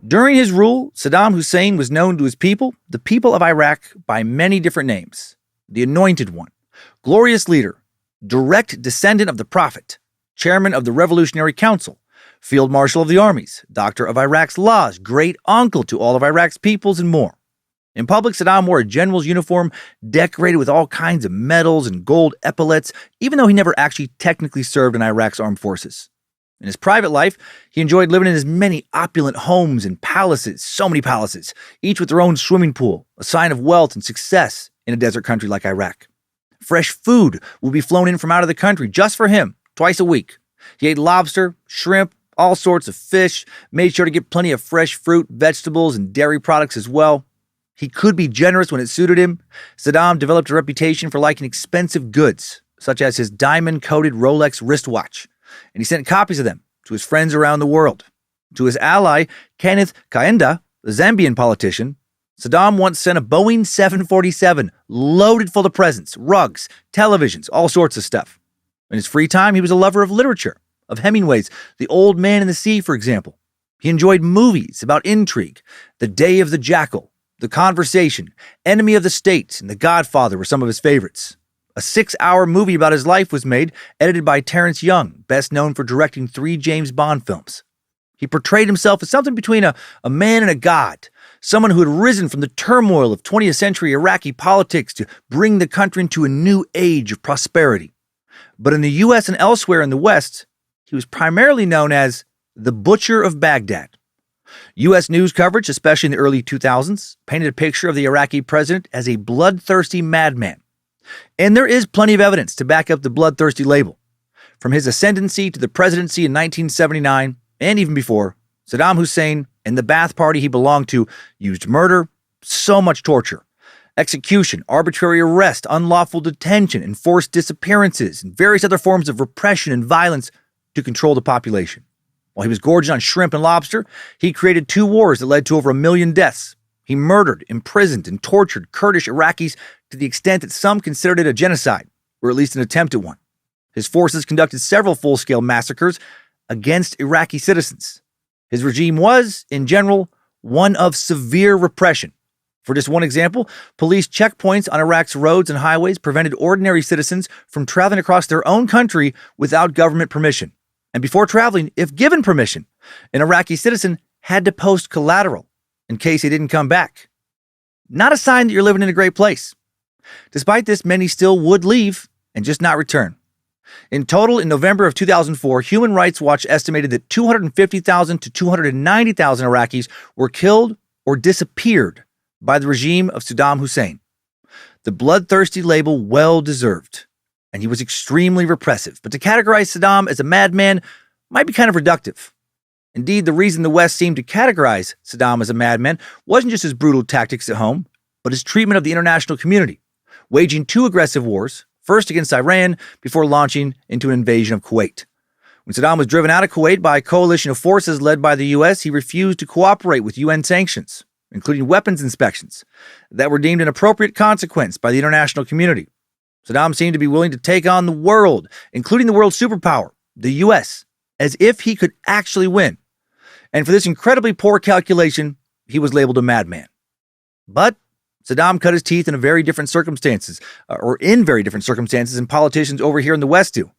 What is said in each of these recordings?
During his rule, Saddam Hussein was known to his people, the people of Iraq, by many different names. The Anointed One, Glorious Leader, Direct Descendant of the Prophet, Chairman of the Revolutionary Council, Field Marshal of the Armies, Doctor of Iraq's Laws, Great Uncle to all of Iraq's peoples, and more. In public, Saddam wore a general's uniform decorated with all kinds of medals and gold epaulets, even though he never actually technically served in Iraq's armed forces. In his private life, he enjoyed living in his many opulent homes and palaces, so many palaces, each with their own swimming pool, a sign of wealth and success in a desert country like Iraq. Fresh food would be flown in from out of the country just for him, twice a week. He ate lobster, shrimp, all sorts of fish, made sure to get plenty of fresh fruit, vegetables, and dairy products as well. He could be generous when it suited him. Saddam developed a reputation for liking expensive goods, such as his diamond-coated Rolex wristwatch, and he sent copies of them to his friends around the world. To his ally, Kenneth Kaunda, the Zambian politician, Saddam once sent a Boeing 747 loaded full of presents, rugs, televisions, all sorts of stuff. In his free time, he was a lover of literature, of Hemingway's The Old Man and the Sea, for example. He enjoyed movies about intrigue. The Day of the Jackal, The Conversation, Enemy of the State, and The Godfather were some of his favorites. A 6-hour movie about his life was made, edited by Terrence Young, best known for directing 3 James Bond films. He portrayed himself as something between a man and a god, someone who had risen from the turmoil of 20th century Iraqi politics to bring the country into a new age of prosperity. But in the U.S. and elsewhere in the West, he was primarily known as the Butcher of Baghdad. U.S. news coverage, especially in the early 2000s, painted a picture of the Iraqi president as a bloodthirsty madman. And there is plenty of evidence to back up the bloodthirsty label. From his ascendancy to the presidency in 1979, and even before, Saddam Hussein and the Ba'ath Party he belonged to used murder, so much torture, execution, arbitrary arrest, unlawful detention, enforced disappearances, and various other forms of repression and violence to control the population. While he was gorging on shrimp and lobster, he created 2 wars that led to over 1 million deaths. He murdered, imprisoned, and tortured Kurdish Iraqis to the extent that some considered it a genocide, or at least an attempt at one. His forces conducted several full-scale massacres against Iraqi citizens. His regime was, in general, one of severe repression. For just one example, police checkpoints on Iraq's roads and highways prevented ordinary citizens from traveling across their own country without government permission. And before traveling, if given permission, an Iraqi citizen had to post collateral in case he didn't come back. Not a sign that you're living in a great place. Despite this, many still would leave and just not return. In total, in November of 2004, Human Rights Watch estimated that 250,000 to 290,000 Iraqis were killed or disappeared by the regime of Saddam Hussein. The bloodthirsty label well-deserved, and he was extremely repressive. But to categorize Saddam as a madman might be kind of reductive. Indeed, the reason the West seemed to categorize Saddam as a madman wasn't just his brutal tactics at home, but his treatment of the international community, waging 2 aggressive wars, first against Iran before launching into an invasion of Kuwait. When Saddam was driven out of Kuwait by a coalition of forces led by the U.S., he refused to cooperate with UN sanctions, including weapons inspections, that were deemed an appropriate consequence by the international community. Saddam seemed to be willing to take on the world, including the world superpower, the U.S., as if he could actually win. And for this incredibly poor calculation, he was labeled a madman. But Saddam cut his teeth in very different circumstances than politicians over here in the West do.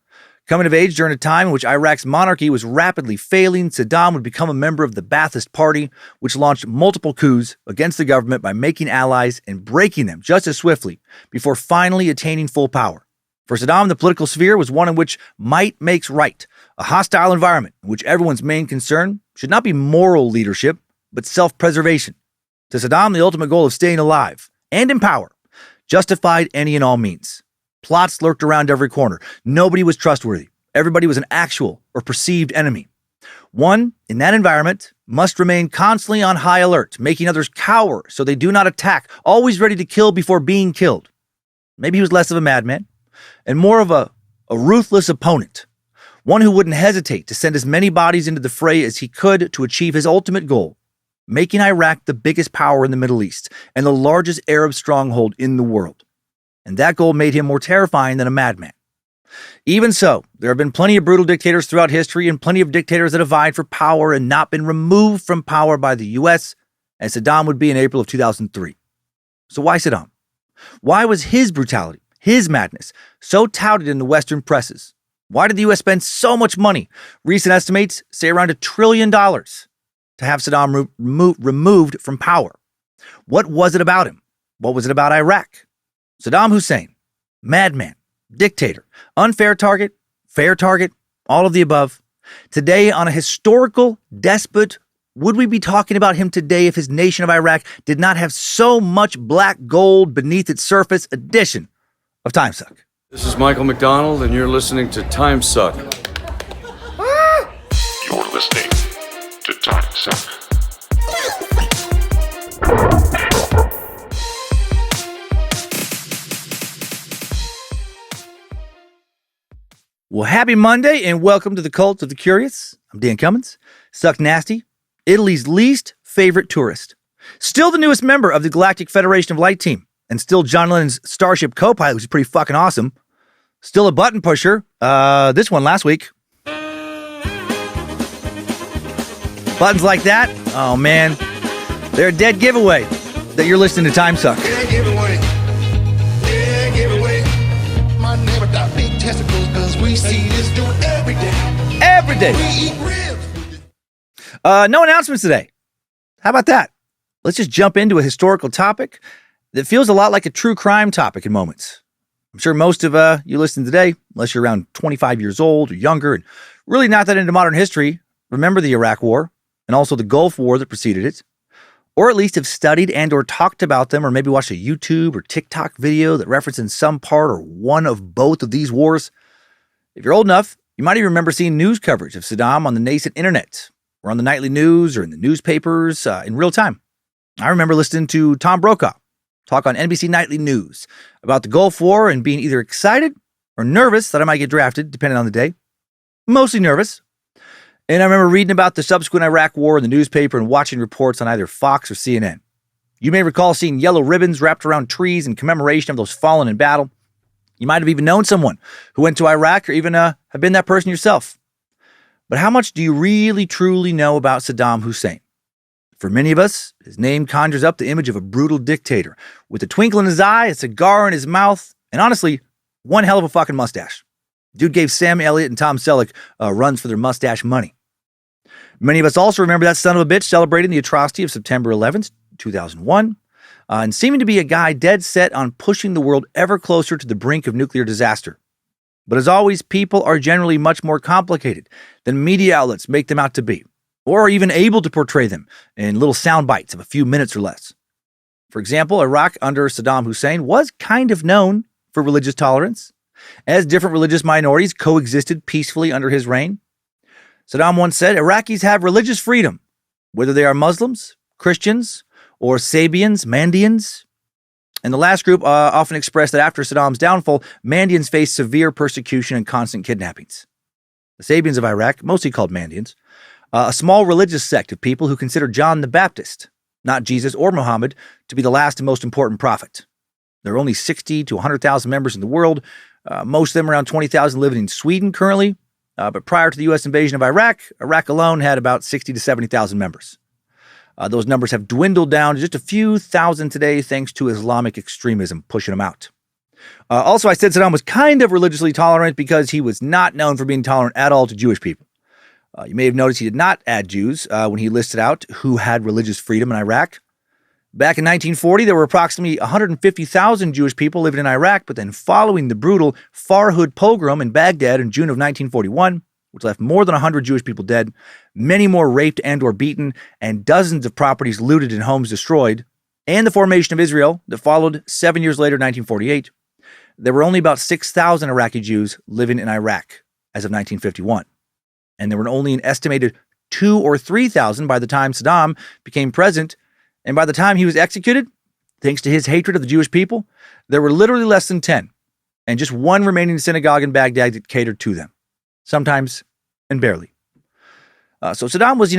Coming of age during a time in which Iraq's monarchy was rapidly failing, Saddam would become a member of the Ba'athist Party, which launched multiple coups against the government by making allies and breaking them just as swiftly before finally attaining full power. For Saddam, the political sphere was one in which might makes right, a hostile environment in which everyone's main concern should not be moral leadership, but self-preservation. To Saddam, the ultimate goal of staying alive and in power justified any and all means. Plots lurked around every corner. Nobody was trustworthy. Everybody was an actual or perceived enemy. One, in that environment, must remain constantly on high alert, making others cower so they do not attack, always ready to kill before being killed. Maybe he was less of a madman and more of a ruthless opponent, one who wouldn't hesitate to send as many bodies into the fray as he could to achieve his ultimate goal, making Iraq the biggest power in the Middle East and the largest Arab stronghold in the world. And that goal made him more terrifying than a madman. Even so, there have been plenty of brutal dictators throughout history and plenty of dictators that have vied for power and not been removed from power by the U.S., as Saddam would be in April of 2003. So why Saddam? Why was his brutality, his madness, so touted in the Western presses? Why did the U.S. spend so much money? Recent estimates say around $1 trillion to have Saddam removed from power. What was it about him? What was it about Iraq? Saddam Hussein, madman, dictator, unfair target, fair target, all of the above. Today, on a historical despot, would we be talking about him today if his nation of Iraq did not have so much black gold beneath its surface? Edition of Timesuck. This is Michael McDonald, and you're listening to Timesuck. You're listening to Timesuck. Well, happy Monday and welcome to the Cult of the Curious. I'm Dan Cummins, Suck Nasty, Italy's least favorite tourist. Still the newest member of the Galactic Federation of Light team, and still John Lennon's Starship co-pilot, which is pretty fucking awesome. Still a button pusher. This one last week. Buttons like that, oh man, they're a dead giveaway that you're listening to Timesuck. Yeah, give away. My neighbor got big testicles because we see this dude every day. Every day. We eat ribs. No announcements today. How about that? Let's just jump into a historical topic that feels a lot like a true crime topic in moments. I'm sure most of you listening today, unless you're around 25 years old or younger and really not that into modern history, remember the Iraq War and also the Gulf War that preceded it, or at least have studied and or talked about them, or maybe watched a YouTube or TikTok video that references some part or one of both of these wars. If you're old enough, you might even remember seeing news coverage of Saddam on the nascent internet, or on the nightly news, or in the newspapers in real time. I remember listening to Tom Brokaw talk on NBC Nightly News about the Gulf War and being either excited or nervous that I might get drafted, depending on the day. Mostly nervous. And I remember reading about the subsequent Iraq War in the newspaper and watching reports on either Fox or CNN. You may recall seeing yellow ribbons wrapped around trees in commemoration of those fallen in battle. You might have even known someone who went to Iraq or even have been that person yourself. But how much do you really, truly know about Saddam Hussein? For many of us, his name conjures up the image of a brutal dictator with a twinkle in his eye, a cigar in his mouth, and honestly, one hell of a fucking mustache. Dude gave Sam Elliott and Tom Selleck runs for their mustache money. Many of us also remember that son of a bitch celebrating the atrocity of September 11th, 2001, and seeming to be a guy dead set on pushing the world ever closer to the brink of nuclear disaster. But as always, people are generally much more complicated than media outlets make them out to be, or are even able to portray them in little sound bites of a few minutes or less. For example, Iraq under Saddam Hussein was kind of known for religious tolerance, as different religious minorities coexisted peacefully under his reign. Saddam once said, Iraqis have religious freedom, whether they are Muslims, Christians, or Sabians, Mandians. And the last group often expressed that after Saddam's downfall, Mandians faced severe persecution and constant kidnappings. The Sabians of Iraq, mostly called Mandians, a small religious sect of people who consider John the Baptist, not Jesus or Muhammad, to be the last and most important prophet. There are only 60 to 100,000 members in the world, most of them around 20,000 living in Sweden currently. But prior to the U.S. invasion of Iraq, Iraq alone had about 60 to 70,000 members. Those numbers have dwindled down to just a few thousand today thanks to Islamic extremism pushing them out. Also, I said Saddam was kind of religiously tolerant because he was not known for being tolerant at all to Jewish people. You may have noticed he did not add Jews when he listed out who had religious freedom in Iraq. Back in 1940, there were approximately 150,000 Jewish people living in Iraq, but then following the brutal Farhud pogrom in Baghdad in June of 1941, which left more than 100 Jewish people dead, many more raped and or beaten, and dozens of properties looted and homes destroyed, and the formation of Israel that followed 7 years later, 1948, there were only about 6,000 Iraqi Jews living in Iraq as of 1951. And there were only an estimated 2,000 or 3,000 by the time Saddam became president. And by the time he was executed, thanks to his hatred of the Jewish people, there were literally less than 10, and just one remaining synagogue in Baghdad that catered to them, sometimes and barely. So Saddam was,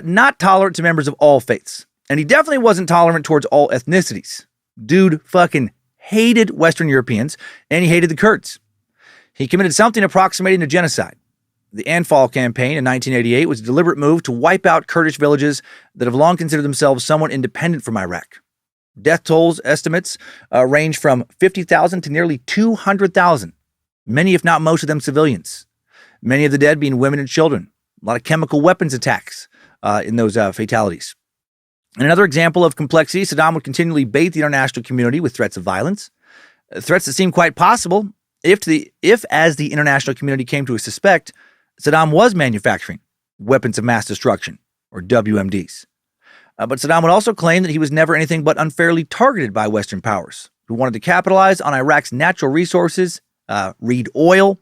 not tolerant to members of all faiths, and he definitely wasn't tolerant towards all ethnicities. Dude fucking hated Western Europeans, and he hated the Kurds. He committed something approximating a genocide. The Anfal campaign in 1988 was a deliberate move to wipe out Kurdish villages that have long considered themselves somewhat independent from Iraq. Death tolls estimates range from 50,000 to nearly 200,000, many if not most of them civilians, many of the dead being women and children. A lot of chemical weapons attacks in those fatalities. In another example of complexity, Saddam would continually bait the international community with threats of violence, threats that seemed quite possible if, as the international community came to suspect, Saddam was manufacturing weapons of mass destruction, or WMDs. But Saddam would also claim that he was never anything but unfairly targeted by Western powers who wanted to capitalize on Iraq's natural resources, read oil,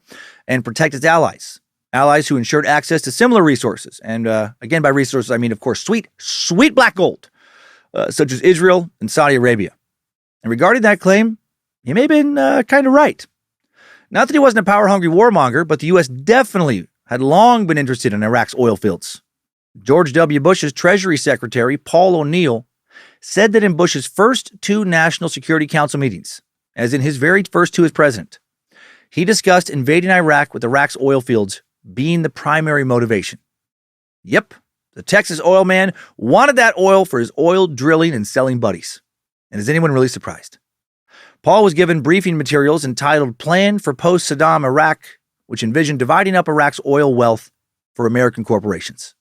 and protect its allies. Allies who ensured access to similar resources. And again, by resources, I mean, of course, sweet black gold, such as Israel and Saudi Arabia. And regarding that claim, he may have been kind of right. Not that he wasn't a power-hungry warmonger, but the U.S. definitely had long been interested in Iraq's oil fields. George W. Bush's Treasury Secretary, Paul O'Neill, said that in Bush's first two National Security Council meetings, as in his very first two as president, he discussed invading Iraq with Iraq's oil fields being the primary motivation. Yep, the Texas oil man wanted that oil for his oil drilling and selling buddies. And is anyone really surprised? Paul was given briefing materials entitled Plan for Post-Saddam Iraq, which envisioned dividing up Iraq's oil wealth for American corporations.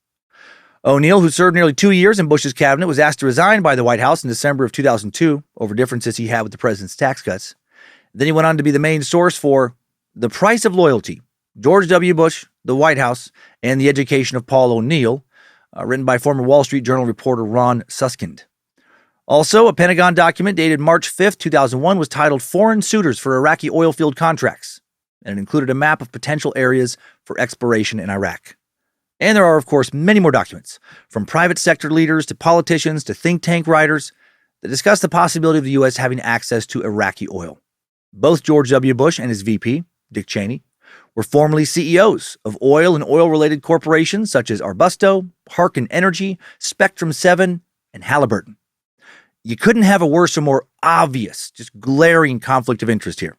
O'Neill, who served nearly 2 years in Bush's cabinet, was asked to resign by the White House in December of 2002 over differences he had with the president's tax cuts. Then he went on to be the main source for The Price of Loyalty, George W. Bush, the White House, and the Education of Paul O'Neill, written by former Wall Street Journal reporter Ron Suskind. Also, a Pentagon document dated March 5th, 2001 was titled Foreign Suitors for Iraqi Oil Field Contracts, and it included a map of potential areas for exploration in Iraq. And there are, of course, many more documents, from private sector leaders to politicians to think tank writers, that discuss the possibility of the U.S. having access to Iraqi oil. Both George W. Bush and his VP, Dick Cheney, were formerly CEOs of oil and oil-related corporations such as Arbusto, Harken Energy, Spectrum 7, and Halliburton. You couldn't have a worse or more obvious, just glaring conflict of interest here.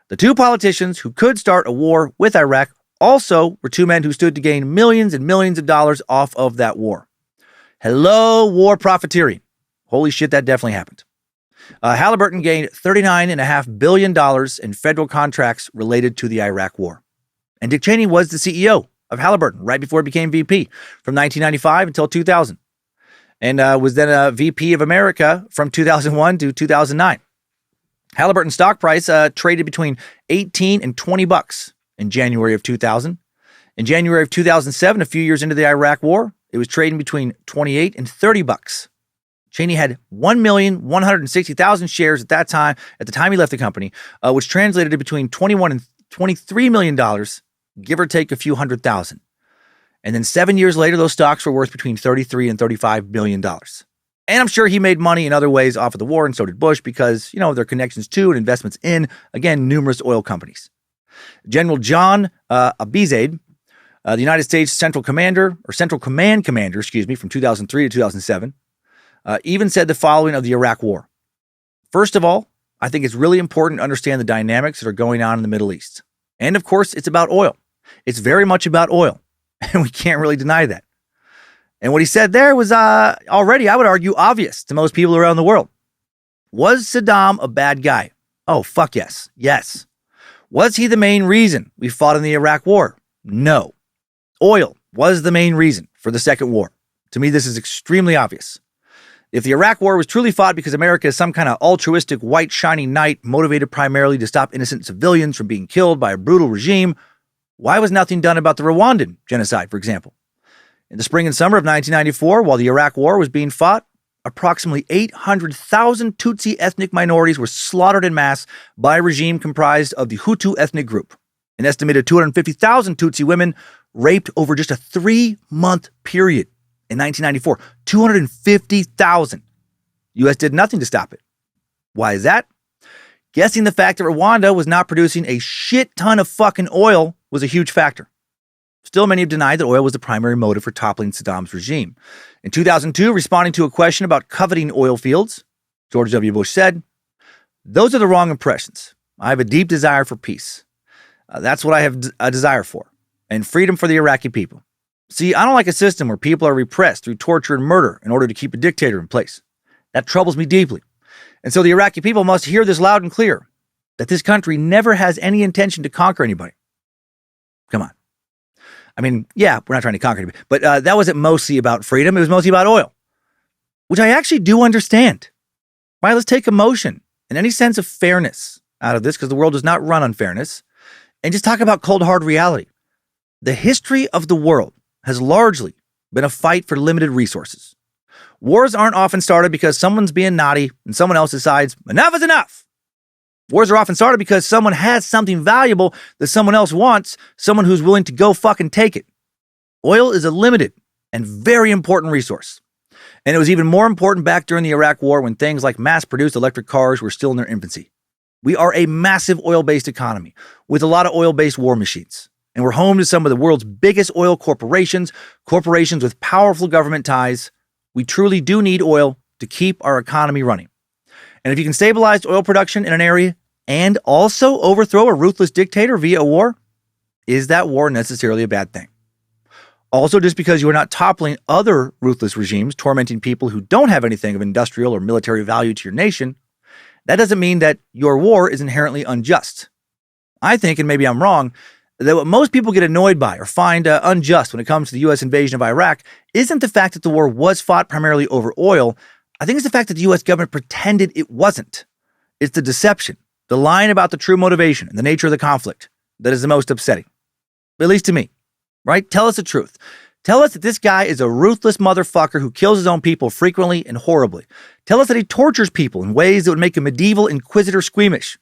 The two politicians who could start a war with Iraq also were two men who stood to gain millions and millions of dollars off of that war. Hello, war profiteering. Holy shit, that definitely happened. Halliburton gained $39.5 billion in federal contracts related to the Iraq war. And Dick Cheney was the CEO of Halliburton right before he became VP from 1995 until 2000. And was then a VP of America from 2001 to 2009. Halliburton's stock price traded between 18 and 20 bucks in January of 2000. In January of 2007, a few years into the Iraq war, it was trading between 28 and 30 bucks. Cheney had 1,160,000 shares at that time, at the time he left the company, which translated to between $21 and $23 million, give or take a few hundred thousand. And then 7 years later, those stocks were worth between $33 and $35 billion. And I'm sure he made money in other ways off of the war, and so did Bush, because, their connections to and investments in, again, numerous oil companies. General John Abizade, the United States Central Command Commander, from 2003 to 2007, even said the following of the Iraq War. First of all, I think it's really important to understand the dynamics that are going on in the Middle East. And of course, it's about oil. It's very much about oil. And we can't really deny that. And what he said there was already, I would argue, obvious to most people around the world. Was Saddam a bad guy? Oh, fuck yes. Yes. Was he the main reason we fought in the Iraq War? No. Oil was the main reason for the Second War. To me, this is extremely obvious. If the Iraq War was truly fought because America is some kind of altruistic white shining knight motivated primarily to stop innocent civilians from being killed by a brutal regime, why was nothing done about the Rwandan genocide, for example? In the spring and summer of 1994, while the Iraq War was being fought, approximately 800,000 Tutsi ethnic minorities were slaughtered en masse by a regime comprised of the Hutu ethnic group. An estimated 250,000 Tutsi women raped over just a 3-month period. In 1994, 250,000. U.S. did nothing to stop it. Why is that? Guessing the fact that Rwanda was not producing a shit ton of fucking oil was a huge factor. Still, many have denied that oil was the primary motive for toppling Saddam's regime. In 2002, responding to a question about coveting oil fields, George W. Bush said, "Those are the wrong impressions. I have a deep desire for peace. That's what I have a desire for, and freedom for the Iraqi people. See, I don't like a system where people are repressed through torture and murder in order to keep a dictator in place. That troubles me deeply. And so the Iraqi people must hear this loud and clear, that this country never has any intention to conquer anybody. Come on. I mean, yeah, we're not trying to conquer anybody, but that wasn't mostly about freedom. It was mostly about oil, which I actually do understand. Right, let's take emotion and any sense of fairness out of this, because the world does not run on fairness, and just talk about cold, hard reality. The history of the world has largely been a fight for limited resources. Wars aren't often started because someone's being naughty and someone else decides enough is enough. Wars are often started because someone has something valuable that someone else wants, someone who's willing to go fucking take it. Oil is a limited and very important resource. And it was even more important back during the Iraq War when things like mass-produced electric cars were still in their infancy. We are a massive oil-based economy with a lot of oil-based war machines. And we're home to some of the world's biggest oil corporations with powerful government ties. We truly do need oil to keep our economy running. And if you can stabilize oil production in an area and also overthrow a ruthless dictator via a war, is that war necessarily a bad thing? Also, just because you are not toppling other ruthless regimes, tormenting people who don't have anything of industrial or military value to your nation, that doesn't mean that your war is inherently unjust. I think, and maybe I'm wrong, that what most people get annoyed by or find unjust when it comes to the U.S. invasion of Iraq isn't the fact that the war was fought primarily over oil. I think it's the fact that the U.S. government pretended it wasn't. It's the deception, the lying about the true motivation and the nature of the conflict that is the most upsetting. At least to me, right? Tell us the truth. Tell us that this guy is a ruthless motherfucker who kills his own people frequently and horribly. Tell us that he tortures people in ways that would make a medieval inquisitor squeamish.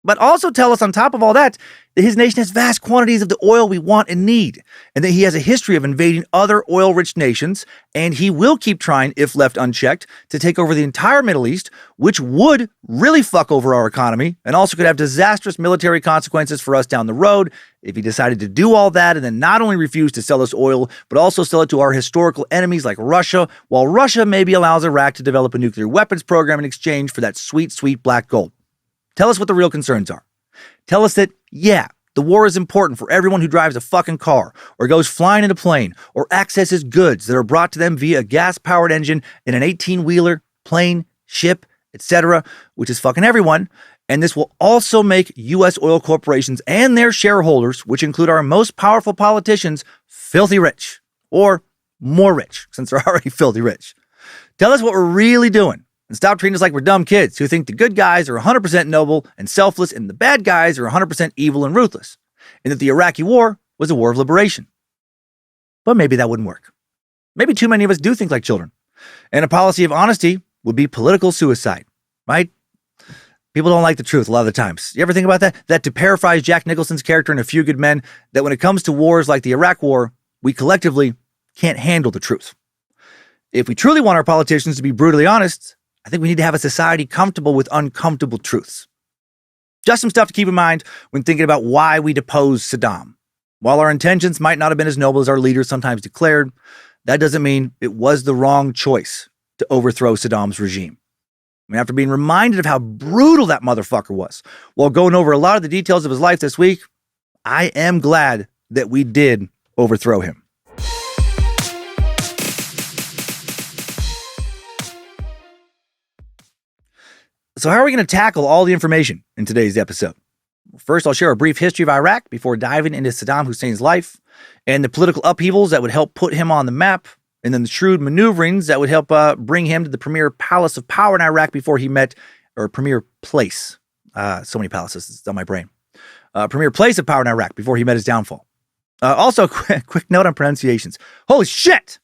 But also tell us, on top of all that his nation has vast quantities of the oil we want and need, and that he has a history of invading other oil-rich nations, and he will keep trying, if left unchecked, to take over the entire Middle East, which would really fuck over our economy, and also could have disastrous military consequences for us down the road if he decided to do all that and then not only refuse to sell us oil, but also sell it to our historical enemies like Russia, while Russia maybe allows Iraq to develop a nuclear weapons program in exchange for that sweet, sweet black gold. Tell us what the real concerns are. Tell us that, yeah, the war is important for everyone who drives a fucking car or goes flying in a plane or accesses goods that are brought to them via a gas-powered engine in an 18-wheeler, plane, ship, etc., which is fucking everyone. And this will also make U.S. oil corporations and their shareholders, which include our most powerful politicians, filthy rich. Or more rich, since they're already filthy rich. Tell us what we're really doing. And stop treating us like we're dumb kids who think the good guys are 100% noble and selfless and the bad guys are 100% evil and ruthless, and that the Iraqi war was a war of liberation. But maybe that wouldn't work. Maybe too many of us do think like children, and a policy of honesty would be political suicide, right? People don't like the truth a lot of the times. You ever think about that? That, to paraphrase Jack Nicholson's character in A Few Good Men, that when it comes to wars like the Iraq War, we collectively can't handle the truth. If we truly want our politicians to be brutally honest, I think we need to have a society comfortable with uncomfortable truths. Just some stuff to keep in mind when thinking about why we deposed Saddam. While our intentions might not have been as noble as our leaders sometimes declared, that doesn't mean it was the wrong choice to overthrow Saddam's regime. I mean, after being reminded of how brutal that motherfucker was, while going over a lot of the details of his life this week, I am glad that we did overthrow him. So how are we going to tackle all the information in today's episode? First, I'll share a brief history of Iraq before diving into Saddam Hussein's life and the political upheavals that would help put him on the map, and then the shrewd maneuverings that would help bring him to the premier palace of power in Iraq before he met, or premier place. So many palaces, it's on my brain. Premier place of power in Iraq before he met his downfall. Also, quick note on pronunciations. Holy shit!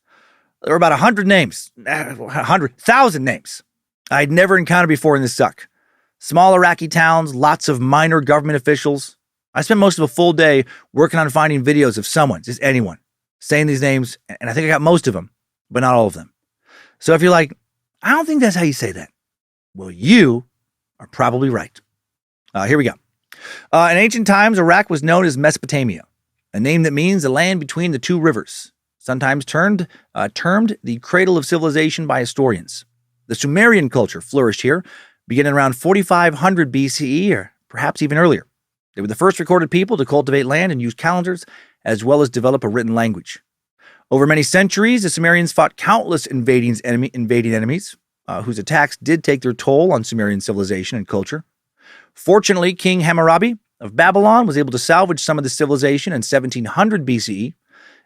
There were about 100 names, 100,000 names I'd never encountered before in this suck. Small Iraqi towns, lots of minor government officials. I spent most of a full day working on finding videos of someone, just anyone, saying these names, and I think I got most of them, but not all of them. So if you're like, I don't think that's how you say that, well, you are probably right. Here we go. In ancient times, Iraq was known as Mesopotamia, a name that means the land between the two rivers, sometimes termed the cradle of civilization by historians. The Sumerian culture flourished here, beginning around 4500 BCE, or perhaps even earlier. They were the first recorded people to cultivate land and use calendars, as well as develop a written language. Over many centuries, the Sumerians fought countless invading enemies, whose attacks did take their toll on Sumerian civilization and culture. Fortunately, King Hammurabi of Babylon was able to salvage some of the civilization in 1700 BCE,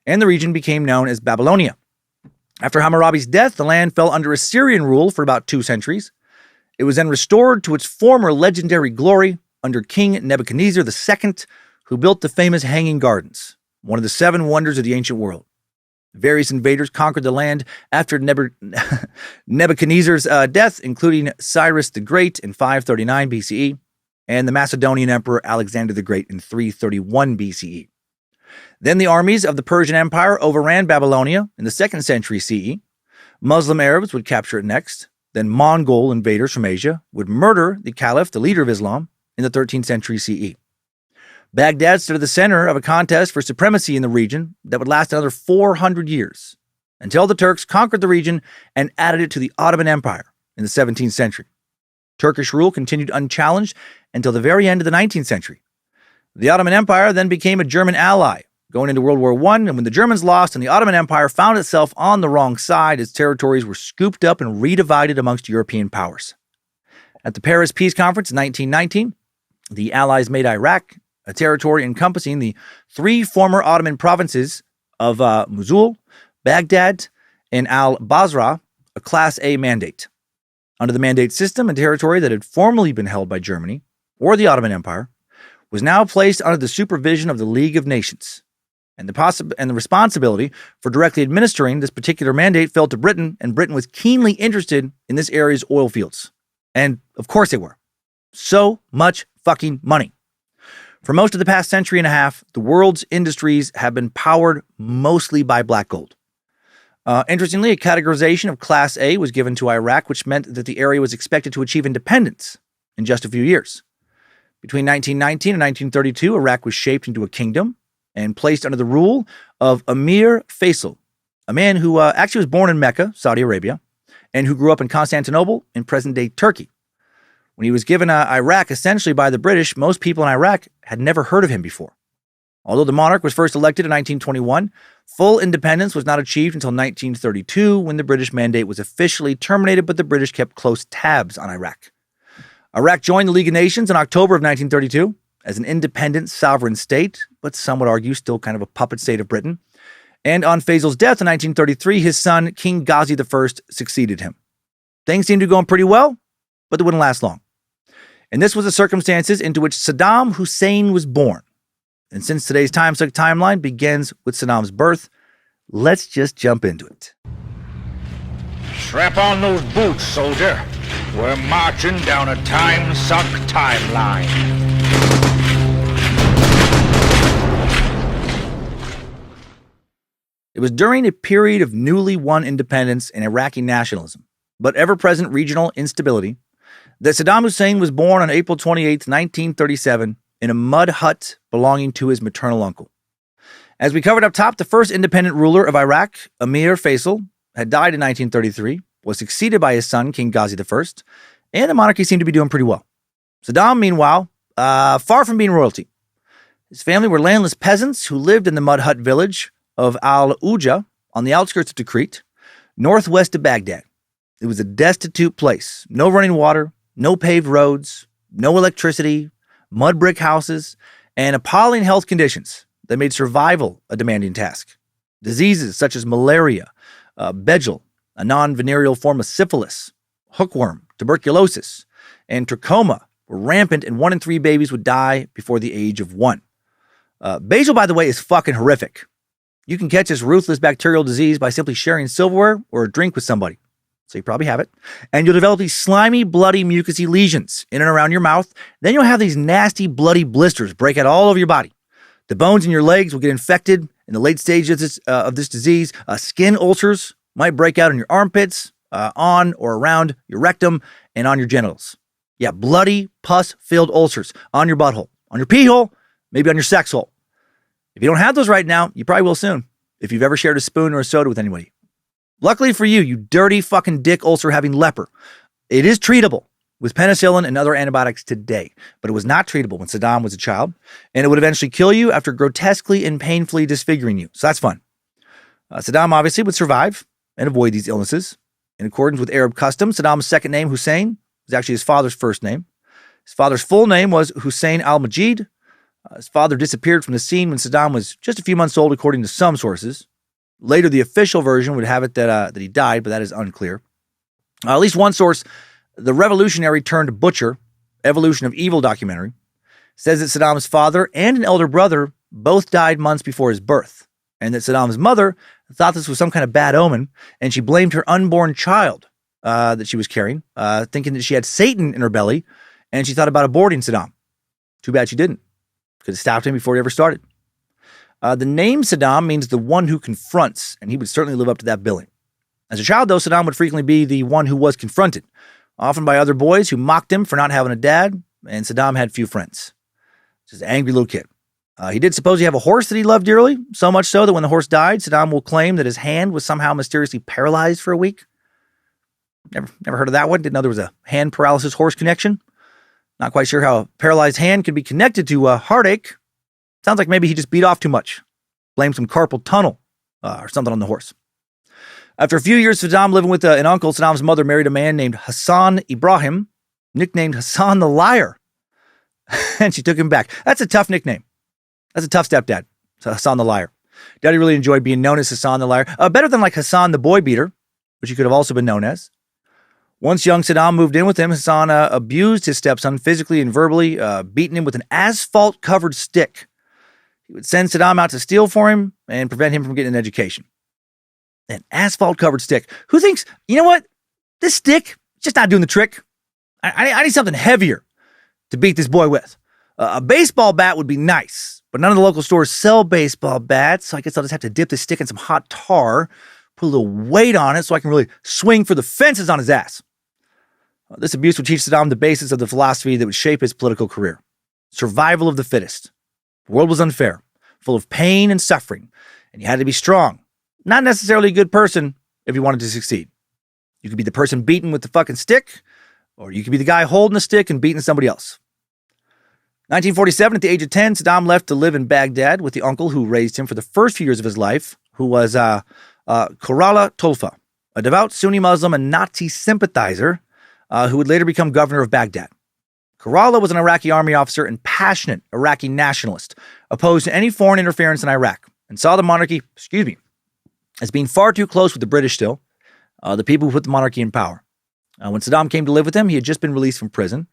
and the region became known as Babylonia. After Hammurabi's death, the land fell under Assyrian rule for about 2 centuries. It was then restored to its former legendary glory under King Nebuchadnezzar II, who built the famous Hanging Gardens, one of the 7 wonders of the ancient world. Various invaders conquered the land after Nebuchadnezzar's death, including Cyrus the Great in 539 BCE and the Macedonian Emperor Alexander the Great in 331 BCE. Then the armies of the Persian Empire overran Babylonia in the 2nd century CE. Muslim Arabs would capture it next. Then Mongol invaders from Asia would murder the Caliph, the leader of Islam, in the 13th century CE. Baghdad stood at the center of a contest for supremacy in the region that would last another 400 years, until the Turks conquered the region and added it to the Ottoman Empire in the 17th century. Turkish rule continued unchallenged until the very end of the 19th century. The Ottoman Empire then became a German ally, going into World War I, and when the Germans lost and the Ottoman Empire found itself on the wrong side, its territories were scooped up and redivided amongst European powers. At the Paris Peace Conference in 1919, the Allies made Iraq a territory encompassing the 3 former Ottoman provinces of Mosul, Baghdad, and al-Basra, a Class A mandate. Under the mandate system, a territory that had formerly been held by Germany or the Ottoman Empire was now placed under the supervision of the League of Nations. And the responsibility for directly administering this particular mandate fell to Britain, and Britain was keenly interested in this area's oil fields. And of course they were. So much fucking money. For most of the past century and a half, the world's industries have been powered mostly by black gold. Interestingly, a categorization of Class A was given to Iraq, which meant that the area was expected to achieve independence in just a few years. Between 1919 and 1932, Iraq was shaped into a kingdom and placed under the rule of Emir Faisal, a man who actually was born in Mecca, Saudi Arabia, and who grew up in Constantinople in present-day Turkey. When he was given Iraq essentially by the British, most people in Iraq had never heard of him before. Although the monarch was first elected in 1921, full independence was not achieved until 1932 when the British mandate was officially terminated, but the British kept close tabs on Iraq. Iraq joined the League of Nations in October of 1932 as an independent sovereign state, but some would argue still kind of a puppet state of Britain. And on Faisal's death in 1933, his son, King Ghazi I, succeeded him. Things seemed to be going pretty well, but they wouldn't last long. And this was the circumstances into which Saddam Hussein was born. And since today's Timesuck timeline begins with Saddam's birth, let's just jump into it. Strap on those boots, soldier. We're marching down a Timesuck timeline. It was during a period of newly won independence and Iraqi nationalism, but ever-present regional instability, that Saddam Hussein was born on April 28, 1937, in a mud hut belonging to his maternal uncle. As we covered up top, the first independent ruler of Iraq, Emir Faisal, had died in 1933, was succeeded by his son, King Ghazi I, and the monarchy seemed to be doing pretty well. Saddam, meanwhile, far from being royalty. His family were landless peasants who lived in the mud hut village of Al-Uja on the outskirts of Tikrit, northwest of Baghdad. It was a destitute place. No running water, no paved roads, no electricity, mud brick houses, and appalling health conditions that made survival a demanding task. Diseases such as malaria, Begel, a non-venereal form of syphilis, hookworm, tuberculosis, and trachoma were rampant, and 1 in 3 babies would die before the age of 1. Begel, by the way, is fucking horrific. You can catch this ruthless bacterial disease by simply sharing silverware or a drink with somebody. So you probably have it. And you'll develop these slimy, bloody, mucousy lesions in and around your mouth. Then you'll have these nasty, bloody blisters break out all over your body. The bones in your legs will get infected in the late stages of this disease. Skin ulcers might break out in your armpits, on or around your rectum, and on your genitals. Yeah, bloody, pus-filled ulcers on your butthole, on your pee hole, maybe on your sex hole. If you don't have those right now, you probably will soon, if you've ever shared a spoon or a soda with anybody. Luckily for you, you dirty fucking dick ulcer having leper, it is treatable with penicillin and other antibiotics today, but it was not treatable when Saddam was a child, and it would eventually kill you after grotesquely and painfully disfiguring you. So that's fun. Saddam obviously would survive and avoid these illnesses. In accordance with Arab custom, Saddam's second name, Hussein, was actually his father's first name. His father's full name was Hussein al-Majid. His father disappeared from the scene when Saddam was just a few months old, according to some sources. Later, the official version would have it that he died, but that is unclear. At least one source, the revolutionary turned butcher, Evolution of Evil documentary, says that Saddam's father and an elder brother both died months before his birth, and that Saddam's mother thought this was some kind of bad omen, and she blamed her unborn child that she was carrying, thinking that she had Satan in her belly, and she thought about aborting Saddam. Too bad she didn't. Could have stopped him before he ever started. The name Saddam means the one who confronts, and he would certainly live up to that billing. As a child, though, Saddam would frequently be the one who was confronted, often by other boys who mocked him for not having a dad, and Saddam had few friends. Just an angry little kid. He did supposedly have a horse that he loved dearly, so much so that when the horse died, Saddam will claim that his hand was somehow mysteriously paralyzed for a week. Never heard of that one. Didn't know there was a hand paralysis horse connection. Not quite sure how a paralyzed hand could be connected to a heartache. Sounds like maybe he just beat off too much. Blamed some carpal tunnel or something on the horse. After a few years of Saddam living with an uncle, Saddam's mother married a man named Hassan Ibrahim, nicknamed Hassan the Liar. And she took him back. That's a tough nickname. That's a tough stepdad. Hassan the Liar. Daddy really enjoyed being known as Hassan the Liar. Better than like Hassan the Boy Beater, which he could have also been known as. Once young Saddam moved in with him, Hassan abused his stepson physically and verbally, beating him with an asphalt-covered stick. He would send Saddam out to steal for him and prevent him from getting an education. An asphalt-covered stick. Who thinks, you know what? This stick, just not doing the trick. I need something heavier to beat this boy with. A baseball bat would be nice, but none of the local stores sell baseball bats, so I guess I'll just have to dip this stick in some hot tar, put a little weight on it so I can really swing for the fences on his ass. This abuse would teach Saddam the basis of the philosophy that would shape his political career. Survival of the fittest. The world was unfair, full of pain and suffering, and you had to be strong. Not necessarily a good person if you wanted to succeed. You could be the person beaten with the fucking stick, or you could be the guy holding the stick and beating somebody else. 1947, at the age of 10, Saddam left to live in Baghdad with the uncle who raised him for the first few years of his life, who was Karala Tolfa, a devout Sunni Muslim and Nazi sympathizer who would later become governor of Baghdad. Karala was an Iraqi army officer and passionate Iraqi nationalist, opposed to any foreign interference in Iraq, and saw the monarchy, as being far too close with the British still, the people who put the monarchy in power. When Saddam came to live with him, he had just been released from prison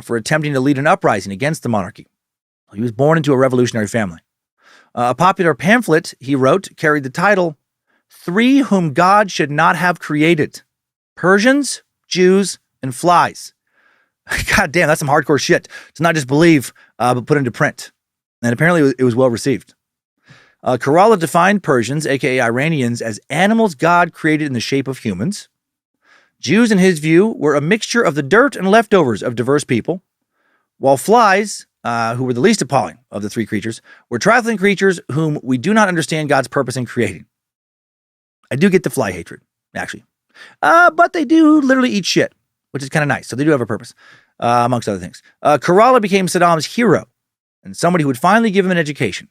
for attempting to lead an uprising against the monarchy. He was born into a revolutionary family. A popular pamphlet he wrote carried the title, "Three Whom God Should Not Have Created: Persians, Jews, and Flies." God damn, that's some hardcore shit to not just believe, but put into print. And apparently it was well received. Karala defined Persians, aka Iranians, as animals God created in the shape of humans. Jews, in his view, were a mixture of the dirt and leftovers of diverse people, while flies, who were the least appalling of the three creatures, were trifling creatures whom we do not understand God's purpose in creating. I do get the fly hatred, actually. But they do literally eat shit, which is kind of nice, so they do have a purpose, amongst other things. Karala became Saddam's hero, and somebody who would finally give him an education.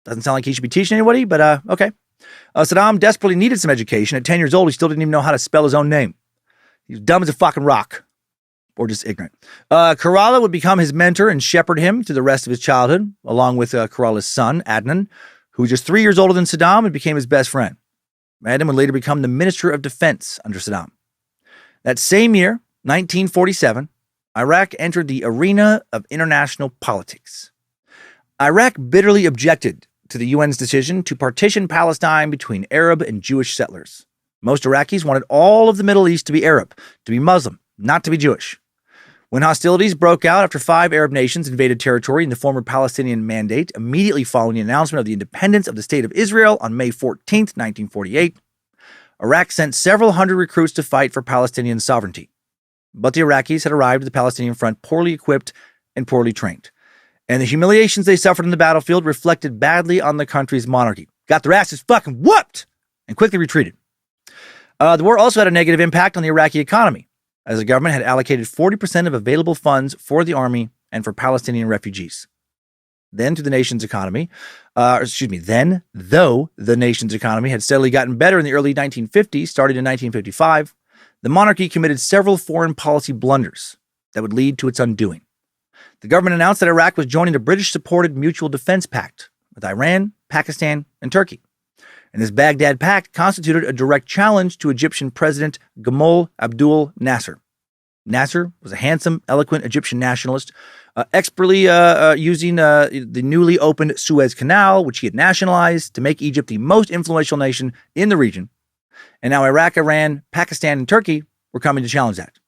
Doesn't sound like he should be teaching anybody, but okay. Saddam desperately needed some education. At 10 years old, he still didn't even know how to spell his own name. He was dumb as a fucking rock. Or just ignorant. Karala would become his mentor and shepherd him through the rest of his childhood, along with Karala's son, Adnan, who was just 3 years older than Saddam and became his best friend. Adnan would later become the Minister of Defense under Saddam. That same year, 1947, Iraq entered the arena of international politics. Iraq bitterly objected to the UN's decision to partition Palestine between Arab and Jewish settlers. Most Iraqis wanted all of the Middle East to be Arab, to be Muslim, not to be Jewish. When hostilities broke out after 5 Arab nations invaded territory in the former Palestinian Mandate, immediately following the announcement of the independence of the State of Israel on May 14, 1948, Iraq sent several hundred recruits to fight for Palestinian sovereignty. But the Iraqis had arrived at the Palestinian front poorly equipped and poorly trained. And the humiliations they suffered on the battlefield reflected badly on the country's monarchy. Got their asses fucking whooped and quickly retreated. The war also had a negative impact on the Iraqi economy. as the government had allocated 40% of available funds for the army and for Palestinian refugees. Then, though the nation's economy had steadily gotten better in the early 1950s, starting in 1955, the monarchy committed several foreign policy blunders that would lead to its undoing. The government announced that Iraq was joining a British-supported mutual defense pact with Iran, Pakistan, and Turkey. And this Baghdad pact constituted a direct challenge to Egyptian President Gamal Abdul Nasser. Nasser was a handsome, eloquent Egyptian nationalist, expertly using the newly opened Suez Canal, which he had nationalized, to make Egypt the most influential nation in the region. And now Iraq, Iran, Pakistan, and Turkey were coming to challenge that.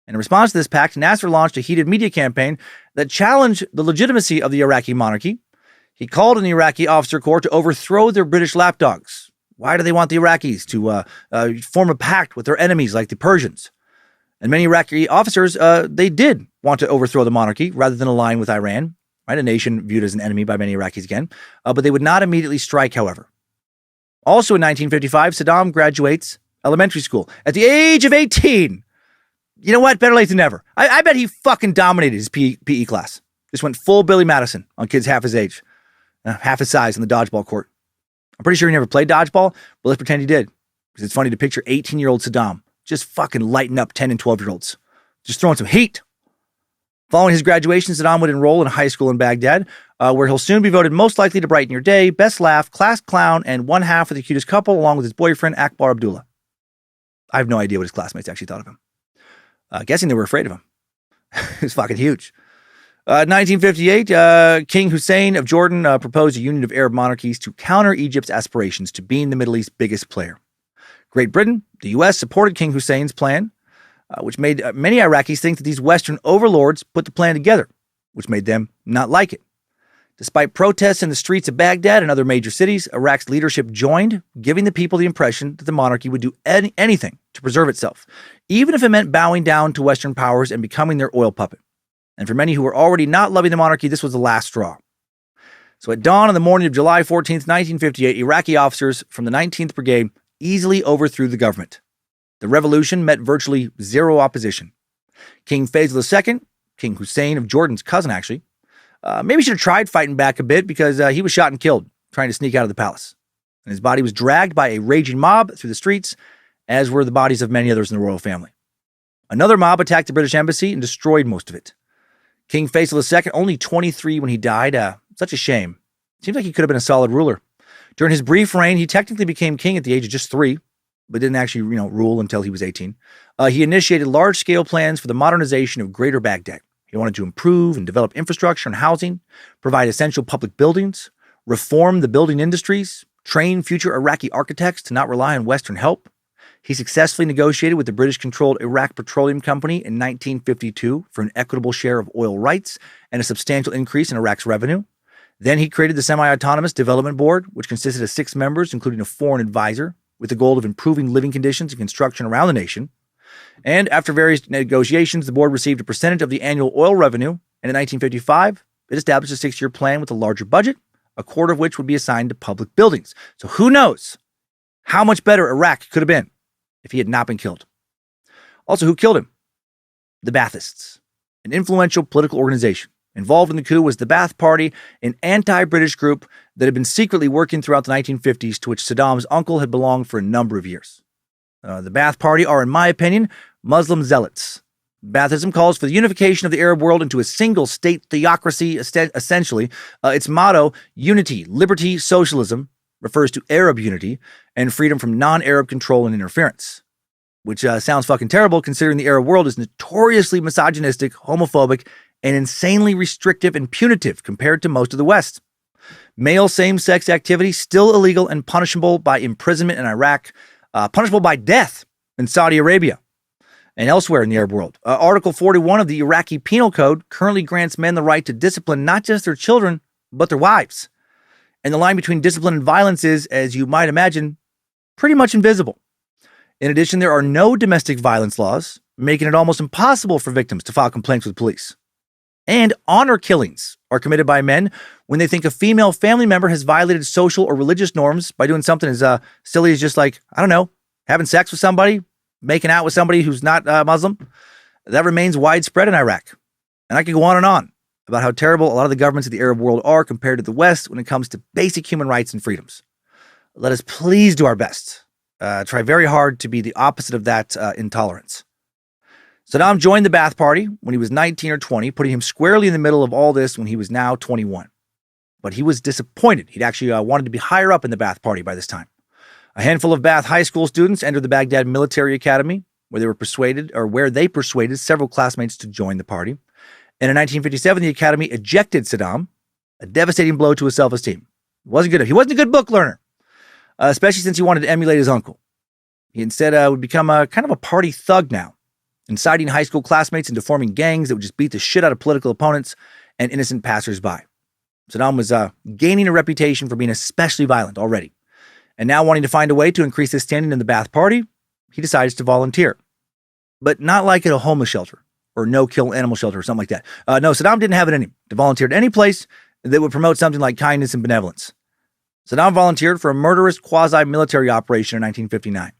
And in response to this pact, Nasser launched a heated media campaign that challenged the legitimacy of the Iraqi monarchy. He called on the Iraqi officer corps to overthrow their British lapdogs. Why do they want the Iraqis to form a pact with their enemies like the Persians? And many Iraqi officers, they did want to overthrow the monarchy rather than align with Iran, right? A nation viewed as an enemy by many Iraqis again. But they would not immediately strike, however. Also in 1955, Saddam graduates elementary school at the age of 18. You know what? Better late than never. I bet he fucking dominated his PE class. Just went full Billy Madison on kids half his age, half his size in the dodgeball court. I'm pretty sure he never played dodgeball, but let's pretend he did. Because it's funny to picture 18-year-old Saddam just fucking lighting up 10 and 12-year-olds. Just throwing some heat. Following his graduation, Saddam would enroll in high school in Baghdad, where he'll soon be voted most likely to brighten your day, best laugh, class clown, and one half of the cutest couple, along with his boyfriend, Akbar Abdullah. I have no idea what his classmates actually thought of him. Guessing they were afraid of him. He was fucking huge. 1958, King Hussein of Jordan proposed a union of Arab monarchies to counter Egypt's aspirations to being the Middle East's biggest player. Great Britain, the U.S., supported King Hussein's plan, which made many Iraqis think that these Western overlords put the plan together, which made them not like it. Despite protests in the streets of Baghdad and other major cities, Iraq's leadership joined, giving the people the impression that the monarchy would do anything to preserve itself, even if it meant bowing down to Western powers and becoming their oil puppet. And for many who were already not loving the monarchy, this was the last straw. So at dawn on the morning of July 14th, 1958, Iraqi officers from the 19th Brigade easily overthrew the government. The revolution met virtually zero opposition. King Faisal II, King Hussein of Jordan's cousin actually, maybe should have tried fighting back a bit because he was shot and killed trying to sneak out of the palace. And his body was dragged by a raging mob through the streets, as were the bodies of many others in the royal family. Another mob attacked the British embassy and destroyed most of it. King Faisal II, only 23 when he died, such a shame. Seems like he could have been a solid ruler. During his brief reign, he technically became king at the age of just 3, but didn't actually, rule until he was 18. He initiated large-scale plans for the modernization of Greater Baghdad. He wanted to improve and develop infrastructure and housing, provide essential public buildings, reform the building industries, train future Iraqi architects to not rely on Western help. He successfully negotiated with the British-controlled Iraq Petroleum Company in 1952 for an equitable share of oil rights and a substantial increase in Iraq's revenue. Then he created the Semi-Autonomous Development Board, which consisted of 6 members, including a foreign advisor, with the goal of improving living conditions and construction around the nation. And after various negotiations, the board received a percentage of the annual oil revenue, and in 1955, it established a 6-year plan with a larger budget, a quarter of which would be assigned to public buildings. So who knows how much better Iraq could have been if he had not been killed. Also, who killed him? The Baathists, an influential political organization. Involved in the coup was the Ba'ath Party, an anti-British group that had been secretly working throughout the 1950s, to which Saddam's uncle had belonged for a number of years. The Ba'ath Party are, in my opinion, Muslim zealots. Baathism calls for the unification of the Arab world into a single state theocracy, essentially. Its motto, unity, liberty, socialism, refers to Arab unity and freedom from non-Arab control and interference, which sounds fucking terrible considering the Arab world is notoriously misogynistic, homophobic, and insanely restrictive and punitive compared to most of the West. Male same-sex activity still illegal and punishable by imprisonment in Iraq, punishable by death in Saudi Arabia and elsewhere in the Arab world. Article 41 of the Iraqi Penal Code currently grants men the right to discipline not just their children, but their wives. And the line between discipline and violence is, as you might imagine, pretty much invisible. In addition, there are no domestic violence laws, making it almost impossible for victims to file complaints with police. And honor killings are committed by men when they think a female family member has violated social or religious norms by doing something as silly as just having sex with somebody, making out with somebody who's not Muslim, that remains widespread in Iraq. And I could go on and on about how terrible a lot of the governments of the Arab world are compared to the West when it comes to basic human rights and freedoms. Let us please do our best. Try very hard to be the opposite of that intolerance. Saddam joined the Ba'ath Party when he was 19 or 20, putting him squarely in the middle of all this when he was now 21. But he was disappointed. He'd actually wanted to be higher up in the Ba'ath Party by this time. A handful of Ba'ath high school students entered the Baghdad Military Academy, where they persuaded several classmates to join the party. And in 1957, the academy ejected Saddam, a devastating blow to his self-esteem. He wasn't a good book learner, especially since he wanted to emulate his uncle. He instead would become a kind of a party thug now, inciting high school classmates into forming gangs that would just beat the shit out of political opponents and innocent passersby. Saddam was gaining a reputation for being especially violent already. And now wanting to find a way to increase his standing in the Ba'ath Party, he decides to volunteer. But not like at a homeless shelter or no-kill animal shelter or something like that. No, Saddam didn't have it in him to volunteer at any place that would promote something like kindness and benevolence. Saddam volunteered for a murderous quasi-military operation in 1959.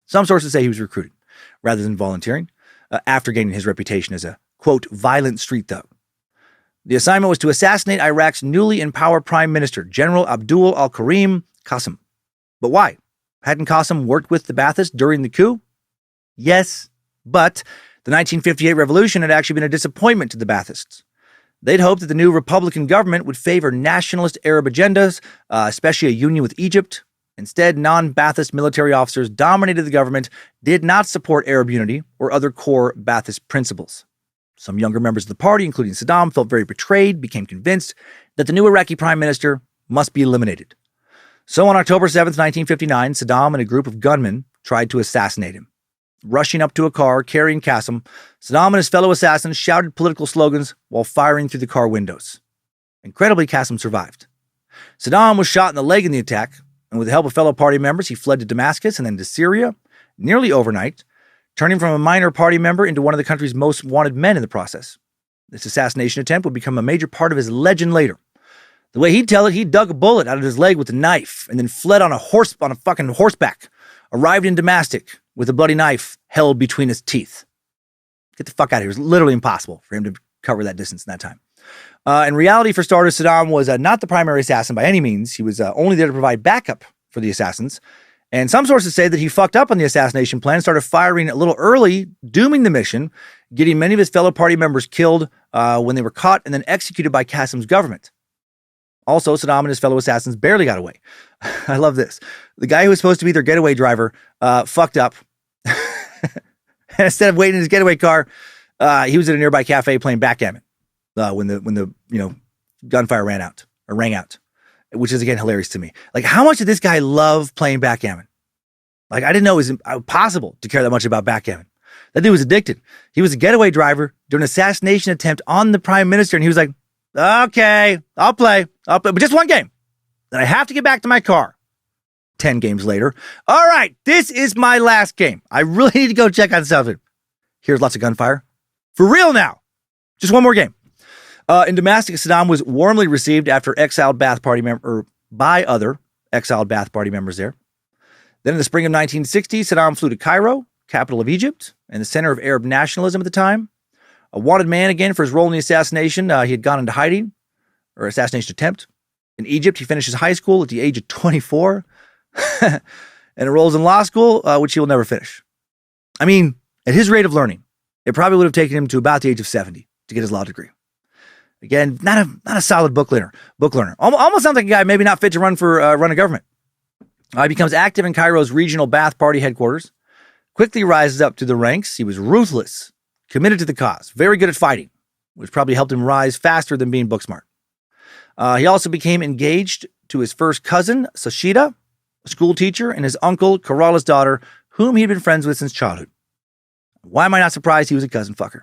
Some sources say he was recruited rather than volunteering after gaining his reputation as a, quote, violent street thug. The assignment was to assassinate Iraq's newly empowered prime minister, General Abdul al-Karim Qasim. But why? Hadn't Qasim worked with the Ba'athists during the coup? Yes, but the 1958 revolution had actually been a disappointment to the Ba'athists. They'd hoped that the new Republican government would favor nationalist Arab agendas, especially a union with Egypt. Instead, non-Ba'athist military officers dominated the government, did not support Arab unity or other core Ba'athist principles. Some younger members of the party, including Saddam, felt very betrayed, became convinced that the new Iraqi prime minister must be eliminated. So on October 7th, 1959, Saddam and a group of gunmen tried to assassinate him. Rushing up to a car carrying Qasim, Saddam and his fellow assassins shouted political slogans while firing through the car windows. Incredibly, Qasim survived. Saddam was shot in the leg in the attack, and with the help of fellow party members, he fled to Damascus and then to Syria, nearly overnight, turning from a minor party member into one of the country's most wanted men in the process. This assassination attempt would become a major part of his legend later. The way he'd tell it, he dug a bullet out of his leg with a knife and then fled on a fucking horseback, arrived in Damascus with a bloody knife held between his teeth. Get the fuck out of here. It was literally impossible for him to cover that distance in that time. In reality, for starters, Saddam was not the primary assassin by any means. He was only there to provide backup for the assassins. And some sources say that he fucked up on the assassination plan, started firing a little early, dooming the mission, getting many of his fellow party members killed when they were caught and then executed by Qasim's government. Also, Saddam and his fellow assassins barely got away. I love this. The guy who was supposed to be their getaway driver fucked up. And instead of waiting in his getaway car, he was at a nearby cafe playing backgammon when the gunfire rang out, which is again hilarious to me. Like, how much did this guy love playing backgammon? Like, I didn't know it was possible to care that much about backgammon. That dude was addicted. He was a getaway driver during an assassination attempt on the prime minister, and he was like, okay, I'll play, but just one game. Then I have to get back to my car. 10 games later. All right, this is my last game. I really need to go check on something. Here's lots of gunfire. For real now. Just one more game. In Damascus, Saddam was warmly received by other exiled Ba'ath Party members there. Then in the spring of 1960, Saddam flew to Cairo, capital of Egypt, and the center of Arab nationalism at the time. A wanted man again for his role in the assassination. He had gone into hiding, or assassination attempt. In Egypt, he finishes high school at the age of 24 and enrolls in law school, which he will never finish. I mean, at his rate of learning, it probably would have taken him to about the age of 70 to get his law degree. Again, not a solid book learner. Almost sounds like a guy maybe not fit to run a government. He becomes active in Cairo's regional Ba'ath Party headquarters, quickly rises up to the ranks. He was ruthless, committed to the cause, very good at fighting, which probably helped him rise faster than being book smart. He also became engaged to his first cousin, Sashida, a school teacher, and his uncle, Karala's daughter, whom he had been friends with since childhood. Why am I not surprised he was a cousin fucker?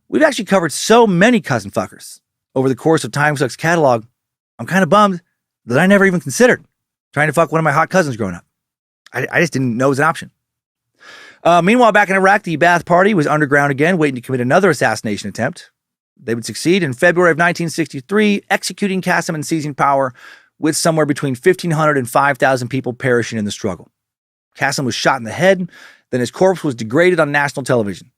We've actually covered so many cousin fuckers over the course of Timesuck's catalog, I'm kind of bummed that I never even considered trying to fuck one of my hot cousins growing up. I just didn't know it was an option. Meanwhile, back in Iraq, the Ba'ath Party was underground again, waiting to commit another assassination attempt. They would succeed in February of 1963, executing Qasim and seizing power, with somewhere between 1,500 and 5,000 people perishing in the struggle. Qasim was shot in the head, Then his corpse was degraded on national television.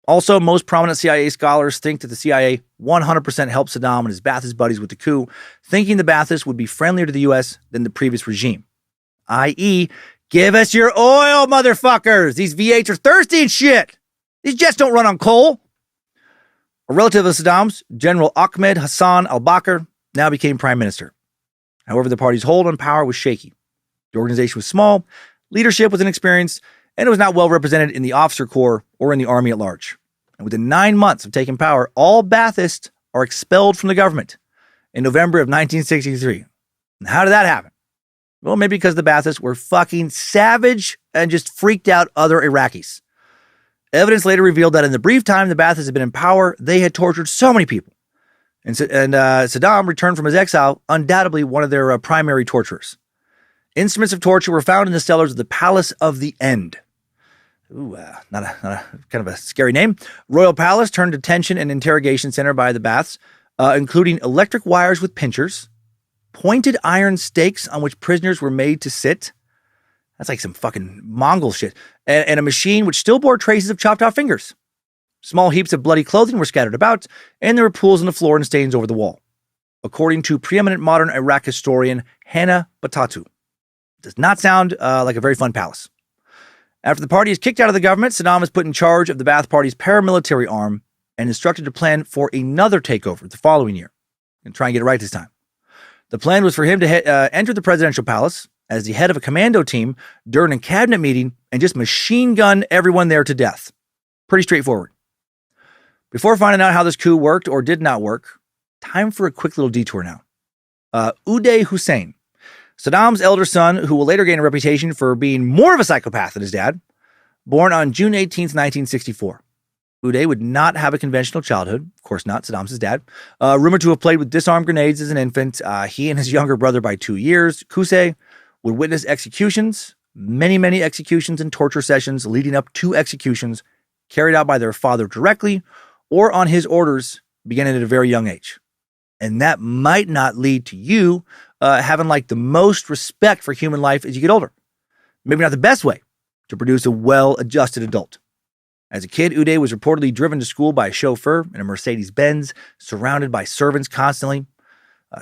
Also, most prominent CIA scholars think that the CIA 100% helped Saddam and his Ba'athist buddies with the coup, thinking the Ba'athists would be friendlier to the U.S. than the previous regime. I.e., give us your oil, motherfuckers! These V8s are thirsty and shit! These jets don't run on coal! A relative of Saddam's, General Ahmed Hassan al-Bakr, now became prime minister. However, the party's hold on power was shaky. The organization was small, leadership was inexperienced, and it was not well represented in the officer corps or in the army at large. And within 9 months of taking power, all Baathists are expelled from the government in November of 1963. And how did that happen? Well, maybe because the Baathists were fucking savage and just freaked out other Iraqis. Evidence later revealed that in the brief time the Baathists had been in power, they had tortured so many people. And Saddam returned from his exile, undoubtedly one of their primary torturers. Instruments of torture were found in the cellars of the Palace of the End. Ooh, not a kind of a scary name. Royal Palace turned detention and interrogation center by the Baaths, including electric wires with pinchers, pointed iron stakes on which prisoners were made to sit. That's like some fucking Mongol shit. And a machine which still bore traces of chopped off fingers. Small heaps of bloody clothing were scattered about, and there were pools on the floor and stains over the wall. According to preeminent modern Iraq historian Hannah Batatu. Does not sound like a very fun palace. After the party is kicked out of the government, Saddam is put in charge of the Ba'ath Party's paramilitary arm and instructed to plan for another takeover the following year and try and get it right this time. The plan was for him to enter the presidential palace as the head of a commando team during a cabinet meeting and just machine gun everyone there to death. Pretty straightforward. Before finding out how this coup worked or did not work, time for a quick little detour now. Uday Hussein, Saddam's elder son, who will later gain a reputation for being more of a psychopath than his dad, born on June 18th, 1964. Uday would not have a conventional childhood. Of course not. Saddam's his dad. Rumored to have played with disarmed grenades as an infant. He and his younger brother by 2 years, Qusay, would witness executions, many executions and torture sessions leading up to executions carried out by their father directly or on his orders beginning at a very young age. And that might not lead to you having like the most respect for human life as you get older. Maybe not the best way to produce a well-adjusted adult. As a kid, Uday was reportedly driven to school by a chauffeur in a Mercedes-Benz, surrounded by servants constantly.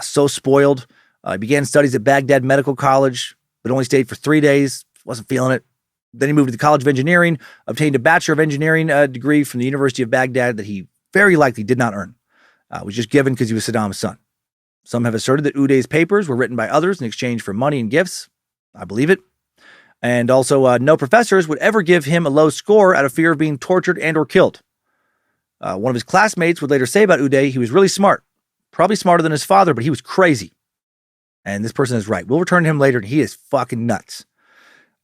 So spoiled. He began studies at Baghdad Medical College, but only stayed for 3 days. Wasn't feeling it. Then he moved to the College of Engineering, obtained a Bachelor of Engineering degree from the University of Baghdad that he very likely did not earn. Was just given because he was Saddam's son. Some have asserted that Uday's papers were written by others in exchange for money and gifts. I believe it. And also, no professors would ever give him a low score out of fear of being tortured and or killed. One of his classmates would later say about Uday, he was really smart. Probably smarter than his father, but he was crazy. And this person is right. We'll return to him later, and he is fucking nuts.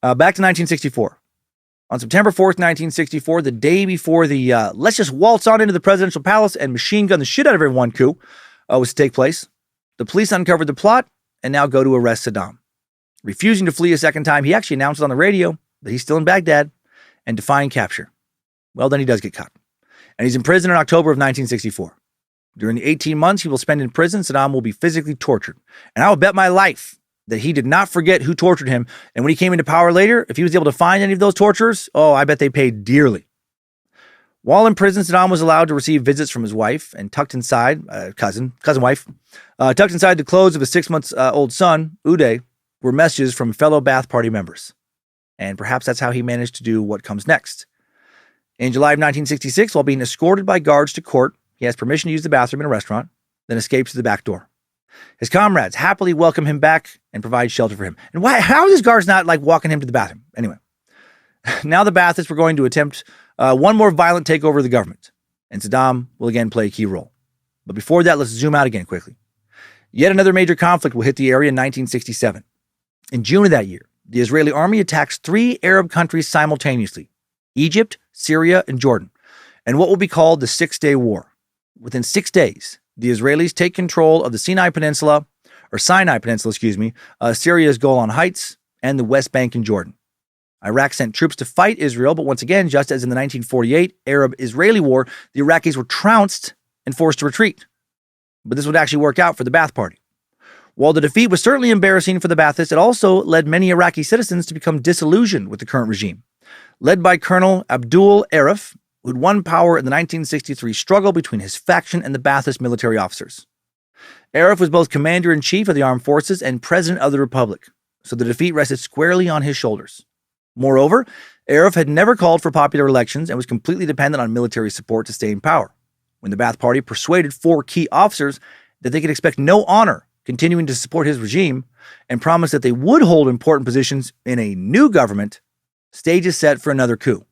Back to 1964. On September 4th, 1964, the day before the let's just waltz on into the presidential palace and machine gun the shit out of everyone coup was to take place, the police uncovered the plot and now go to arrest Saddam. Refusing to flee a second time, he actually announced on the radio that he's still in Baghdad and defying capture. Well, then he does get caught. And he's in prison in October of 1964. During the 18 months he will spend in prison, Saddam will be physically tortured. And I will bet my life that he did not forget who tortured him. And when he came into power later, if he was able to find any of those torturers, I bet they paid dearly. While in prison, Saddam was allowed to receive visits from his wife and tucked inside, cousin wife, tucked inside the clothes of his 6-month-old son, Uday, were messages from fellow Ba'ath Party members. And perhaps that's how he managed to do what comes next. In July of 1966, while being escorted by guards to court, he has permission to use the bathroom in a restaurant, then escapes to the back door. His comrades happily welcome him back and provide shelter for him. And how are these guards not like walking him to the bathroom? Anyway, now the Baathists were going to attempt one more violent takeover of the government, and Saddam will again play a key role. But before that, let's zoom out again quickly. Yet another major conflict will hit the area in 1967. In June of that year, the Israeli army attacks 3 Arab countries simultaneously: Egypt, Syria, and Jordan, and what will be called the Six-Day War. Within 6 days, the Israelis take control of the Sinai Peninsula, Syria's Golan Heights, and the West Bank in Jordan. Iraq sent troops to fight Israel, but once again, just as in the 1948 Arab-Israeli War, the Iraqis were trounced and forced to retreat. But this would actually work out for the Ba'ath Party. While the defeat was certainly embarrassing for the Baathists, it also led many Iraqi citizens to become disillusioned with the current regime. led by Colonel Abdul Arif, who'd won power in the 1963 struggle between his faction and the Ba'athist military officers. Arif was both commander-in-chief of the armed forces and president of the republic, so the defeat rested squarely on his shoulders. Moreover, Arif had never called for popular elections and was completely dependent on military support to stay in power. When the Ba'ath Party persuaded 4 key officers that they could expect no honor continuing to support his regime and promised that they would hold important positions in a new government, stage is set for another coup.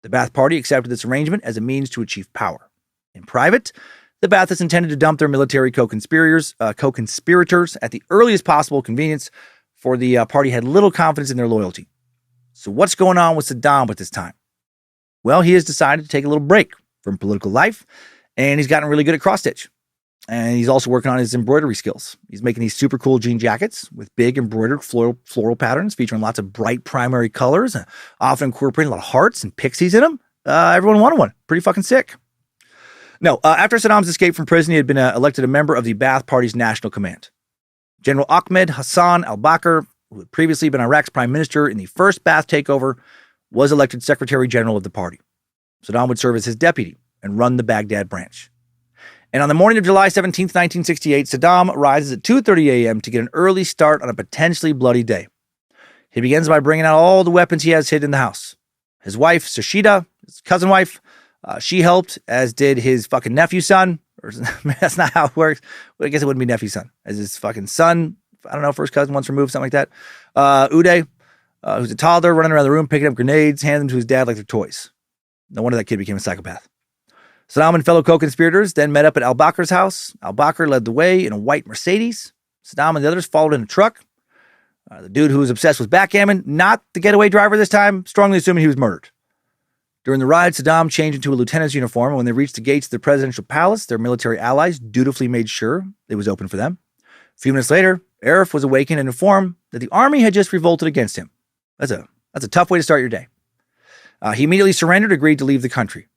The Ba'ath Party accepted this arrangement as a means to achieve power. In private, the Ba'athists intended to dump their military co-conspirators at the earliest possible convenience, for the party had little confidence in their loyalty. So what's going on with Saddam at this time? Well, he has decided to take a little break from political life, and he's gotten really good at cross-stitch. And he's also working on his embroidery skills. He's making these super cool jean jackets with big embroidered floral patterns featuring lots of bright primary colors, often incorporating a lot of hearts and pixies in them. Everyone wanted one. Pretty fucking sick. No, after Saddam's escape from prison, he had been elected a member of the Ba'ath Party's national command. General Ahmed Hassan al-Bakr, who had previously been Iraq's prime minister in the first Ba'ath takeover, was elected secretary general of the party. Saddam would serve as his deputy and run the Baghdad branch. And on the morning of July 17, 1968, Saddam rises at 2:30 a.m. to get an early start on a potentially bloody day. He begins by bringing out all the weapons he has hidden in the house. His wife, Sashida, his cousin wife, she helped, as did his fucking nephew's son. Or, that's not how it works. Well, I guess it wouldn't be nephew's son. As his fucking son, I don't know, first cousin once removed, something like that. Uday, who's a toddler, running around the room, picking up grenades, handing them to his dad like they're toys. No wonder that kid became a psychopath. Saddam and fellow co-conspirators then met up at al-Bakr's house. Al-Bakr led the way in a white Mercedes. Saddam and the others followed in a truck. The dude who was obsessed with backgammon, not the getaway driver this time, strongly assuming he was murdered. During the ride, Saddam changed into a lieutenant's uniform, and when they reached the gates of the presidential palace, their military allies dutifully made sure it was open for them. A few minutes later, Arif was awakened and informed that the army had just revolted against him. That's a tough way to start your day. He immediately surrendered, agreed to leave the country.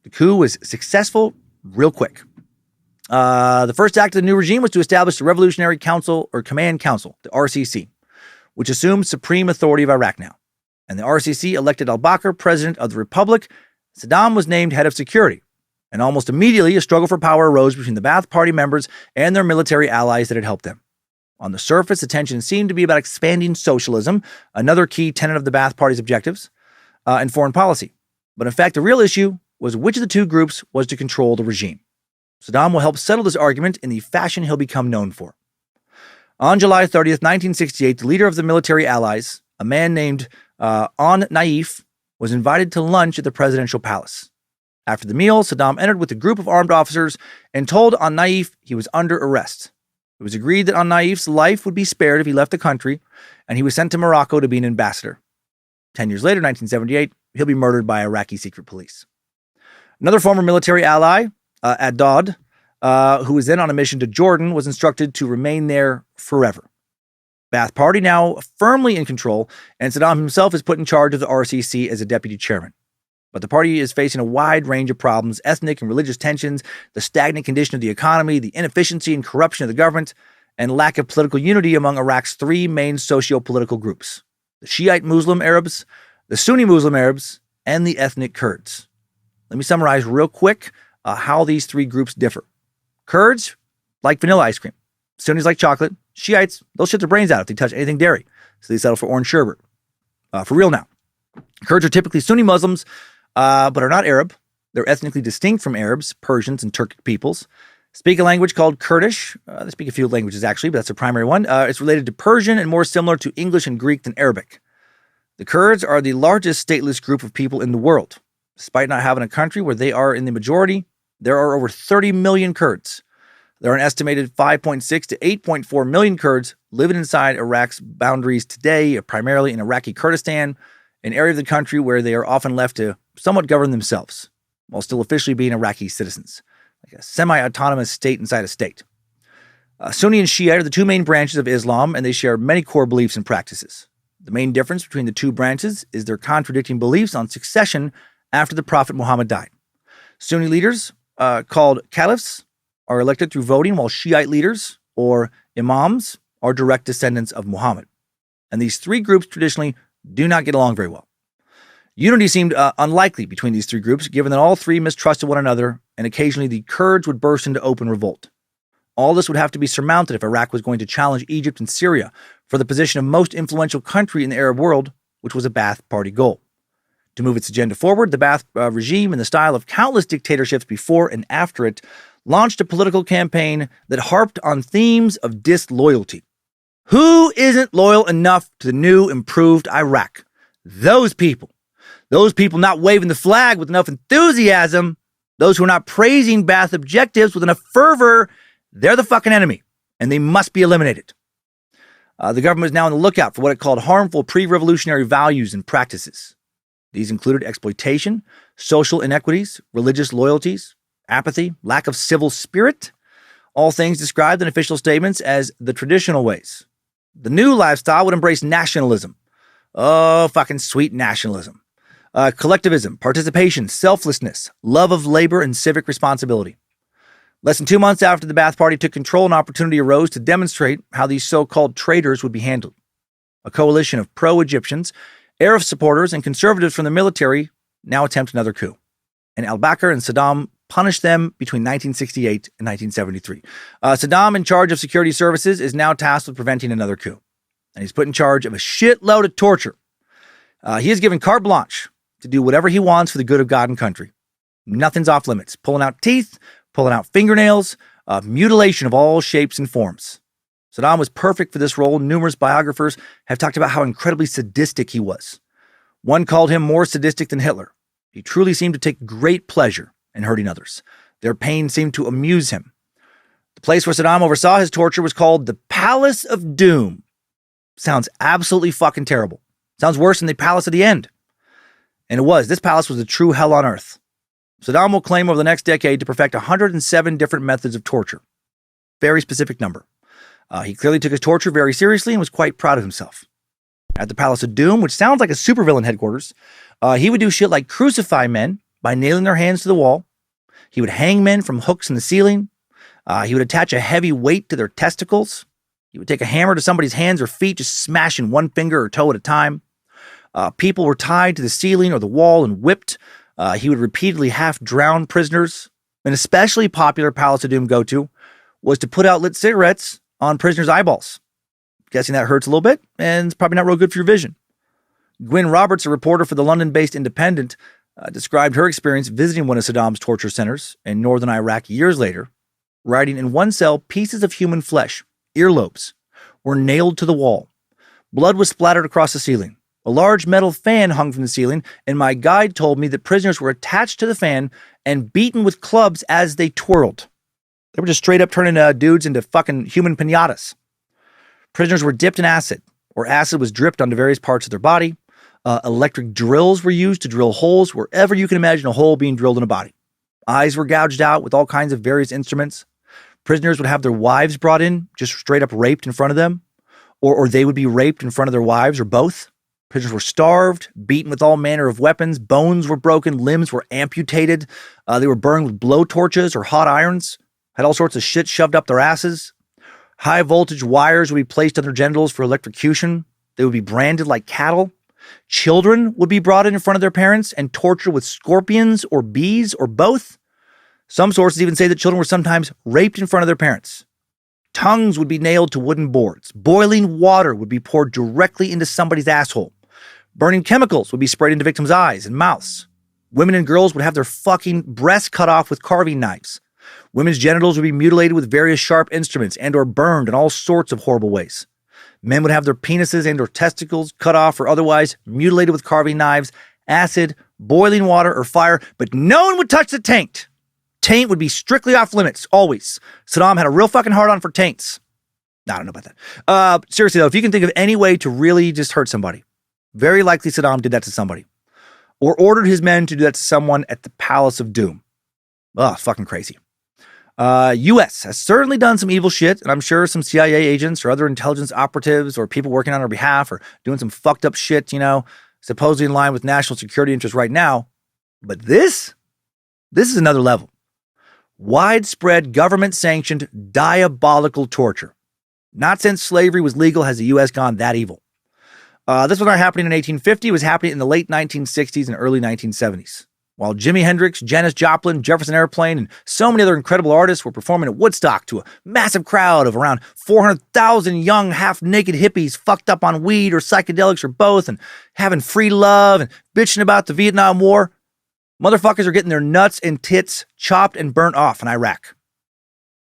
The coup was successful real quick. The first act of the new regime was to establish the Revolutionary Council or Command Council, the RCC, which assumed supreme authority of Iraq now. And the RCC elected al-Bakr president of the republic. Saddam was named head of security. And almost immediately, a struggle for power arose between the Ba'ath Party members and their military allies that had helped them. On the surface, the tension seemed to be about expanding socialism, another key tenet of the Ba'ath Party's objectives, and foreign policy. But in fact, the real issue was which of the two groups was to control the regime. Saddam will help settle this argument in the fashion he'll become known for. On July 30th, 1968, the leader of the military allies, a man named Naif, was invited to lunch at the presidential palace. After the meal, Saddam entered with a group of armed officers and told Naif he was under arrest. It was agreed that Naif's life would be spared if he left the country, and he was sent to Morocco to be an ambassador. 10 years later, 1978, he'll be murdered by Iraqi secret police. Another former military ally, Adad, who was then on a mission to Jordan, was instructed to remain there forever. Ba'ath Party now firmly in control, and Saddam himself is put in charge of the RCC as a deputy chairman. But the party is facing a wide range of problems: ethnic and religious tensions, the stagnant condition of the economy, the inefficiency and corruption of the government, and lack of political unity among Iraq's 3 main socio-political groups: the Shiite Muslim Arabs, the Sunni Muslim Arabs, and the ethnic Kurds. Let me summarize real quick how these 3 groups differ. Kurds like vanilla ice cream. Sunnis like chocolate. Shiites, they'll shit their brains out if they touch anything dairy, so they settle for orange sherbet. For real now. Kurds are typically Sunni Muslims, but are not Arab. They're ethnically distinct from Arabs, Persians, and Turkic peoples. Speak a language called Kurdish. They speak a few languages, actually, but that's the primary one. It's related to Persian and more similar to English and Greek than Arabic. The Kurds are the largest stateless group of people in the world. Despite not having a country where they are in the majority, there are over 30 million Kurds. There are an estimated 5.6 to 8.4 million Kurds living inside Iraq's boundaries today, primarily in Iraqi Kurdistan, an area of the country where they are often left to somewhat govern themselves, while still officially being Iraqi citizens, like a semi-autonomous state inside a state. Sunni and Shia are the 2 main branches of Islam, and they share many core beliefs and practices. The main difference between the 2 branches is their contradicting beliefs on succession after the Prophet Muhammad died. Sunni leaders, called caliphs, are elected through voting, while Shiite leaders, or imams, are direct descendants of Muhammad. And these 3 groups traditionally do not get along very well. Unity seemed unlikely between these three groups, given that all three mistrusted one another, and occasionally the Kurds would burst into open revolt. All this would have to be surmounted if Iraq was going to challenge Egypt and Syria for the position of most influential country in the Arab world, which was a Ba'ath Party goal. To move its agenda forward, the Ba'ath regime, in the style of countless dictatorships before and after it, launched a political campaign that harped on themes of disloyalty. Who isn't loyal enough to the new, improved Iraq? Those people. Those people not waving the flag with enough enthusiasm. Those who are not praising Ba'ath objectives with enough fervor. They're the fucking enemy, and they must be eliminated. The government is now on the lookout for what it called harmful pre-revolutionary values and practices. These included exploitation, social inequities, religious loyalties, apathy, lack of civil spirit, all things described in official statements as the traditional ways. The new lifestyle would embrace nationalism. Oh, fucking sweet nationalism. Collectivism, participation, selflessness, love of labor, and civic responsibility. Less than 2 months after the Ba'ath Party took control, an opportunity arose to demonstrate how these so-called traitors would be handled. A coalition of pro-Egyptians, Arab supporters, and conservatives from the military now attempt another coup. And al-Bakr and Saddam punished them between 1968 and 1973. Saddam, in charge of security services, is now tasked with preventing another coup. And he's put in charge of a shitload of torture. He is given carte blanche to do whatever he wants for the good of God and country. Nothing's off limits. Pulling out teeth, pulling out fingernails, mutilation of all shapes and forms. Saddam was perfect for this role. Numerous biographers have talked about how incredibly sadistic he was. One called him more sadistic than Hitler. He truly seemed to take great pleasure in hurting others. Their pain seemed to amuse him. The place where Saddam oversaw his torture was called the Palace of Doom. Sounds absolutely fucking terrible. Sounds worse than the Palace of the End. And it was. This palace was a true hell on earth. Saddam will claim over the next decade to perfect 107 different methods of torture. Very specific number. He clearly took his torture very seriously and was quite proud of himself. At the Palace of Doom, which sounds like a supervillain headquarters, he would do shit like crucify men by nailing their hands to the wall. He would hang men from hooks in the ceiling. He would attach a heavy weight to their testicles. He would take a hammer to somebody's hands or feet, just smashing one finger or toe at a time. People were tied to the ceiling or the wall and whipped. He would repeatedly half-drown prisoners. An especially popular Palace of Doom go-to was to put out lit cigarettes on prisoners' eyeballs. Guessing that hurts a little bit, and it's probably not real good for your vision. Gwyn Roberts, a reporter for the London-based Independent, described her experience visiting one of Saddam's torture centers in northern Iraq years later, writing, in one cell, pieces of human flesh, earlobes, were nailed to the wall. Blood was splattered across the ceiling. A large metal fan hung from the ceiling, and my guide told me that prisoners were attached to the fan and beaten with clubs as they twirled. They were just straight up turning dudes into fucking human piñatas. Prisoners were dipped in acid, or acid was dripped onto various parts of their body. Electric drills were used to drill holes wherever you can imagine a hole being drilled in a body. Eyes were gouged out with all kinds of various instruments. Prisoners would have their wives brought in, just straight up raped in front of them, or they would be raped in front of their wives, or both. Prisoners were starved, beaten with all manner of weapons. Bones were broken, limbs were amputated. They were burned with blowtorches or hot irons. Had all sorts of shit shoved up their asses. High voltage wires would be placed on their genitals for electrocution. They would be branded like cattle. Children would be brought in front of their parents and tortured with scorpions or bees or both. Some sources even say that children were sometimes raped in front of their parents. Tongues would be nailed to wooden boards. Boiling water would be poured directly into somebody's asshole. Burning chemicals would be sprayed into victims' eyes and mouths. Women and girls would have their fucking breasts cut off with carving knives. Women's genitals would be mutilated with various sharp instruments and or burned in all sorts of horrible ways. Men would have their penises and or testicles cut off or otherwise mutilated with carving knives, acid, boiling water, or fire, but no one would touch the taint. Taint would be strictly off limits, always. Saddam had a real fucking hard-on for taints. I don't know about that. Seriously, though, if you can think of any way to really just hurt somebody, very likely Saddam did that to somebody. Or ordered his men to do that to someone at the Palace of Doom. Ugh, fucking crazy. U.S. has certainly done some evil shit, and I'm sure some CIA agents or other intelligence operatives or people working on our behalf are doing some fucked up shit, supposedly in line with national security interests right now. But this is another level. Widespread government-sanctioned diabolical torture. Not since slavery was legal has the U.S. gone that evil. This was not happening in 1850. It was happening in the late 1960s and early 1970s. While Jimi Hendrix, Janis Joplin, Jefferson Airplane, and so many other incredible artists were performing at Woodstock to a massive crowd of around 400,000 young, half-naked hippies fucked up on weed or psychedelics or both and having free love and bitching about the Vietnam War, motherfuckers are getting their nuts and tits chopped and burnt off in Iraq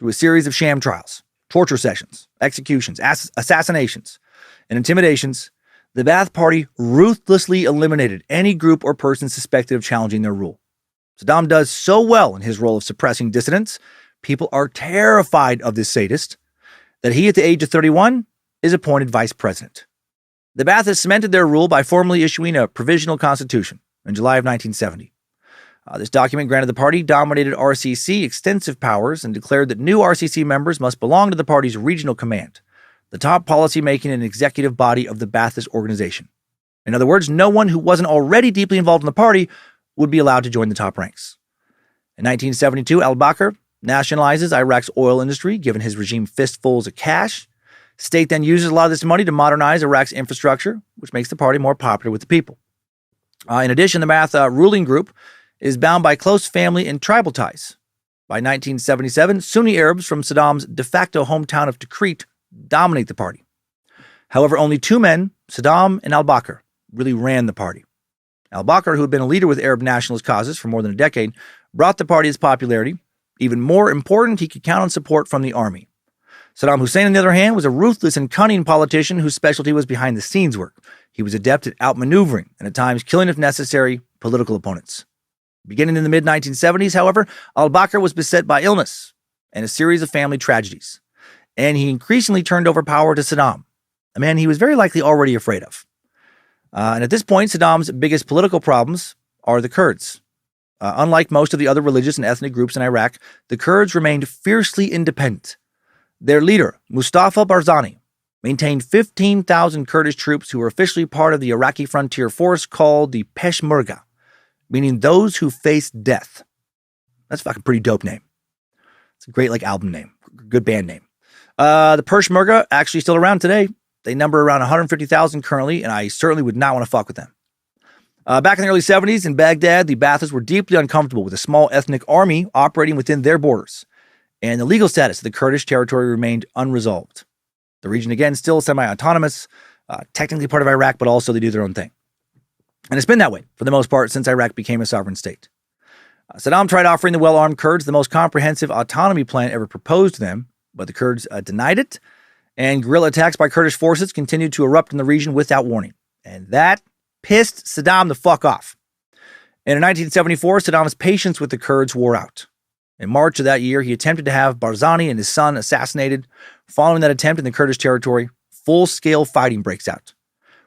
through a series of sham trials, torture sessions, executions, assassinations, and intimidations. The Ba'ath Party ruthlessly eliminated any group or person suspected of challenging their rule. Saddam does so well in his role of suppressing dissidents, people are terrified of this sadist, that he, at the age of 31, is appointed vice president. The Ba'ath cemented their rule by formally issuing a provisional constitution in July of 1970. This document granted the party-dominated RCC extensive powers and declared that new RCC members must belong to the party's regional command, the top policy-making and executive body of the Ba'athist organization. In other words, no one who wasn't already deeply involved in the party would be allowed to join the top ranks. In 1972, al-Bakr nationalizes Iraq's oil industry, given his regime fistfuls of cash. State then uses a lot of this money to modernize Iraq's infrastructure, which makes the party more popular with the people. In addition, the Ba'ath ruling group is bound by close family and tribal ties. By 1977, Sunni Arabs from Saddam's de facto hometown of Tikrit dominate the party. However, only two men, Saddam and al-Bakr, really ran the party. Al-Bakr, who had been a leader with Arab nationalist causes for more than a decade, brought the party its popularity. Even more important, he could count on support from the army. Saddam Hussein, on the other hand, was a ruthless and cunning politician whose specialty was behind-the-scenes work. He was adept at outmaneuvering and at times killing, if necessary, political opponents. Beginning in the mid-1970s, however, al-Bakr was beset by illness and a series of family tragedies, and he increasingly turned over power to Saddam, a man he was very likely already afraid of. And at this point, Saddam's biggest political problems are the Kurds. Unlike most of the other religious and ethnic groups in Iraq, the Kurds remained fiercely independent. Their leader, Mustafa Barzani, maintained 15,000 Kurdish troops who were officially part of the Iraqi frontier force called the Peshmerga, meaning those who face death. That's a fucking pretty dope name. It's a great album name, good band name. The Peshmerga actually still around today. They number around 150,000 currently, and I certainly would not want to fuck with them. Back in the early 70s in Baghdad, the Ba'athists were deeply uncomfortable with a small ethnic army operating within their borders, and the legal status of the Kurdish territory remained unresolved. The region, again, still semi-autonomous, technically part of Iraq, but also they do their own thing. And it's been that way, for the most part, since Iraq became a sovereign state. Saddam tried offering the well-armed Kurds the most comprehensive autonomy plan ever proposed to them, but the Kurds denied it, and guerrilla attacks by Kurdish forces continued to erupt in the region without warning. And that pissed Saddam the fuck off. And in 1974, Saddam's patience with the Kurds wore out. In March of that year, he attempted to have Barzani and his son assassinated. Following that attempt in the Kurdish territory, full-scale fighting breaks out.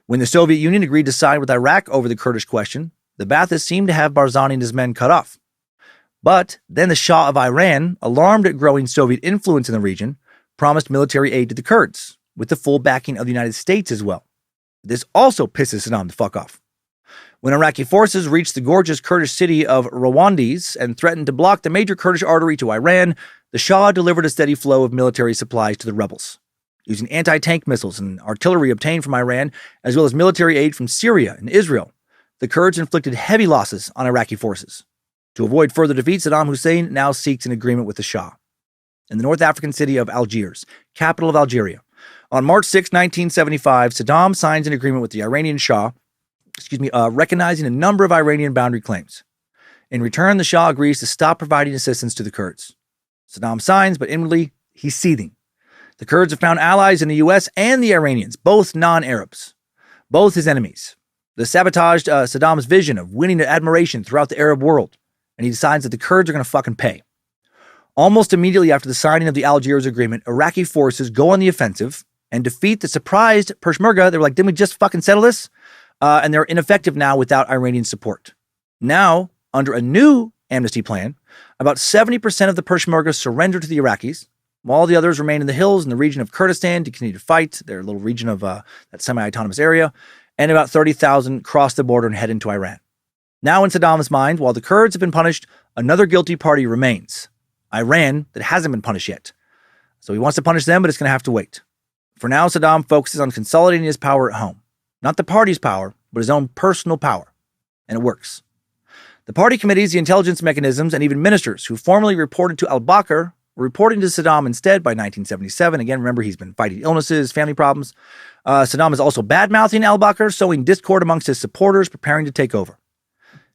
When the Soviet Union agreed to side with Iraq over the Kurdish question, the Ba'athists seemed to have Barzani and his men cut off. But then the Shah of Iran, alarmed at growing Soviet influence in the region, promised military aid to the Kurds, with the full backing of the United States as well. This also pisses Saddam the fuck off. When Iraqi forces reached the gorgeous Kurdish city of Rawandis and threatened to block the major Kurdish artery to Iran, the Shah delivered a steady flow of military supplies to the rebels. Using anti-tank missiles and artillery obtained from Iran, as well as military aid from Syria and Israel, the Kurds inflicted heavy losses on Iraqi forces. To avoid further defeat, Saddam Hussein now seeks an agreement with the Shah. In the North African city of Algiers, capital of Algeria, on March 6, 1975, Saddam signs an agreement with the Iranian Shah, recognizing a number of Iranian boundary claims. In return, the Shah agrees to stop providing assistance to the Kurds. Saddam signs, but inwardly, he's seething. The Kurds have found allies in the U.S. and the Iranians, both non-Arabs, both his enemies. This sabotaged Saddam's vision of winning admiration throughout the Arab world, and he decides that the Kurds are going to fucking pay. Almost immediately after the signing of the Algiers Agreement, Iraqi forces go on the offensive and defeat the surprised Peshmerga. They were like, didn't we just fucking settle this? And they're ineffective now without Iranian support. Now, under a new amnesty plan, about 70% of the Peshmerga surrender to the Iraqis, while the others remain in the hills in the region of Kurdistan to continue to fight, their little region of that semi-autonomous area, and about 30,000 cross the border and head into Iran. Now in Saddam's mind, while the Kurds have been punished, another guilty party remains, Iran, that hasn't been punished yet. So he wants to punish them, but it's going to have to wait. For now, Saddam focuses on consolidating his power at home. Not the party's power, but his own personal power. And it works. The party committees, the intelligence mechanisms, and even ministers who formerly reported to al-Bakr were reporting to Saddam instead by 1977. Again, remember, he's been fighting illnesses, family problems. Saddam is also bad-mouthing al-Bakr, sowing discord amongst his supporters, preparing to take over.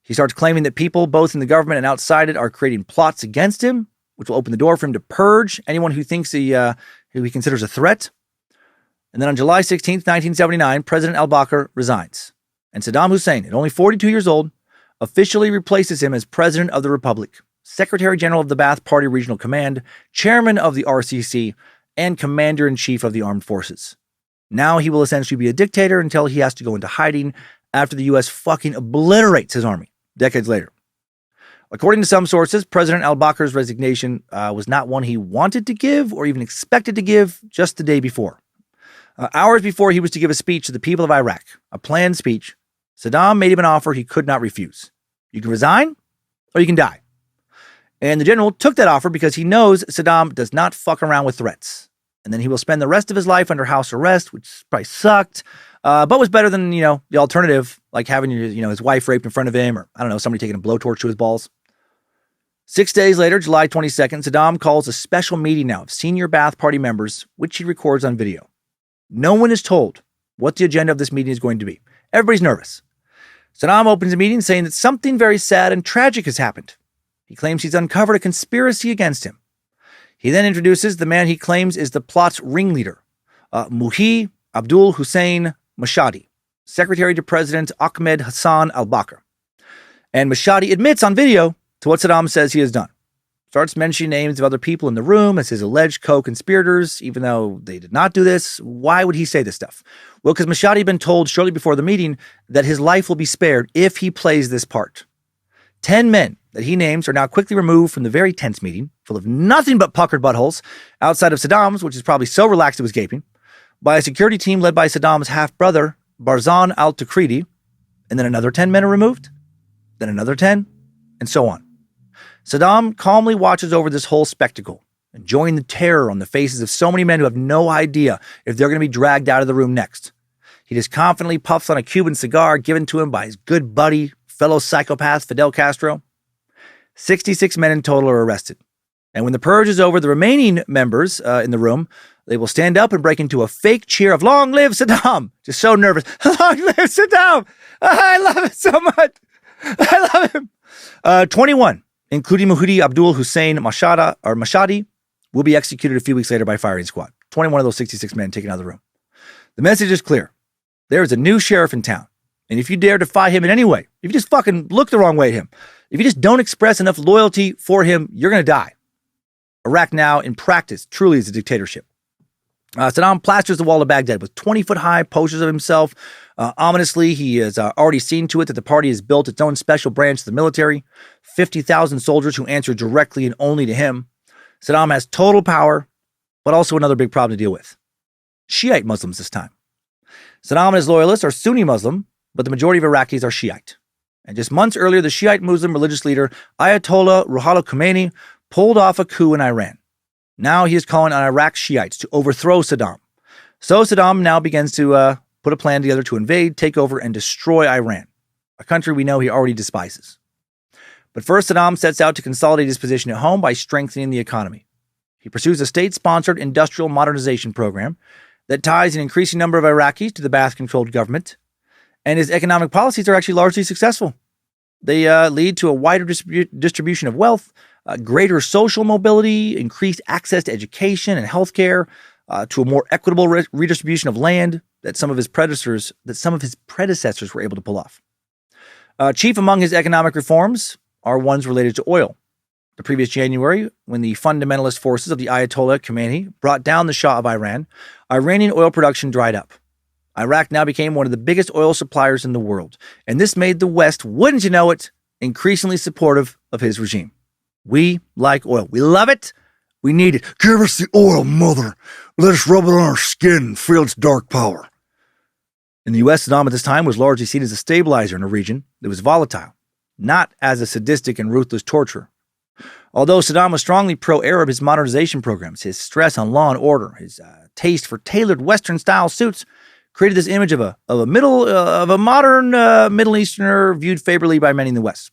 He starts claiming that people, both in the government and outside it, are creating plots against him, which will open the door for him to purge anyone who thinks who he considers a threat. And then on July 16th, 1979, President al-Bakr resigns. And Saddam Hussein, at only 42 years old, officially replaces him as President of the Republic, Secretary General of the Ba'ath Party Regional Command, Chairman of the RCC, and Commander-in-Chief of the Armed Forces. Now he will essentially be a dictator until he has to go into hiding after the U.S. fucking obliterates his army decades later. According to some sources, President al-Bakr's resignation was not one he wanted to give or even expected to give just the day before. Hours before he was to give a speech to the people of Iraq, a planned speech, Saddam made him an offer he could not refuse. You can resign or you can die. And the general took that offer because he knows Saddam does not fuck around with threats. And then he will spend the rest of his life under house arrest, which probably sucked, but was better than, the alternative, like having his wife raped in front of him, or somebody taking a blowtorch to his balls. 6 days later, July 22nd, Saddam calls a special meeting now of senior Ba'ath Party members, which he records on video. No one is told what the agenda of this meeting is going to be. Everybody's nervous. Saddam opens the meeting saying that something very sad and tragic has happened. He claims he's uncovered a conspiracy against him. He then introduces the man he claims is the plot's ringleader, Muhi Abdul Hussein Mashadi, Secretary to President Ahmed Hassan al-Bakr. And Mashadi admits on video to what Saddam says he has done. Starts mentioning names of other people in the room as his alleged co-conspirators, even though they did not do this. Why would he say this stuff? Well, because Mashadi had been told shortly before the meeting that his life will be spared if he plays this part. 10 men that he names are now quickly removed from the very tense meeting, full of nothing but puckered buttholes, outside of Saddam's, which is probably so relaxed it was gaping, by a security team led by Saddam's half-brother, Barzan al-Takridi, and then another 10 men are removed, then another 10, and so on. Saddam calmly watches over this whole spectacle, enjoying the terror on the faces of so many men who have no idea if they're going to be dragged out of the room next. He just confidently puffs on a Cuban cigar given to him by his good buddy, fellow psychopath Fidel Castro. 66 men in total are arrested. And when the purge is over, the remaining members in the room, they will stand up and break into a fake cheer of "Long live Saddam!" Just so nervous. Long live Saddam! I love it so much. I love him. 21, including Muhidi Abdul Hussein Mashadi, will be executed a few weeks later by firing squad. 21 of those 66 men taken out of the room. The message is clear. There is a new sheriff in town. And if you dare defy him in any way, if you just fucking look the wrong way at him, if you just don't express enough loyalty for him, you're going to die. Iraq now, in practice, truly is a dictatorship. Saddam plasters the wall of Baghdad with 20-foot-high posters of himself. Ominously, he has already seen to it that the party has built its own special branch of the military, 50,000 soldiers who answer directly and only to him. Saddam has total power, but also another big problem to deal with. Shiite Muslims this time. Saddam and his loyalists are Sunni Muslim, but the majority of Iraqis are Shiite. And just months earlier, the Shiite Muslim religious leader Ayatollah Ruhollah Khomeini pulled off a coup in Iran. Now he is calling on Iraq Shiites to overthrow Saddam. So Saddam now begins to put a plan together to invade, take over, and destroy Iran, a country we know he already despises. But first, Saddam sets out to consolidate his position at home by strengthening the economy. He pursues a state-sponsored industrial modernization program that ties an increasing number of Iraqis to the Ba'ath-controlled government, and his economic policies are actually largely successful. They lead to a wider distribution of wealth, greater social mobility, increased access to education and healthcare, to a more equitable redistribution of land that some of his predecessors were able to pull off. Chief among his economic reforms are ones related to oil. The previous January, when the fundamentalist forces of the Ayatollah Khomeini brought down the Shah of Iran, Iranian oil production dried up. Iraq now became one of the biggest oil suppliers in the world, and this made the West, wouldn't you know it, increasingly supportive of his regime. We like oil. We love it. We need it. Give us the oil, mother. Let us rub it on our skin and feel its dark power. In the U.S., Saddam at this time was largely seen as a stabilizer in a region that was volatile, not as a sadistic and ruthless torturer. Although Saddam was strongly pro-Arab, his modernization programs, his stress on law and order, his taste for tailored Western-style suits created this image of a modern Middle Easterner viewed favorably by many in the West.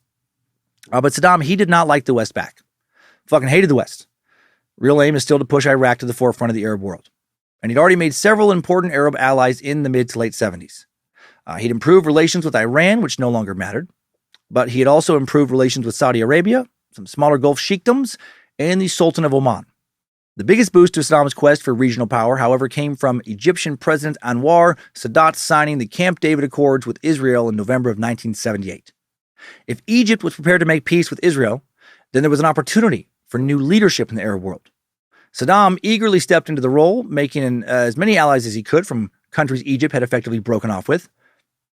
But Saddam, he did not like the West back. Fucking hated the West. Real aim is still to push Iraq to the forefront of the Arab world. And he'd already made several important Arab allies in the mid to late 70s. He'd improved relations with Iran, which no longer mattered. But he had also improved relations with Saudi Arabia, some smaller Gulf sheikdoms, and the Sultan of Oman. The biggest boost to Saddam's quest for regional power, however, came from Egyptian President Anwar Sadat signing the Camp David Accords with Israel in November of 1978. If Egypt was prepared to make peace with Israel, then there was an opportunity for new leadership in the Arab world. Saddam eagerly stepped into the role, making as many allies as he could from countries Egypt had effectively broken off with.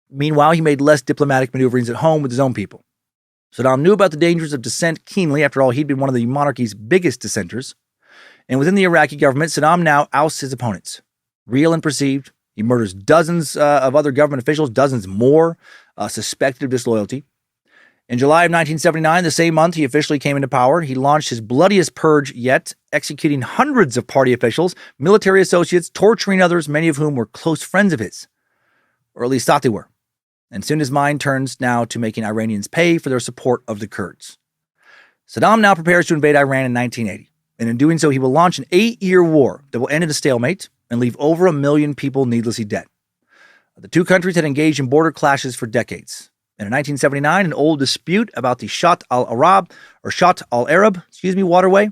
Meanwhile, he made less diplomatic maneuverings at home with his own people. Saddam knew about the dangers of dissent keenly. After all, he'd been one of the monarchy's biggest dissenters. And within the Iraqi government, Saddam now ousts his opponents, real and perceived. He murders dozens of other government officials, dozens more suspected of disloyalty. In July of 1979, the same month he officially came into power, he launched his bloodiest purge yet, executing hundreds of party officials, military associates, torturing others, many of whom were close friends of his, or at least thought they were. And soon his mind turns now to making Iranians pay for their support of the Kurds. Saddam now prepares to invade Iran in 1980. And in doing so, he will launch an 8-year war that will end in a stalemate and leave over 1 million people needlessly dead. The two countries had engaged in border clashes for decades. And in 1979, an old dispute about the Shatt al-Arab waterway,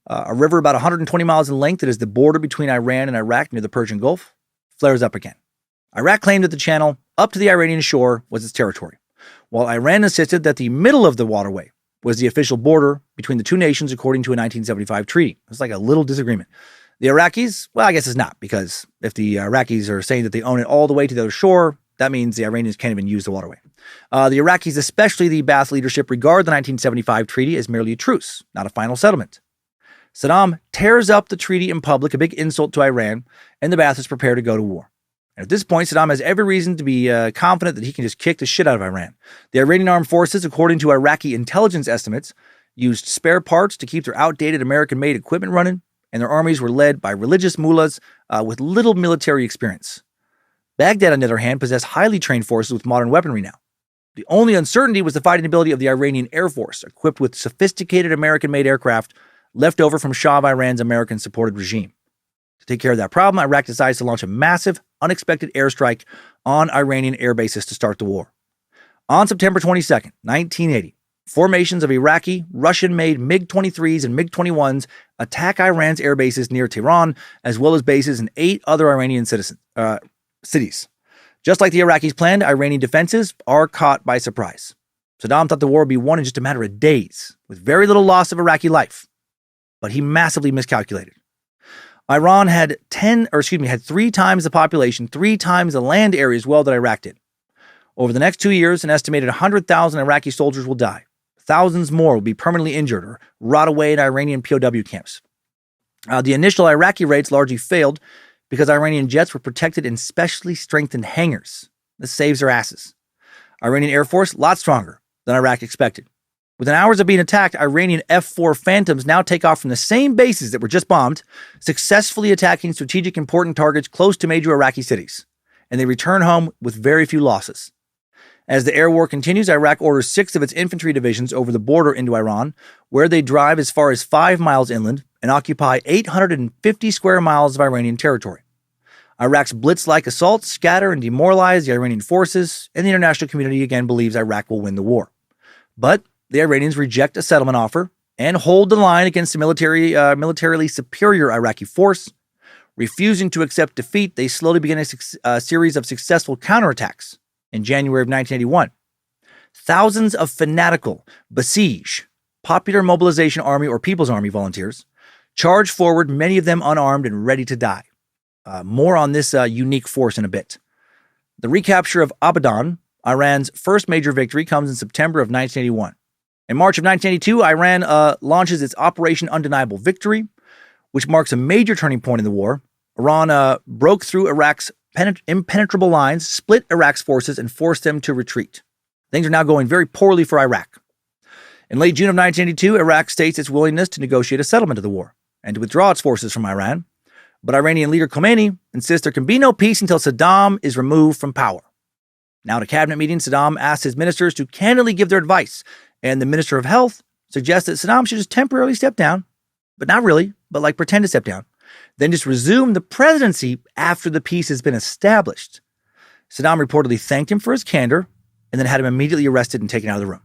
a river about 120 miles in length that is the border between Iran and Iraq near the Persian Gulf, flares up again. Iraq claimed that the channel up to the Iranian shore was its territory, while Iran insisted that the middle of the waterway was the official border between the two nations according to a 1975 treaty. It's like a little disagreement. The Iraqis, well, I guess it's not, because if the Iraqis are saying that they own it all the way to the other shore, that means the Iranians can't even use the waterway. The Iraqis, especially the Ba'ath leadership, regard the 1975 treaty as merely a truce, not a final settlement. Saddam tears up the treaty in public, a big insult to Iran, and the Ba'ath is prepared to go to war. And at this point, Saddam has every reason to be confident that he can just kick the shit out of Iran. The Iranian armed forces, according to Iraqi intelligence estimates, used spare parts to keep their outdated American-made equipment running, and their armies were led by religious mullahs with little military experience. Baghdad, on the other hand, possessed highly trained forces with modern weaponry now. The only uncertainty was the fighting ability of the Iranian Air Force, equipped with sophisticated American-made aircraft left over from Shah of Iran's American-supported regime. To take care of that problem, Iraq decides to launch a massive, unexpected airstrike on Iranian air bases to start the war. On September 22nd, 1980, formations of Iraqi, Russian-made MiG-23s and MiG-21s attack Iran's air bases near Tehran, as well as bases in 8 other Iranian cities. Just like the Iraqis planned, Iranian defenses are caught by surprise. Saddam thought the war would be won in just a matter of days, with very little loss of Iraqi life. But he massively miscalculated. Iran had 3 times the population, 3 times the land area as well that Iraq did. Over the next 2 years, an estimated 100,000 Iraqi soldiers will die. Thousands more will be permanently injured or rot away in Iranian POW camps. The initial Iraqi raids largely failed because Iranian jets were protected in specially strengthened hangars. This saves their asses. Iranian Air Force, a lot stronger than Iraq expected. Within hours of being attacked, Iranian F-4 Phantoms now take off from the same bases that were just bombed, successfully attacking strategic important targets close to major Iraqi cities. And they return home with very few losses. As the air war continues, Iraq orders 6 of its infantry divisions over the border into Iran, where they drive as far as 5 miles inland and occupy 850 square miles of Iranian territory. Iraq's blitz-like assaults scatter and demoralize the Iranian forces, and the international community again believes Iraq will win the war. But the Iranians reject a settlement offer and hold the line against the militarily superior Iraqi force. Refusing to accept defeat, they slowly begin a series of successful counterattacks in January of 1981. Thousands of fanatical Basij, Popular Mobilization Army or People's Army volunteers, charge forward, many of them unarmed and ready to die. More on this unique force in a bit. The recapture of Abadan, Iran's first major victory, comes in September of 1981. In March of 1982, Iran launches its Operation Undeniable Victory, which marks a major turning point in the war. Iran broke through Iraq's impenetrable lines, split Iraq's forces, and forced them to retreat. Things are now going very poorly for Iraq. In late June of 1982, Iraq states its willingness to negotiate a settlement of the war and to withdraw its forces from Iran. But Iranian leader Khomeini insists there can be no peace until Saddam is removed from power. Now, at a cabinet meeting, Saddam asks his ministers to candidly give their advice, and the Minister of Health suggests that Saddam should just temporarily step down, but not really, but like pretend to step down, then just resume the presidency after the peace has been established. Saddam reportedly thanked him for his candor and then had him immediately arrested and taken out of the room.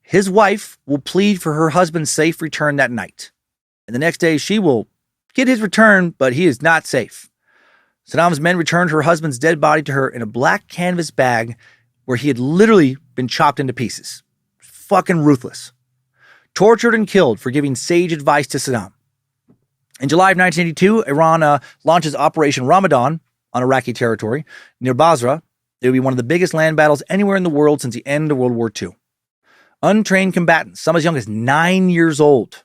His wife will plead for her husband's safe return that night, and the next day she will get his return, but he is not safe. Saddam's men returned her husband's dead body to her in a black canvas bag where he had literally been chopped into pieces. Fucking ruthless. Tortured and killed for giving sage advice to Saddam. In July of 1982, Iran launches Operation Ramadan on Iraqi territory near Basra. It would be one of the biggest land battles anywhere in the world since the end of World War II. Untrained combatants, some as young as 9 years old,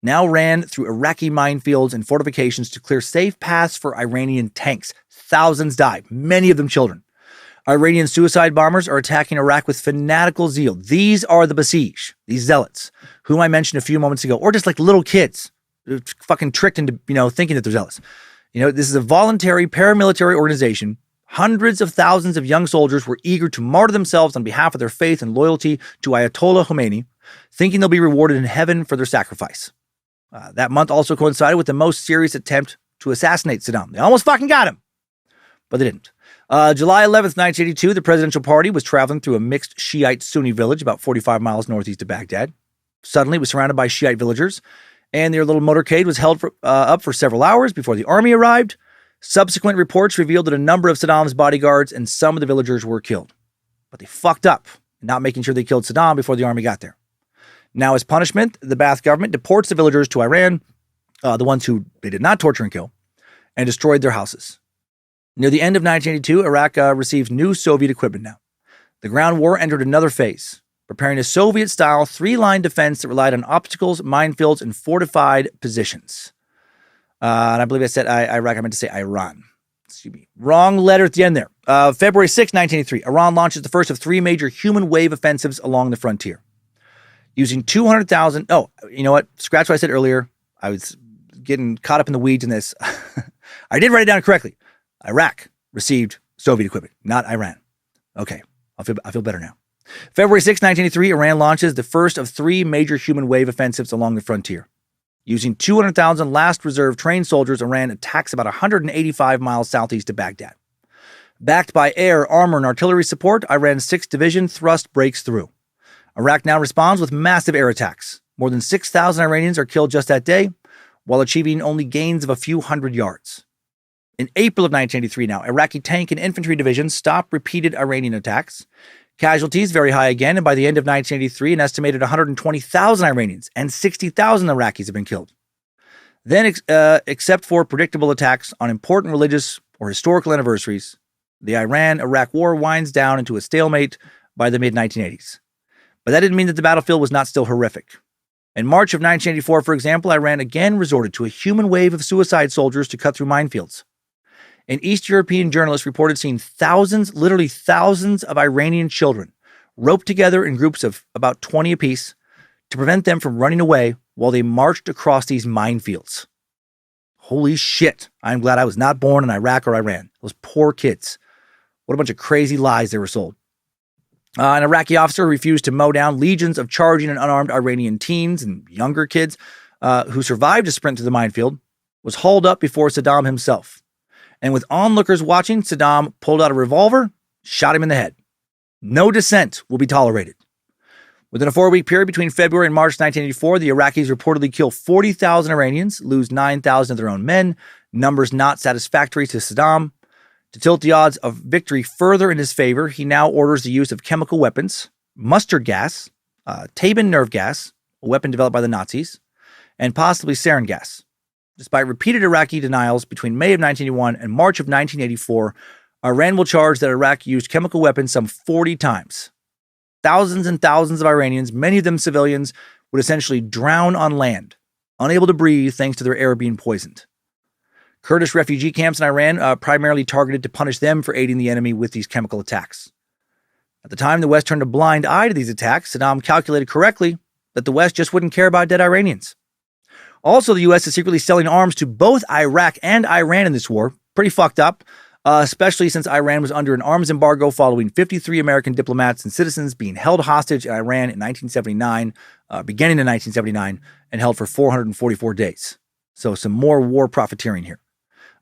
now ran through Iraqi minefields and fortifications to clear safe paths for Iranian tanks. Thousands died, many of them children. Iranian suicide bombers are attacking Iraq with fanatical zeal. These are the Basij, these zealots, whom I mentioned a few moments ago, or just like little kids, fucking tricked into, thinking that they're zealots. This is a voluntary paramilitary organization. Hundreds of thousands of young soldiers were eager to martyr themselves on behalf of their faith and loyalty to Ayatollah Khomeini, thinking they'll be rewarded in heaven for their sacrifice. That month also coincided with the most serious attempt to assassinate Saddam. They almost fucking got him, but they didn't. July 11th, 1982, the presidential party was traveling through a mixed Shiite-Sunni village about 45 miles northeast of Baghdad. Suddenly, it was surrounded by Shiite villagers, and their little motorcade was held up for several hours before the army arrived. Subsequent reports revealed that a number of Saddam's bodyguards and some of the villagers were killed. But they fucked up, not making sure they killed Saddam before the army got there. Now, as punishment, the Ba'ath government deports the villagers to Iran, the ones who they did not torture and kill, and destroyed their houses. Near the end of 1982, Iraq received new Soviet equipment now. The ground war entered another phase, preparing a Soviet-style three-line defense that relied on obstacles, minefields, and fortified positions. And I believe I said Iraq. I meant to say Iran. Excuse me. Wrong letter at the end there. February 6, 1983, Iran launches the first of three major human wave offensives along the frontier. Using 200,000... Oh, you know what? Scratch what I said earlier. I was getting caught up in the weeds in this. I did write it down correctly. Iraq received Soviet equipment, not Iran. Okay, I feel better now. February 6, 1983, Iran launches the first of three major human wave offensives along the frontier. Using 200,000 last reserve trained soldiers, Iran attacks about 185 miles southeast of Baghdad. Backed by air, armor, and artillery support, Iran's 6th Division thrust breaks through. Iraq now responds with massive air attacks. More than 6,000 Iranians are killed just that day, while achieving only gains of a few hundred yards. In April of 1983 now, Iraqi tank and infantry divisions stop repeated Iranian attacks. Casualties very high again, and by the end of 1983, an estimated 120,000 Iranians and 60,000 Iraqis have been killed. Then, except for predictable attacks on important religious or historical anniversaries, the Iran-Iraq war winds down into a stalemate by the mid-1980s. But that didn't mean that the battlefield was not still horrific. In March of 1984, for example, Iran again resorted to a human wave of suicide soldiers to cut through minefields. An East European journalist reported seeing thousands, literally thousands of Iranian children roped together in groups of about 20 apiece to prevent them from running away while they marched across these minefields. Holy shit. I'm glad I was not born in Iraq or Iran. Those poor kids. What a bunch of crazy lies they were sold. An Iraqi officer refused to mow down legions of charging and unarmed Iranian teens and younger kids who survived a sprint to the minefield, was hauled up before Saddam himself. And with onlookers watching, Saddam pulled out a revolver, shot him in the head. No dissent will be tolerated. Within a 4-week period between February and March 1984, the Iraqis reportedly kill 40,000 Iranians, lose 9,000 of their own men, numbers not satisfactory to Saddam. To tilt the odds of victory further in his favor, he now orders the use of chemical weapons, mustard gas, Tabun nerve gas, a weapon developed by the Nazis, and possibly sarin gas. Despite repeated Iraqi denials between May of 1981 and March of 1984, Iran will charge that Iraq used chemical weapons some 40 times. Thousands and thousands of Iranians, many of them civilians, would essentially drown on land, unable to breathe thanks to their air being poisoned. Kurdish refugee camps in Iran primarily targeted to punish them for aiding the enemy with these chemical attacks. At the time the West turned a blind eye to these attacks, Saddam calculated correctly that the West just wouldn't care about dead Iranians. Also, the U.S. is secretly selling arms to both Iraq and Iran in this war. Pretty fucked up, especially since Iran was under an arms embargo following 53 American diplomats and citizens being held hostage in Iran in 1979, beginning in 1979, and held for 444 days. So some more war profiteering here.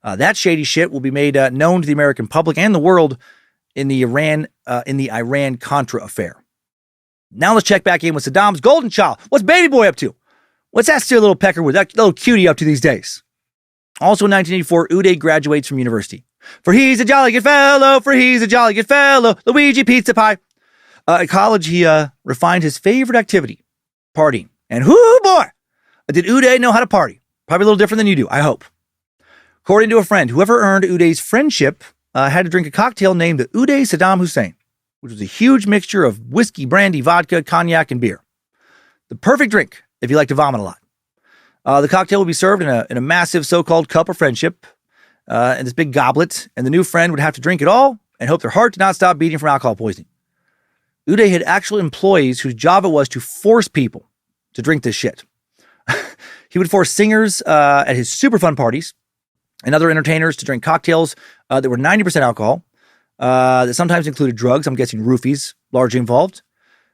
That shady shit will be made known to the American public and the world in the Iran-Contra affair. Now let's check back in with Saddam's golden child. What's baby boy up to? What's that steer little pecker with that little cutie up to these days? Also in 1984, Uday graduates from university. For he's a jolly good fellow, Luigi Pizza Pie. At college, he refined his favorite activity, partying. And whoo boy, did Uday know how to party. Probably a little different than you do, I hope. According to a friend, whoever earned Uday's friendship had to drink a cocktail named the Uday Saddam Hussein, which was a huge mixture of whiskey, brandy, vodka, cognac, and beer. The perfect drink if you like to vomit a lot. The cocktail would be served in a massive so-called cup of friendship, in this big goblet, and the new friend would have to drink it all and hope their heart did not stop beating from alcohol poisoning. Uday had actual employees whose job it was to force people to drink this shit. He would force singers at his super fun parties and other entertainers to drink cocktails that were 90% alcohol, that sometimes included drugs, I'm guessing roofies, largely involved.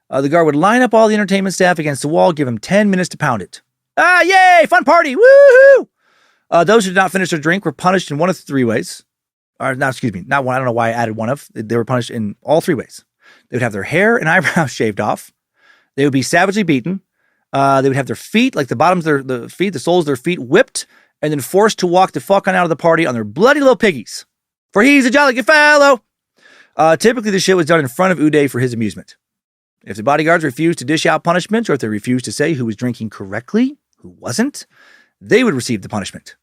The guard would line up all the entertainment staff against the wall, give them 10 minutes to pound it. Yay, fun party, woohoo! Those who did not finish their drink were punished in one of three ways. Not one, I don't know why I added one of. They were punished in all three ways. They would have their hair and eyebrows shaved off. They would be savagely beaten. They would have their feet, like the bottoms of the feet, the soles of their feet, whipped, and then forced to walk the fuck on out of the party on their bloody little piggies. For he's a jolly good fellow. Typically, the shit was done in front of Uday for his amusement. If the bodyguards refused to dish out punishment, or if they refused to say who was drinking correctly, who wasn't, they would receive the punishment.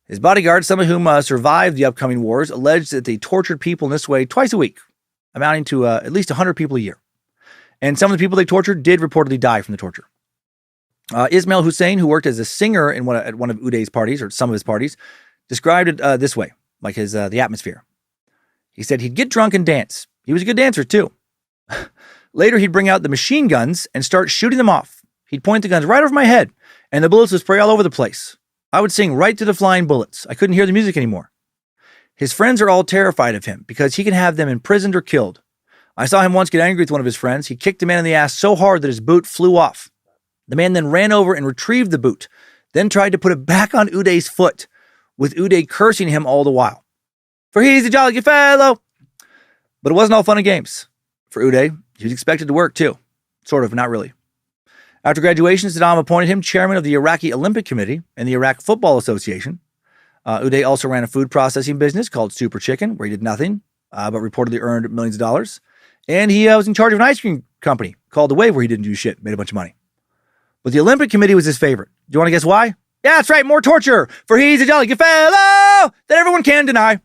His bodyguards, some of whom survived the upcoming wars, alleged that they tortured people in this way twice a week, amounting to at least 100 people a year. And some of the people they tortured did reportedly die from the torture. Ismail Hussein, who worked as a singer at one of Uday's parties, or some of his parties, described it this way, like the atmosphere. He said he'd get drunk and dance. He was a good dancer, too. Later, he'd bring out the machine guns and start shooting them off. He'd point the guns right over my head, and the bullets would spray all over the place. I would sing right through the flying bullets. I couldn't hear the music anymore. His friends are all terrified of him because he can have them imprisoned or killed. I saw him once get angry with one of his friends. He kicked a man in the ass so hard that his boot flew off. The man then ran over and retrieved the boot, then tried to put it back on Uday's foot, with Uday cursing him all the while. For he's a jolly good fellow. But it wasn't all fun and games. For Uday, he was expected to work too. Sort of, not really. After graduation, Saddam appointed him chairman of the Iraqi Olympic Committee and the Iraq Football Association. Uday also ran a food processing business called Super Chicken, where he did nothing, but reportedly earned millions of dollars. And he was in charge of an ice cream company called The Wave, where he didn't do shit, made a bunch of money. But the Olympic Committee was his favorite. Do you want to guess why? Yeah, that's right, more torture, for he's a jolly good fellow that everyone can deny.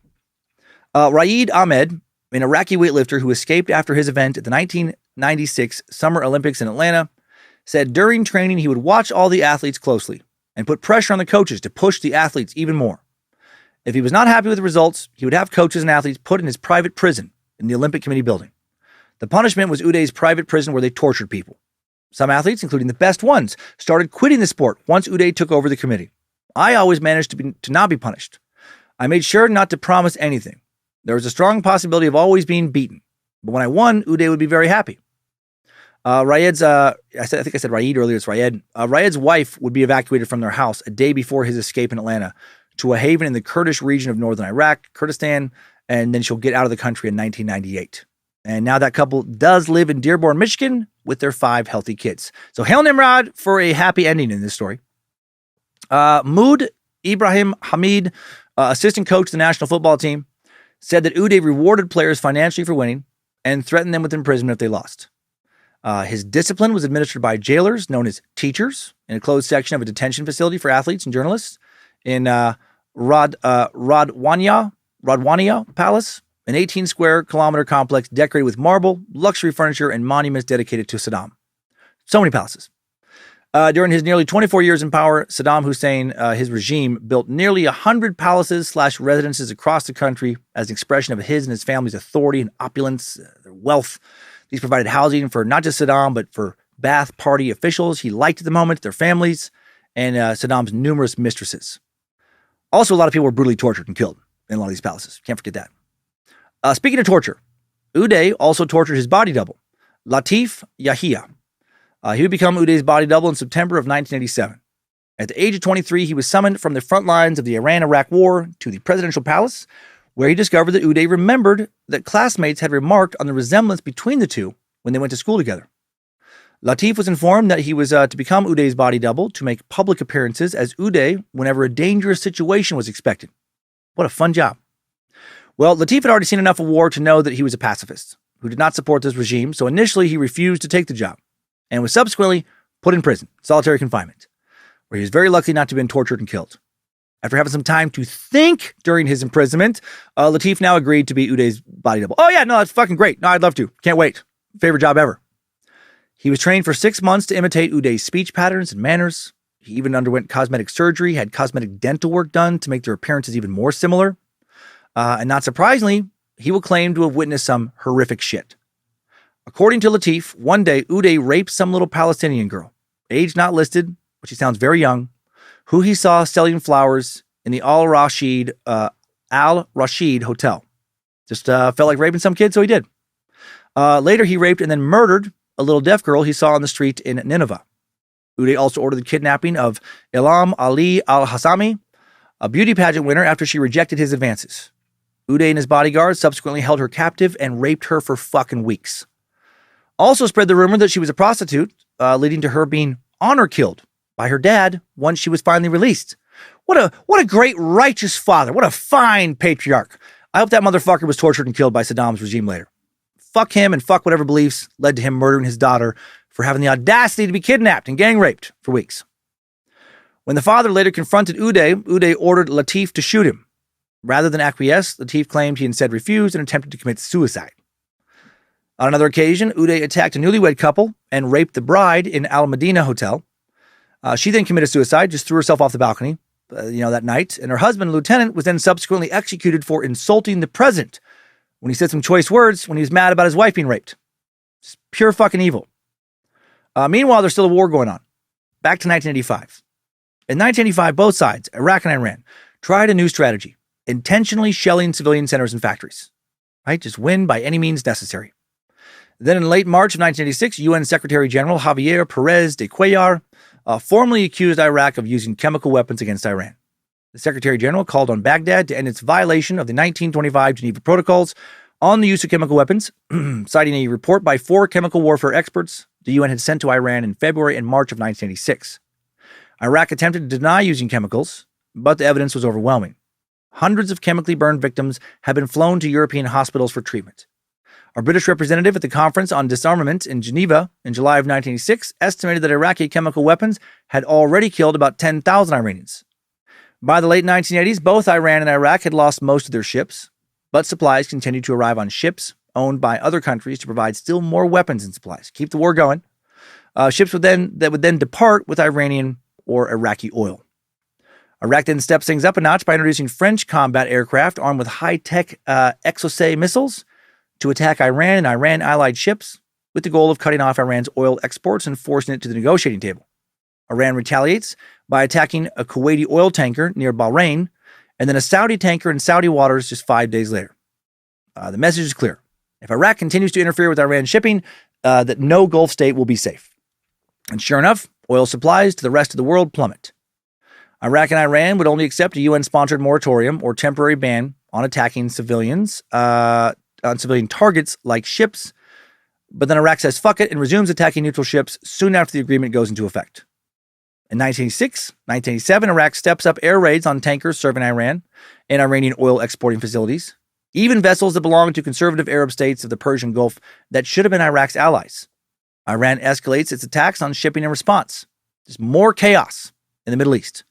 Raed Ahmed, an Iraqi weightlifter who escaped after his event at the 1996 Summer Olympics in Atlanta, said during training he would watch all the athletes closely and put pressure on the coaches to push the athletes even more. If he was not happy with the results, he would have coaches and athletes put in his private prison in the Olympic Committee building. The punishment was Uday's private prison where they tortured people. Some athletes, including the best ones, started quitting the sport once Uday took over the committee. I always managed to not be punished. I made sure not to promise anything. There was a strong possibility of always being beaten. But when I won, Uday would be very happy. Raed's, I think I said Raed earlier, it's Raed. Raed's wife would be evacuated from their house a day before his escape in Atlanta to a haven in the Kurdish region of northern Iraq, Kurdistan, and then she'll get out of the country in 1998. And now that couple does live in Dearborn, Michigan with their 5 healthy kids. So hail Nimrod for a happy ending in this story. Mood Ibrahim Hamid, assistant coach of the national football team, said that Uday rewarded players financially for winning and threatened them with imprisonment if they lost. His discipline was administered by jailers known as teachers in a closed section of a detention facility for athletes and journalists in Radwania Palace, an 18 square kilometer complex decorated with marble, luxury furniture, and monuments dedicated to Saddam. So many palaces. During his nearly 24 years in power, Saddam Hussein, his regime, built nearly 100 palaces/residences across the country as an expression of his and his family's authority and opulence, their wealth. These provided housing for not just Saddam, but for Ba'ath Party officials he liked at the moment, their families, and Saddam's numerous mistresses. Also, a lot of people were brutally tortured and killed in a lot of these palaces. Can't forget that. Speaking of torture, Uday also tortured his body double, Latif Yahia. He would become Uday's body double in September of 1987. At the age of 23, he was summoned from the front lines of the Iran-Iraq War to the presidential palace, where he discovered that Uday remembered that classmates had remarked on the resemblance between the two when they went to school together. Latif was informed that he was to become Uday's body double to make public appearances as Uday whenever a dangerous situation was expected. What a fun job. Well, Latif had already seen enough of war to know that he was a pacifist who did not support this regime, so initially he refused to take the job and was subsequently put in prison, solitary confinement, where he was very lucky not to have been tortured and killed. After having some time to think during his imprisonment, Latif now agreed to be Uday's body double. Oh yeah, no, that's fucking great. No, I'd love to. Can't wait. Favorite job ever. He was trained for 6 months to imitate Uday's speech patterns and manners. He even underwent cosmetic surgery, had cosmetic dental work done to make their appearances even more similar. And not surprisingly, he will claim to have witnessed some horrific shit. According to Latif, one day Uday raped some little Palestinian girl, age not listed, but she sounds very young, who he saw selling flowers in the Al-Rashid Hotel. Just felt like raping some kid, so he did. Later, he raped and then murdered a little deaf girl he saw on the street in Nineveh. Uday also ordered the kidnapping of Ilham Ali al-Hassami, a beauty pageant winner, after she rejected his advances. Uday and his bodyguards subsequently held her captive and raped her for fucking weeks. Also spread the rumor that she was a prostitute, leading to her being honor killed by her dad once she was finally released. What a great righteous father. What a fine patriarch. I hope that motherfucker was tortured and killed by Saddam's regime later. Fuck him and fuck whatever beliefs led to him murdering his daughter for having the audacity to be kidnapped and gang raped for weeks. When the father later confronted Uday ordered Latif to shoot him. Rather than acquiesce, Latif claimed he instead refused and attempted to commit suicide. On another occasion, Uday attacked a newlywed couple and raped the bride in Al Medina Hotel. She then committed suicide, just threw herself off the balcony, that night. And her husband, lieutenant, was then subsequently executed for insulting the president when he said some choice words when he was mad about his wife being raped. Just pure fucking evil. Meanwhile, there's still a war going on. Back to 1985. In 1985, both sides, Iraq and Iran, tried a new strategy, intentionally shelling civilian centers and factories. Right? Just win by any means necessary. Then in late March of 1986, UN Secretary General Javier Perez de Cuellar formally accused Iraq of using chemical weapons against Iran. The Secretary General called on Baghdad to end its violation of the 1925 Geneva Protocols on the use of chemical weapons, citing a report by 4 chemical warfare experts the UN had sent to Iran in February and March of 1986. Iraq attempted to deny using chemicals, but the evidence was overwhelming. Hundreds of chemically burned victims have been flown to European hospitals for treatment. Our British representative at the Conference on Disarmament in Geneva in July of 1986 estimated that Iraqi chemical weapons had already killed about 10,000 Iranians. By the late 1980s, both Iran and Iraq had lost most of their ships, but supplies continued to arrive on ships owned by other countries to provide still more weapons and supplies. Keep the war going. Ships would then depart with Iranian or Iraqi oil. Iraq then steps things up a notch by introducing French combat aircraft armed with high-tech Exocet missiles to attack Iran and Iran-allied ships with the goal of cutting off Iran's oil exports and forcing it to the negotiating table. Iran retaliates by attacking a Kuwaiti oil tanker near Bahrain and then a Saudi tanker in Saudi waters just 5 days later. The message is clear. If Iraq continues to interfere with Iran shipping, that no Gulf state will be safe. And sure enough, oil supplies to the rest of the world plummet. Iraq and Iran would only accept a UN-sponsored moratorium or temporary ban on attacking civilians, on civilian targets like ships, but then Iraq says fuck it and resumes attacking neutral ships soon after the agreement goes into effect. In 1987, Iraq steps up air raids on tankers serving Iran and Iranian oil exporting facilities, even vessels that belong to conservative Arab states of the Persian Gulf that should have been Iraq's allies. Iran escalates its attacks on shipping in response. There's more chaos in the Middle East.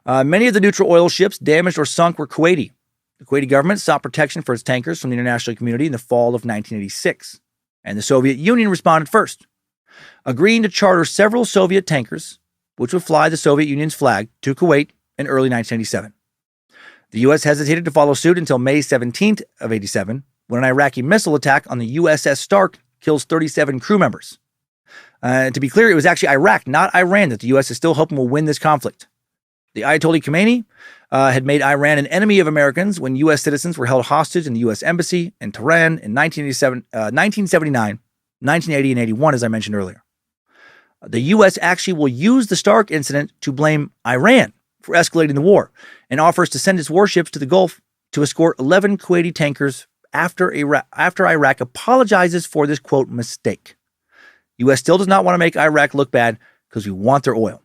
Many of the neutral oil ships damaged or sunk were Kuwaiti. The Kuwaiti government sought protection for its tankers from the international community in the fall of 1986, and the Soviet Union responded first, agreeing to charter several Soviet tankers, which would fly the Soviet Union's flag to Kuwait in early 1987. The U.S. hesitated to follow suit until May 17th of 87, when an Iraqi missile attack on the USS Stark kills 37 crew members. To be clear, it was actually Iraq, not Iran, that the U.S. is still hoping will win this conflict. The Ayatollah Khomeini had made Iran an enemy of Americans when U.S. citizens were held hostage in the U.S. Embassy in Tehran in 1979, 1980, and 81, as I mentioned earlier. The U.S. actually will use the Stark incident to blame Iran for escalating the war and offers to send its warships to the Gulf to escort 11 Kuwaiti tankers after Iraq apologizes for this, quote, mistake. U.S. still does not want to make Iraq look bad because we want their oil.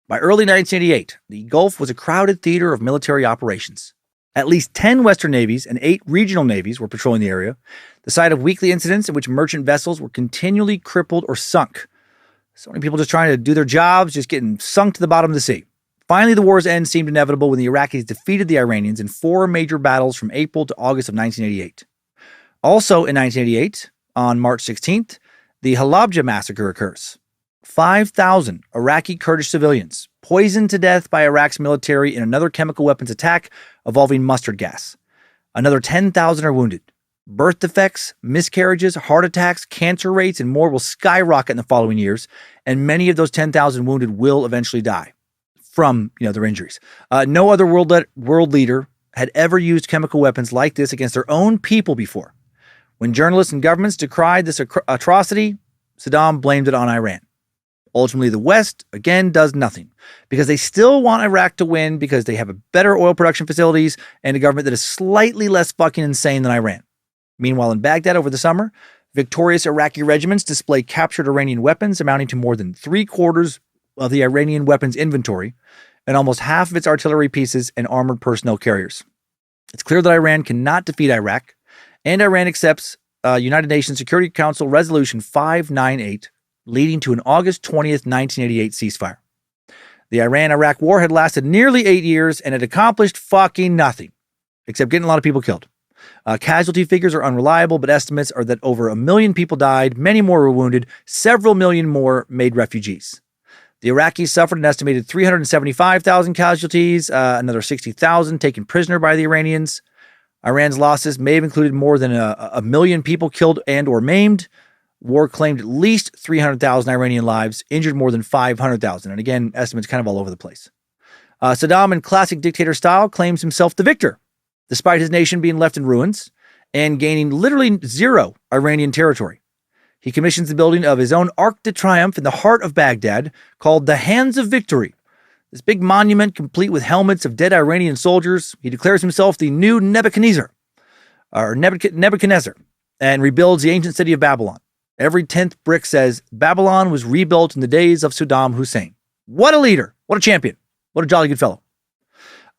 By early 1988, the Gulf was a crowded theater of military operations. At least 10 Western navies and 8 regional navies were patrolling the area, the site of weekly incidents in which merchant vessels were continually crippled or sunk. So many people just trying to do their jobs, just getting sunk to the bottom of the sea. Finally, the war's end seemed inevitable when the Iraqis defeated the Iranians in 4 major battles from April to August of 1988. Also in 1988, on March 16th, the Halabja massacre occurs. 5,000 Iraqi Kurdish civilians poisoned to death by Iraq's military in another chemical weapons attack involving mustard gas. Another 10,000 are wounded. Birth defects, miscarriages, heart attacks, cancer rates, and more will skyrocket in the following years, and many of those 10,000 wounded will eventually die from, their injuries. No other world leader had ever used chemical weapons like this against their own people before. When journalists and governments decried this atrocity, Saddam blamed it on Iran. Ultimately, the West, again, does nothing because they still want Iraq to win because they have a better oil production facilities and a government that is slightly less fucking insane than Iran. Meanwhile, in Baghdad over the summer, victorious Iraqi regiments display captured Iranian weapons amounting to more than 3/4 of the Iranian weapons inventory and almost half of its artillery pieces and armored personnel carriers. It's clear that Iran cannot defeat Iraq, and Iran accepts United Nations Security Council Resolution 598, leading to an August 20th, 1988 ceasefire. The Iran-Iraq war had lasted nearly 8 years and had accomplished fucking nothing, except getting a lot of people killed. Casualty figures are unreliable, but estimates are that over 1 million people died, many more were wounded, several million more made refugees. The Iraqis suffered an estimated 375,000 casualties, another 60,000 taken prisoner by the Iranians. Iran's losses may have included more than a million people killed and or maimed. War claimed at least 300,000 Iranian lives, injured more than 500,000. And again, estimates kind of all over the place. Saddam, in classic dictator style, claims himself the victor, despite his nation being left in ruins and gaining literally 0 Iranian territory. He commissions the building of his own Arc de Triomphe in the heart of Baghdad called the Hands of Victory. This big monument, complete with helmets of dead Iranian soldiers. He declares himself the new Nebuchadnezzar, and rebuilds the ancient city of Babylon. Every 10th brick says Babylon was rebuilt in the days of Saddam Hussein. What a leader. What a champion. What a jolly good fellow.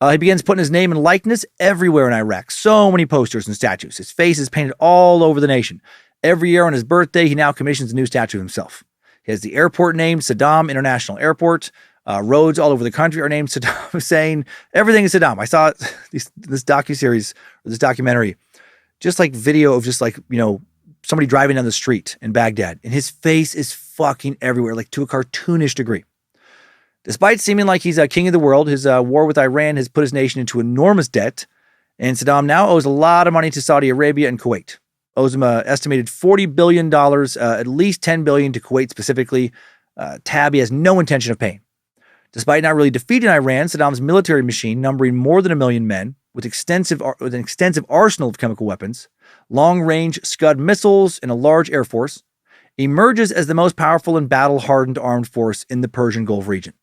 He begins putting his name and likeness everywhere in Iraq. So many posters and statues. His face is painted all over the nation. Every year on his birthday, he now commissions a new statue of himself. He has the airport named Saddam International Airport. Roads all over the country are named Saddam Hussein. Everything is Saddam. I saw this docuseries, or this documentary, just like video of just like, somebody driving down the street in Baghdad, and his face is fucking everywhere, like to a cartoonish degree. Despite seeming like he's a king of the world, his war with Iran has put his nation into enormous debt, and Saddam now owes a lot of money to Saudi Arabia and Kuwait. Owes him an estimated $40 billion, at least $10 billion to Kuwait specifically. Tab he has no intention of paying. Despite not really defeating Iran, Saddam's military machine, numbering more than 1 million men, with an extensive arsenal of chemical weapons, long-range Scud missiles, and a large air force, emerges as the most powerful and battle-hardened armed force in the Persian Gulf region.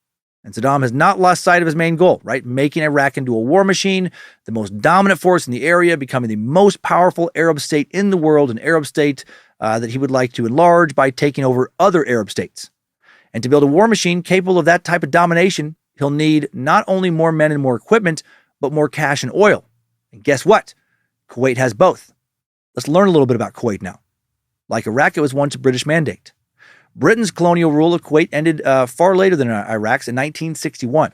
And Saddam has not lost sight of his main goal, right? Making Iraq into a war machine, the most dominant force in the area, becoming the most powerful Arab state in the world, an Arab state that he would like to enlarge by taking over other Arab states. And to build a war machine capable of that type of domination, he'll need not only more men and more equipment, but more cash and oil. And guess what? Kuwait has both. Let's learn a little bit about Kuwait now. Like Iraq, it was once a British mandate. Britain's colonial rule of Kuwait ended far later than Iraq's in 1961,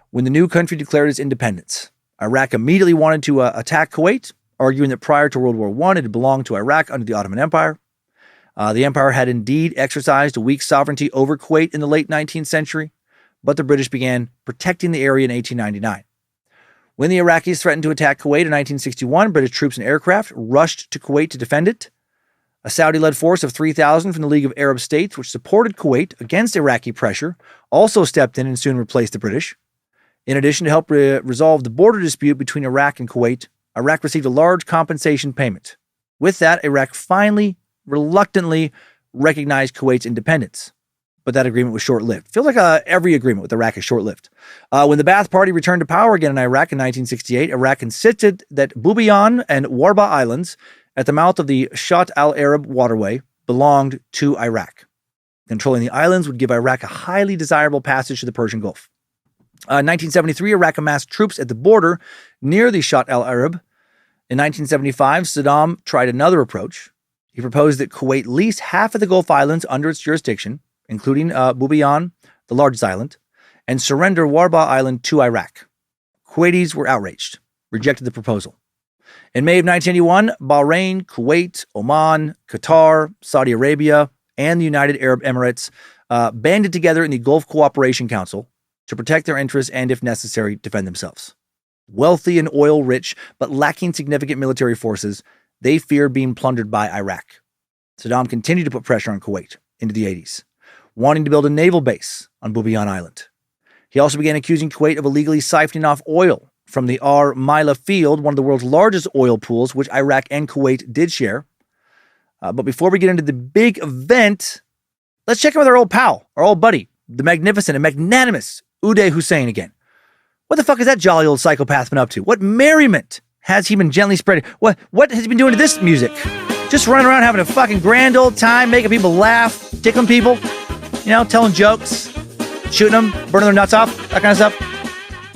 when the new country declared its independence. Iraq immediately wanted to attack Kuwait, arguing that prior to World War I, it had belonged to Iraq under the Ottoman Empire. The empire had indeed exercised a weak sovereignty over Kuwait in the late 19th century, but the British began protecting the area in 1899. When the Iraqis threatened to attack Kuwait in 1961, British troops and aircraft rushed to Kuwait to defend it. A Saudi-led force of 3,000 from the League of Arab States, which supported Kuwait against Iraqi pressure, also stepped in and soon replaced the British. In addition, to help resolve the border dispute between Iraq and Kuwait, Iraq received a large compensation payment. With that, Iraq finally, reluctantly, recognized Kuwait's independence. But that agreement was short-lived. Feels like every agreement with Iraq is short-lived. When the Ba'ath Party returned to power again in Iraq in 1968, Iraq insisted that Bubiyan and Warba Islands at the mouth of the Shatt al-Arab waterway belonged to Iraq. Controlling the islands would give Iraq a highly desirable passage to the Persian Gulf. In 1973, Iraq amassed troops at the border near the Shatt al-Arab. In 1975, Saddam tried another approach. He proposed that Kuwait lease half of the Gulf Islands under its jurisdiction, including Bubiyan, the largest island, and surrender Warba Island to Iraq. Kuwaitis were outraged, rejected the proposal. In May of 1981, Bahrain, Kuwait, Oman, Qatar, Saudi Arabia, and the United Arab Emirates banded together in the Gulf Cooperation Council to protect their interests and, if necessary, defend themselves. Wealthy and oil-rich, but lacking significant military forces, they feared being plundered by Iraq. Saddam continued to put pressure on Kuwait into the 80s, wanting to build a naval base on Bubiyan Island. He also began accusing Kuwait of illegally siphoning off oil from the Mila field, one of the world's largest oil pools, which Iraq and Kuwait did share. But before we get into the big event, let's check in with our old pal, our old buddy, the magnificent and magnanimous Uday Hussein again. What the fuck has that jolly old psychopath been up to? What merriment has he been gently spreading? What has he been doing to this music? Just running around having a fucking grand old time, making people laugh, tickling people, telling jokes, shooting them, burning their nuts off, that kind of stuff.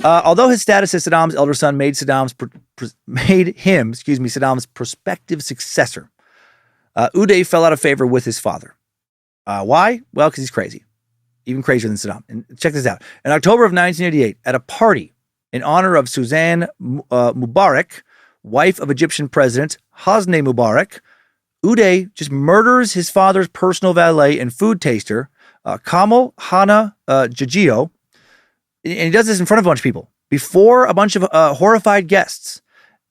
Although his status as Saddam's elder son made him Saddam's prospective successor, Uday fell out of favor with his father. Why? Well, because he's crazy. Even crazier than Saddam. And check this out. In October of 1988, at a party in honor of Suzanne Mubarak, wife of Egyptian President Hosni Mubarak, Uday just murders his father's personal valet and food taster, Kamal Hana Jajio. And he does this in front of a bunch of people. Before a bunch of horrified guests,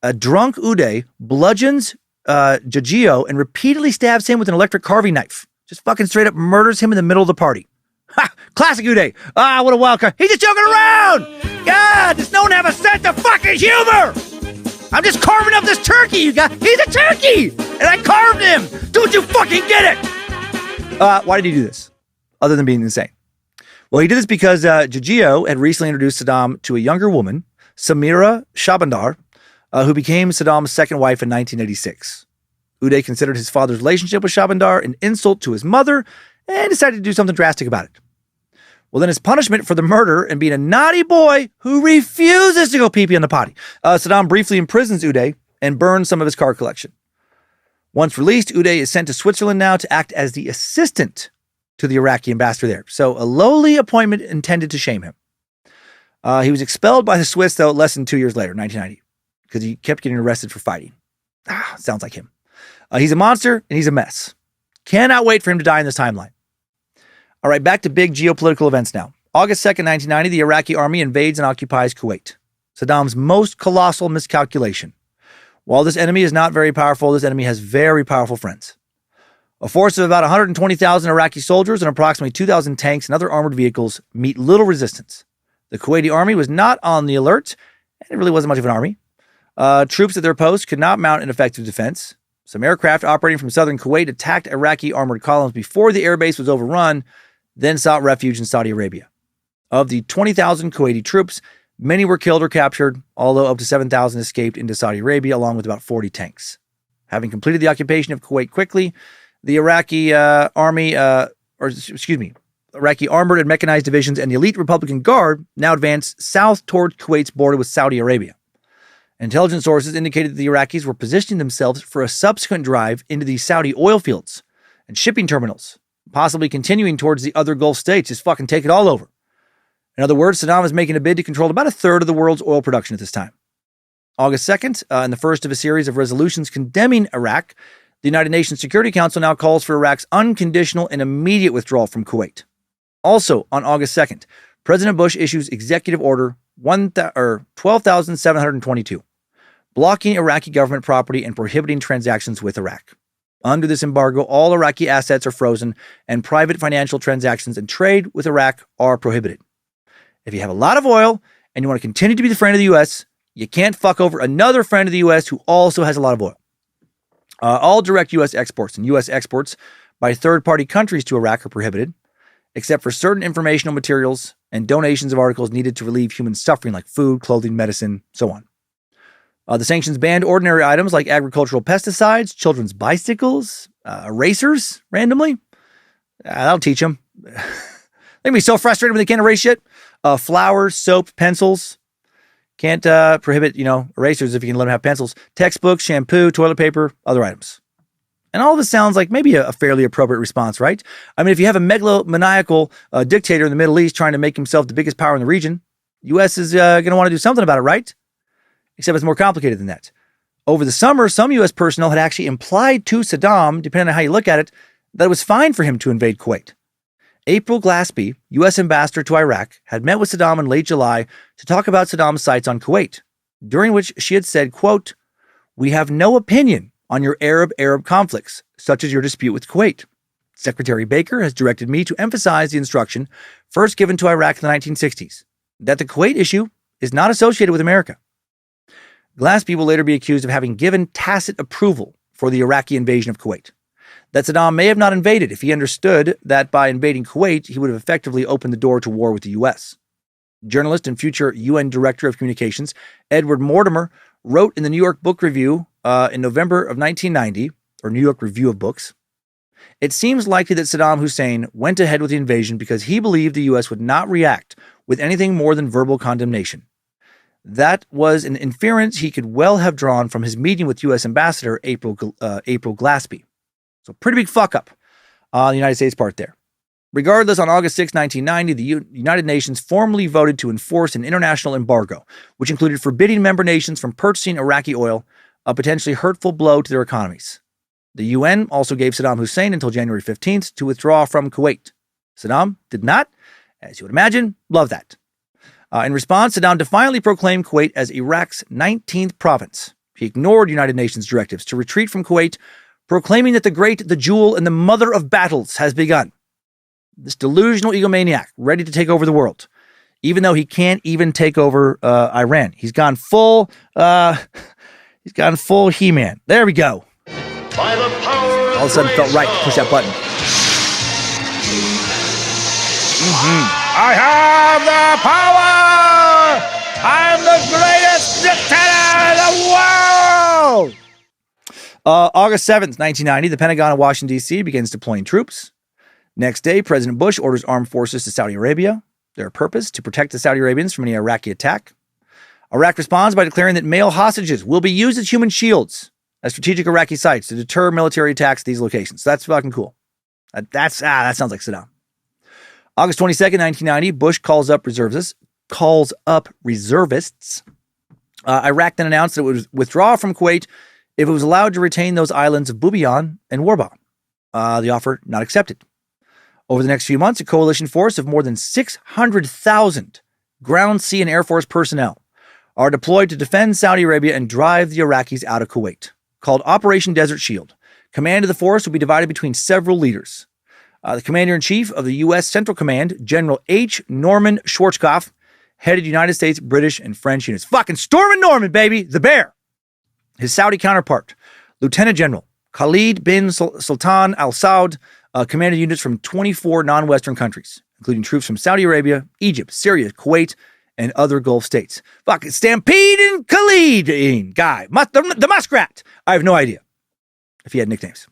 a drunk Uday bludgeons Jajio and repeatedly stabs him with an electric carving knife. Just fucking straight up murders him in the middle of the party. Ha! Classic Uday. Ah, what a wild card. He's just joking around. God, does no one have a sense of fucking humor? I'm just carving up this turkey, you guys. He's a turkey, and I carved him. Don't you fucking get it? Why did he do this? Other than being insane. Well, he did this because Jajio had recently introduced Saddam to a younger woman, Samira Shabandar, who became Saddam's second wife in 1986. Uday considered his father's relationship with Shabandar an insult to his mother and decided to do something drastic about it. Well, then as punishment for the murder and being a naughty boy who refuses to go pee-pee on the potty, Saddam briefly imprisons Uday and burns some of his car collection. Once released, Uday is sent to Switzerland now to act as the assistant to the Iraqi ambassador there. So a lowly appointment intended to shame him. He was expelled by the Swiss, though, less than 2 years later, 1990, because he kept getting arrested for fighting. Sounds like him. He's a monster and he's a mess. Cannot wait for him to die in this timeline. All right, back to big geopolitical events now. August 2nd, 1990, the Iraqi army invades and occupies Kuwait. Saddam's most colossal miscalculation. While this enemy is not very powerful, this enemy has very powerful friends. A force of about 120,000 Iraqi soldiers and approximately 2,000 tanks and other armored vehicles meet little resistance. The Kuwaiti army was not on the alert, and it really wasn't much of an army. Troops at their posts could not mount an effective defense. Some aircraft operating from southern Kuwait attacked Iraqi armored columns before the airbase was overrun, then sought refuge in Saudi Arabia. Of the 20,000 Kuwaiti troops, many were killed or captured, although up to 7,000 escaped into Saudi Arabia, along with about 40 tanks. Having completed the occupation of Kuwait quickly, the Iraqi Iraqi armored and mechanized divisions and the elite Republican Guard now advanced south toward Kuwait's border with Saudi Arabia. Intelligence sources indicated that the Iraqis were positioning themselves for a subsequent drive into the Saudi oil fields and shipping terminals, possibly continuing towards the other Gulf states, just fucking take it all over. In other words, Saddam is making a bid to control about a third of the world's oil production at this time. August 2nd, in the first of a series of resolutions condemning Iraq, the United Nations Security Council now calls for Iraq's unconditional and immediate withdrawal from Kuwait. Also, on August 2nd, President Bush issues Executive Order 12,722, blocking Iraqi government property and prohibiting transactions with Iraq. Under this embargo, all Iraqi assets are frozen, and private financial transactions and trade with Iraq are prohibited. If you have a lot of oil and you want to continue to be the friend of the U.S., you can't fuck over another friend of the U.S. who also has a lot of oil. All direct U.S. exports and U.S. exports by third-party countries to Iraq are prohibited, except for certain informational materials and donations of articles needed to relieve human suffering like food, clothing, medicine, so on. The sanctions banned ordinary items like agricultural pesticides, children's bicycles, erasers, randomly. That'll teach them. They're going to be so frustrated when they can't erase shit. Flowers, soap, pencils. Can't prohibit, erasers if you can let them have pencils. Textbooks, shampoo, toilet paper, other items. And all of this sounds like maybe a fairly appropriate response, right? I mean, if you have a megalomaniacal dictator in the Middle East trying to make himself the biggest power in the region, the U.S. is going to want to do something about it, right? Except it's more complicated than that. Over the summer, some U.S. personnel had actually implied to Saddam, depending on how you look at it, that it was fine for him to invade Kuwait. April Glaspie, U.S. ambassador to Iraq, had met with Saddam in late July to talk about Saddam's sights on Kuwait, during which she had said, quote, "We have no opinion on your Arab-Arab conflicts, such as your dispute with Kuwait. Secretary Baker has directed me to emphasize the instruction first given to Iraq in the 1960s, that the Kuwait issue is not associated with America." Glaspie will later be accused of having given tacit approval for the Iraqi invasion of Kuwait. That Saddam may have not invaded if he understood that by invading Kuwait, he would have effectively opened the door to war with the U.S. Journalist and future UN Director of Communications Edward Mortimer wrote in the New York Book Review in November of 1990, or New York Review of Books, "It seems likely that Saddam Hussein went ahead with the invasion because he believed the U.S. would not react with anything more than verbal condemnation. That was an inference he could well have drawn from his meeting with U.S. Ambassador April Glaspie." So pretty big fuck up on the United States part there. Regardless, on August 6, 1990, the United Nations formally voted to enforce an international embargo, which included forbidding member nations from purchasing Iraqi oil, a potentially hurtful blow to their economies. The UN also gave Saddam Hussein until January 15th to withdraw from Kuwait. Saddam did not, as you would imagine, love that. In response, Saddam defiantly proclaimed Kuwait as Iraq's 19th province. He ignored United Nations directives to retreat from Kuwait, proclaiming that the great, the jewel, and the mother of battles has begun. This delusional egomaniac, ready to take over the world, even though he can't even take over Iran. He's gone full He-Man. There we go. By the power All of a sudden, it felt right to push that button. I have the power! I'm the greatest dictator in the world! August 7th, 1990, the Pentagon in Washington, D.C. begins deploying troops. Next day, President Bush orders armed forces to Saudi Arabia. Their purpose, to protect the Saudi Arabians from any Iraqi attack. Iraq responds by declaring that male hostages will be used as human shields at strategic Iraqi sites to deter military attacks at these locations. So that's fucking cool. That sounds like Saddam. August 22nd, 1990, Bush calls up reservists. Iraq then announced that it would withdraw from Kuwait if it was allowed to retain those islands of Bubiyan and Warba. The offer not accepted. Over the next few months, a coalition force of more than 600,000 ground, sea, and air force personnel are deployed to defend Saudi Arabia and drive the Iraqis out of Kuwait. Called Operation Desert Shield, command of the force will be divided between several leaders. The commander-in-chief of the U.S. Central Command, General H. Norman Schwarzkopf, headed United States, British, and French units. Fucking Stormin' Norman, baby! The bear! His Saudi counterpart, Lieutenant General Khalid bin Sultan Al Saud, commanded units from 24 non-Western countries, including troops from Saudi Arabia, Egypt, Syria, Kuwait, and other Gulf states. Fucking Stampede and Khalid guy. The Muskrat. I have no idea if he had nicknames.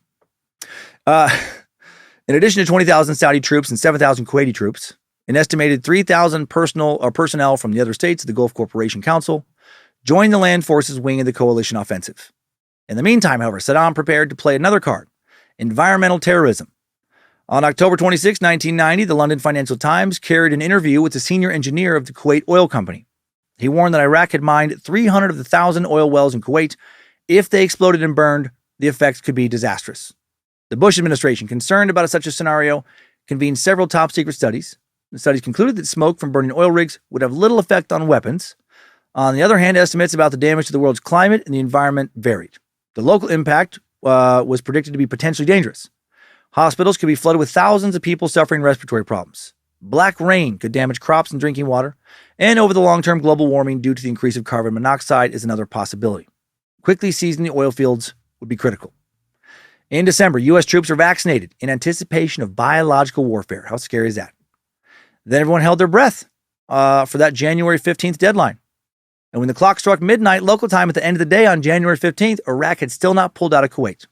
In addition to 20,000 Saudi troops and 7,000 Kuwaiti troops, an estimated 3,000 personnel from the other states of the Gulf Cooperation Council joined the land forces wing of the coalition offensive. In the meantime, however, Saddam prepared to play another card, environmental terrorism. On October 26, 1990, the London Financial Times carried an interview with the senior engineer of the Kuwait Oil Company. He warned that Iraq had mined 300 of the 1,000 oil wells in Kuwait. If they exploded and burned, the effects could be disastrous. The Bush administration, concerned about such a scenario, convened several top-secret studies. The studies concluded that smoke from burning oil rigs would have little effect on weapons. On the other hand, estimates about the damage to the world's climate and the environment varied. The local impact was predicted to be potentially dangerous. Hospitals could be flooded with thousands of people suffering respiratory problems. Black rain could damage crops and drinking water. And over the long term, global warming due to the increase of carbon monoxide is another possibility. Quickly seizing the oil fields would be critical. In December, U.S. troops are vaccinated in anticipation of biological warfare. How scary is that? Then everyone held their breath for that January 15th deadline. And when the clock struck midnight local time at the end of the day on January 15th, Iraq had still not pulled out of Kuwait.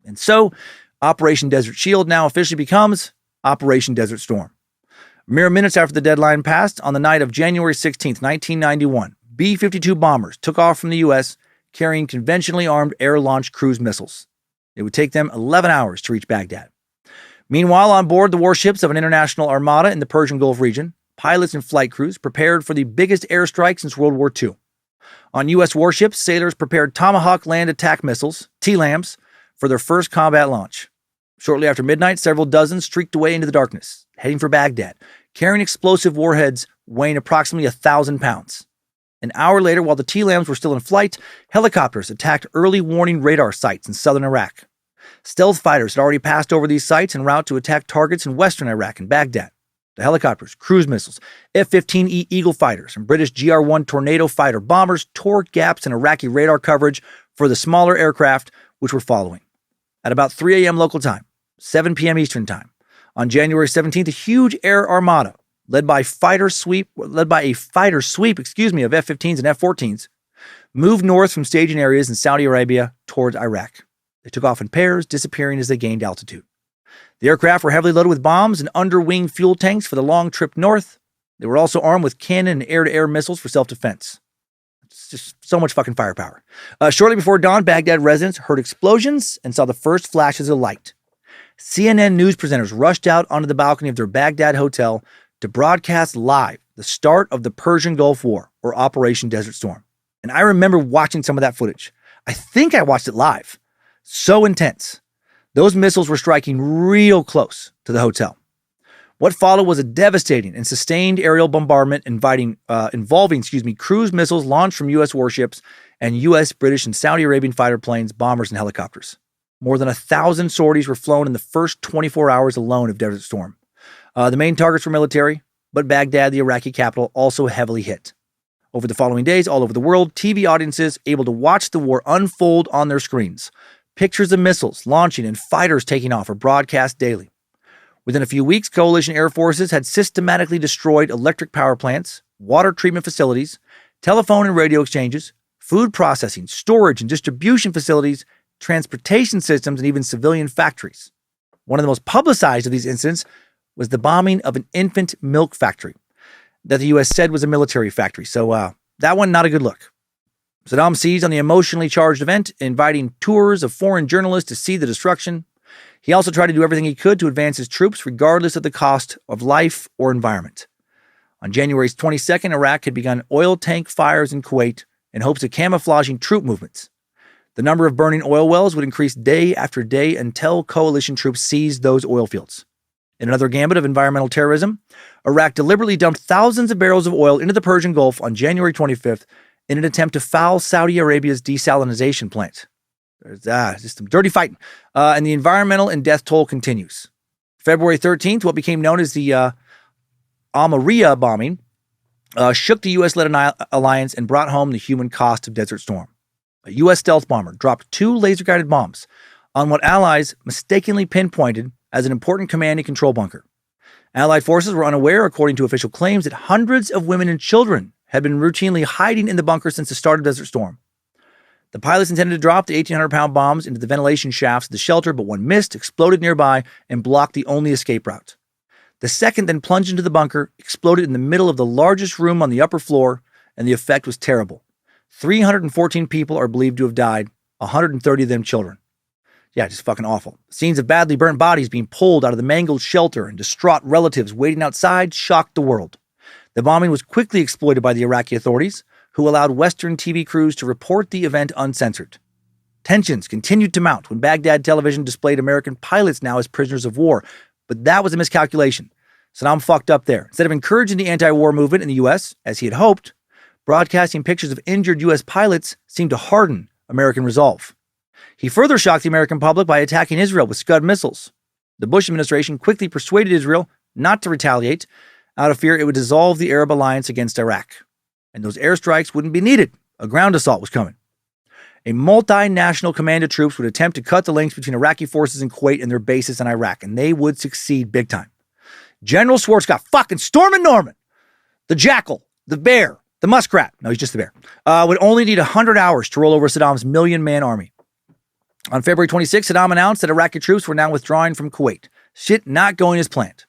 And so, Operation Desert Shield now officially becomes Operation Desert Storm. Mere minutes after the deadline passed, on the night of January 16th, 1991, B-52 bombers took off from the U.S. carrying conventionally armed air-launched cruise missiles. It would take them 11 hours to reach Baghdad. Meanwhile, on board the warships of an international armada in the Persian Gulf region, pilots and flight crews prepared for the biggest airstrike since World War II. On U.S. warships, sailors prepared Tomahawk land attack missiles, TLAMs, for their first combat launch. Shortly after midnight, several dozen streaked away into the darkness, heading for Baghdad, carrying explosive warheads weighing approximately 1,000 pounds. An hour later, while the TLAMs were still in flight, helicopters attacked early warning radar sites in southern Iraq. Stealth fighters had already passed over these sites en route to attack targets in western Iraq and Baghdad. The helicopters, cruise missiles, F-15E Eagle fighters, and British GR-1 Tornado fighter bombers tore gaps in Iraqi radar coverage for the smaller aircraft which were following. At about 3 a.m. local time, 7 p.m. Eastern time, on January 17th, a huge air armada led by a fighter sweep of F-15s and F-14s, moved north from staging areas in Saudi Arabia towards Iraq. They took off in pairs, disappearing as they gained altitude. The aircraft were heavily loaded with bombs and under-wing fuel tanks for the long trip north. They were also armed with cannon and air-to-air missiles for self-defense. It's just so much fucking firepower. Shortly before dawn, Baghdad residents heard explosions and saw the first flashes of light. CNN news presenters rushed out onto the balcony of their Baghdad hotel to broadcast live the start of the Persian Gulf War, or Operation Desert Storm. And I remember watching some of that footage. I think I watched it live. So intense. Those missiles were striking real close to the hotel. What followed was a devastating and sustained aerial bombardment involving cruise missiles launched from U.S. warships and U.S., British, and Saudi Arabian fighter planes, bombers, and helicopters. More than 1,000 sorties were flown in the first 24 hours alone of Desert Storm. The main targets were military, but Baghdad, the Iraqi capital, also heavily hit. Over the following days, all over the world, TV audiences able to watch the war unfold on their screens. Pictures of missiles launching and fighters taking off are broadcast daily. Within a few weeks, coalition air forces had systematically destroyed electric power plants, water treatment facilities, telephone and radio exchanges, food processing, storage and distribution facilities, transportation systems, and even civilian factories. One of the most publicized of these incidents was the bombing of an infant milk factory that the U.S. said was a military factory. So that one, not a good look. Saddam seized on the emotionally charged event, inviting tours of foreign journalists to see the destruction. He also tried to do everything he could to advance his troops, regardless of the cost of life or environment. On January 22nd, Iraq had begun oil tank fires in Kuwait in hopes of camouflaging troop movements. The number of burning oil wells would increase day after day until coalition troops seized those oil fields. In another gambit of environmental terrorism, Iraq deliberately dumped thousands of barrels of oil into the Persian Gulf on January 25th in an attempt to foul Saudi Arabia's desalination plant. There's just some dirty fighting. And the environmental and death toll continues. February 13th, what became known as the Al-Mariya bombing, shook the U.S.-led alliance and brought home the human cost of Desert Storm. A U.S. stealth bomber dropped 2 laser-guided bombs on what allies mistakenly pinpointed as an important command and control bunker. Allied forces were unaware, according to official claims, that hundreds of women and children had been routinely hiding in the bunker since the start of Desert Storm. The pilots intended to drop the 1,800-pound bombs into the ventilation shafts of the shelter, but one missed, exploded nearby, and blocked the only escape route. The second then plunged into the bunker, exploded in the middle of the largest room on the upper floor, and the effect was terrible. 314 people are believed to have died, 130 of them children. Yeah, just fucking awful. Scenes of badly burnt bodies being pulled out of the mangled shelter and distraught relatives waiting outside shocked the world. The bombing was quickly exploited by the Iraqi authorities, who allowed Western TV crews to report the event uncensored. Tensions continued to mount when Baghdad television displayed American pilots now as prisoners of war, but that was a miscalculation. Saddam fucked up there. Instead of encouraging the anti-war movement in the U.S., as he had hoped, broadcasting pictures of injured U.S. pilots seemed to harden American resolve. He further shocked the American public by attacking Israel with Scud missiles. The Bush administration quickly persuaded Israel not to retaliate out of fear it would dissolve the Arab alliance against Iraq. And those airstrikes wouldn't be needed. A ground assault was coming. A multinational command of troops would attempt to cut the links between Iraqi forces in Kuwait and their bases in Iraq, and they would succeed big time. General Schwartz got fucking Stormin' Norman. The jackal, the bear, the muskrat. No, he's just the bear. Would only need 100 hours to roll over Saddam's million-man army. On February 26, Saddam announced that Iraqi troops were now withdrawing from Kuwait. Shit not going as planned.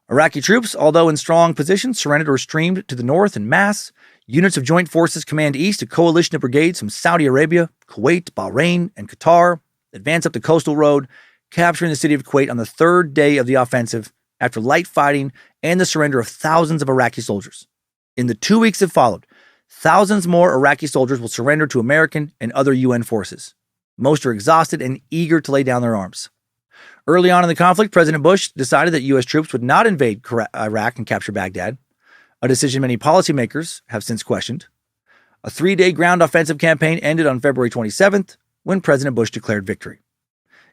Iraqi troops, although in strong positions, surrendered or streamed to the north en masse. Units of Joint Forces Command East, a coalition of brigades from Saudi Arabia, Kuwait, Bahrain, and Qatar, advanced up the coastal road, capturing the city of Kuwait on the third day of the offensive after light fighting and the surrender of thousands of Iraqi soldiers. In the 2 weeks that followed, thousands more Iraqi soldiers will surrender to American and other UN forces. Most are exhausted and eager to lay down their arms. Early on in the conflict, President Bush decided that U.S. troops would not invade Iraq and capture Baghdad, a decision many policymakers have since questioned. A 3-day ground offensive campaign ended on February 27th when President Bush declared victory.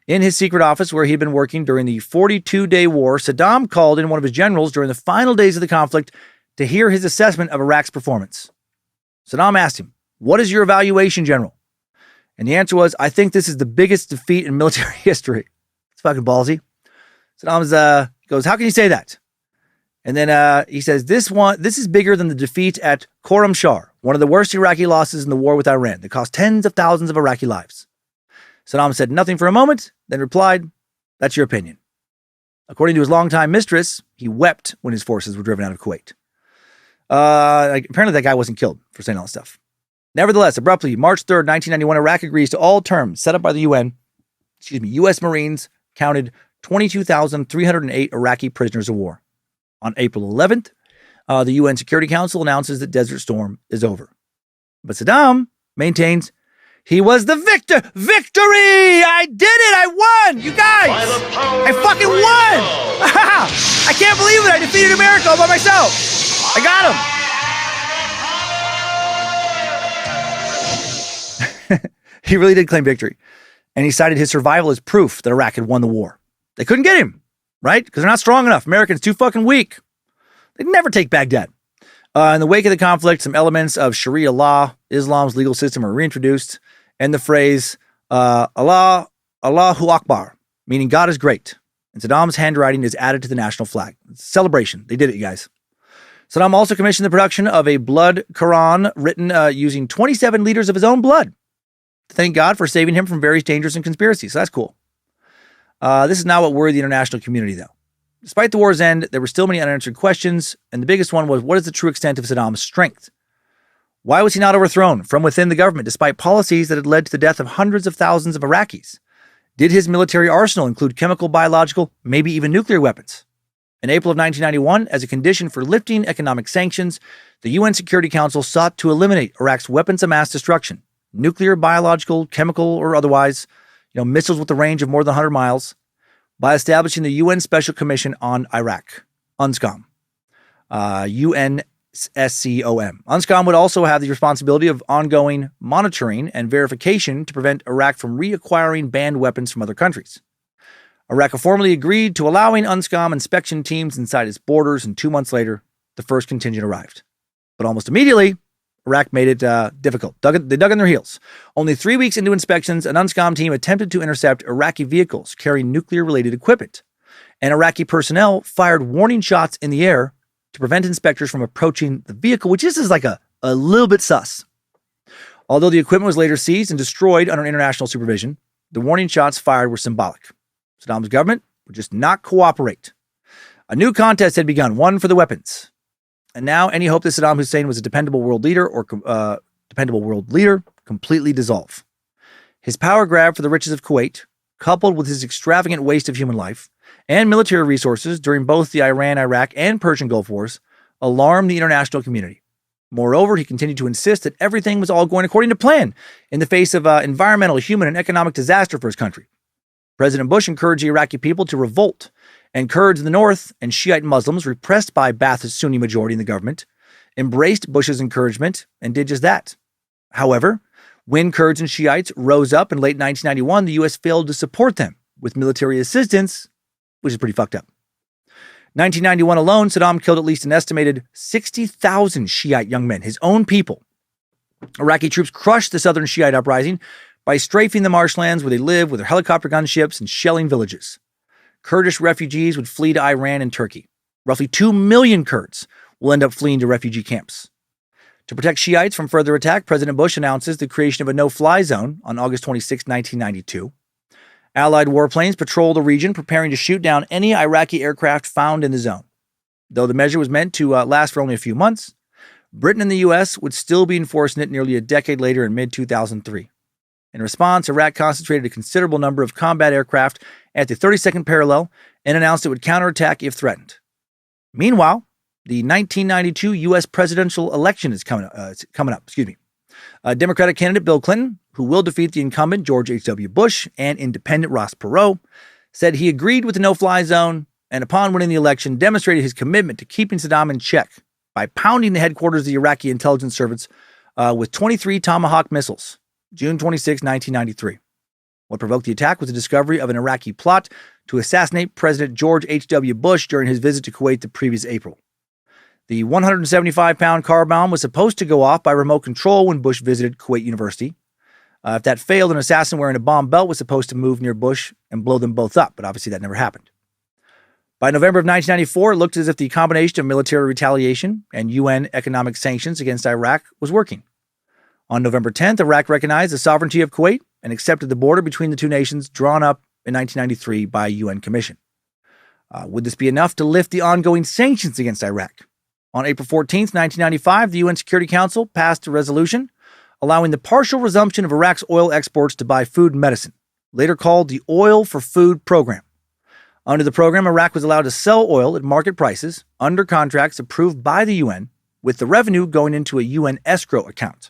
In his secret office where he had been working during the 42-day war, Saddam called in one of his generals during the final days of the conflict to hear his assessment of Iraq's performance. Saddam asked him, "What is your evaluation, General?" And the answer was, "I think this is the biggest defeat in military history." It's fucking ballsy. Saddam goes, "How can you say that?" And then he says, this is bigger than the defeat at Khorram Shah, one of the worst Iraqi losses in the war with Iran that cost tens of thousands of Iraqi lives. Saddam said nothing for a moment, then replied, "That's your opinion." According to his longtime mistress, he wept when his forces were driven out of Kuwait. Apparently that guy wasn't killed for saying all this stuff. Nevertheless, abruptly, March 3rd, 1991, Iraq agrees to all terms set up by the U.S. Marines counted 22,308 Iraqi prisoners of war. On April 11th, the UN Security Council announces that Desert Storm is over. But Saddam maintains he was the victor. Victory! I did it! I won! You guys! I fucking won! I can't believe it! I defeated America all by myself! I got him! He really did claim victory. And he cited his survival as proof that Iraq had won the war. They couldn't get him, right? Because they're not strong enough. Americans too fucking weak. They'd never take Baghdad. In the wake of the conflict, some elements of Sharia law, Islam's legal system, are reintroduced, and the phrase Allahu Akbar, meaning God is great. And Saddam's handwriting is added to the national flag. It's a celebration. They did it, you guys. Saddam also commissioned the production of a blood Quran written using 27 liters of his own blood. Thank God for saving him from various dangers and conspiracies. So that's cool. This is not what worried the international community, though. Despite the war's end, there were still many unanswered questions, and the biggest one was, what is the true extent of Saddam's strength? Why was he not overthrown from within the government, despite policies that had led to the death of hundreds of thousands of Iraqis? Did his military arsenal include chemical, biological, maybe even nuclear weapons? In April of 1991, as a condition for lifting economic sanctions, the UN Security Council sought to eliminate Iraq's weapons of mass destruction, nuclear, biological, chemical, or otherwise, missiles with a range of more than 100 miles, by establishing the UN Special Commission on Iraq, UNSCOM. UNSCOM. UNSCOM would also have the responsibility of ongoing monitoring and verification to prevent Iraq from reacquiring banned weapons from other countries. Iraq formally agreed to allowing UNSCOM inspection teams inside its borders, and 2 months later, the first contingent arrived. But almost immediately, Iraq made it difficult. They dug in their heels. Only 3 weeks into inspections, an UNSCOM team attempted to intercept Iraqi vehicles carrying nuclear-related equipment, and Iraqi personnel fired warning shots in the air to prevent inspectors from approaching the vehicle, which is like a little bit sus. Although the equipment was later seized and destroyed under international supervision, the warning shots fired were symbolic. Saddam's government would just not cooperate. A new contest had begun, one for the weapons. And now any hope that Saddam Hussein was a dependable world leader completely dissolve. His power grab for the riches of Kuwait, coupled with his extravagant waste of human life and military resources during both the Iran, Iraq, and Persian Gulf Wars, alarmed the international community. Moreover, he continued to insist that everything was all going according to plan in the face of environmental, human, and economic disaster for his country. President Bush encouraged the Iraqi people to revolt, and Kurds in the north and Shiite Muslims, repressed by Ba'ath's Sunni majority in the government, embraced Bush's encouragement and did just that. However, When Kurds and Shiites rose up in late 1991, the U.S. failed to support them with military assistance, which is pretty fucked up. 1991 alone, Saddam killed at least an estimated 60,000 Shiite young men, his own people. Iraqi troops crushed the southern Shiite uprising by strafing the marshlands where they lived with their helicopter gunships and shelling villages. Kurdish refugees would flee to Iran and Turkey. Roughly 2 million Kurds will end up fleeing to refugee camps. To protect Shiites from further attack, President Bush announces the creation of a no-fly zone on August 26, 1992. Allied warplanes patrol the region, preparing to shoot down any Iraqi aircraft found in the zone. Though the measure was meant to last for only a few months, Britain and the U.S. would still be enforcing it nearly a decade later in mid-2003. In response, Iraq concentrated a considerable number of combat aircraft at the 32nd parallel and announced it would counterattack if threatened. Meanwhile, the 1992 U.S. presidential election is coming up. Democratic candidate Bill Clinton, who will defeat the incumbent George H.W. Bush and independent Ross Perot, said he agreed with the no-fly zone and upon winning the election demonstrated his commitment to keeping Saddam in check by pounding the headquarters of the Iraqi intelligence service with 23 Tomahawk missiles, June 26, 1993. What provoked the attack was the discovery of an Iraqi plot to assassinate President George H.W. Bush during his visit to Kuwait the previous April. The 175-pound car bomb was supposed to go off by remote control when Bush visited Kuwait University. If that failed, an assassin wearing a bomb belt was supposed to move near Bush and blow them both up, but obviously that never happened. By November of 1994, it looked as if the combination of military retaliation and UN economic sanctions against Iraq was working. On November 10th, Iraq recognized the sovereignty of Kuwait and accepted the border between the two nations drawn up in 1993 by a UN commission. Would this be enough to lift the ongoing sanctions against Iraq? On April 14th, 1995, the UN Security Council passed a resolution allowing the partial resumption of Iraq's oil exports to buy food and medicine, later called the Oil for Food Program. Under the program, Iraq was allowed to sell oil at market prices under contracts approved by the UN, with the revenue going into a UN escrow account.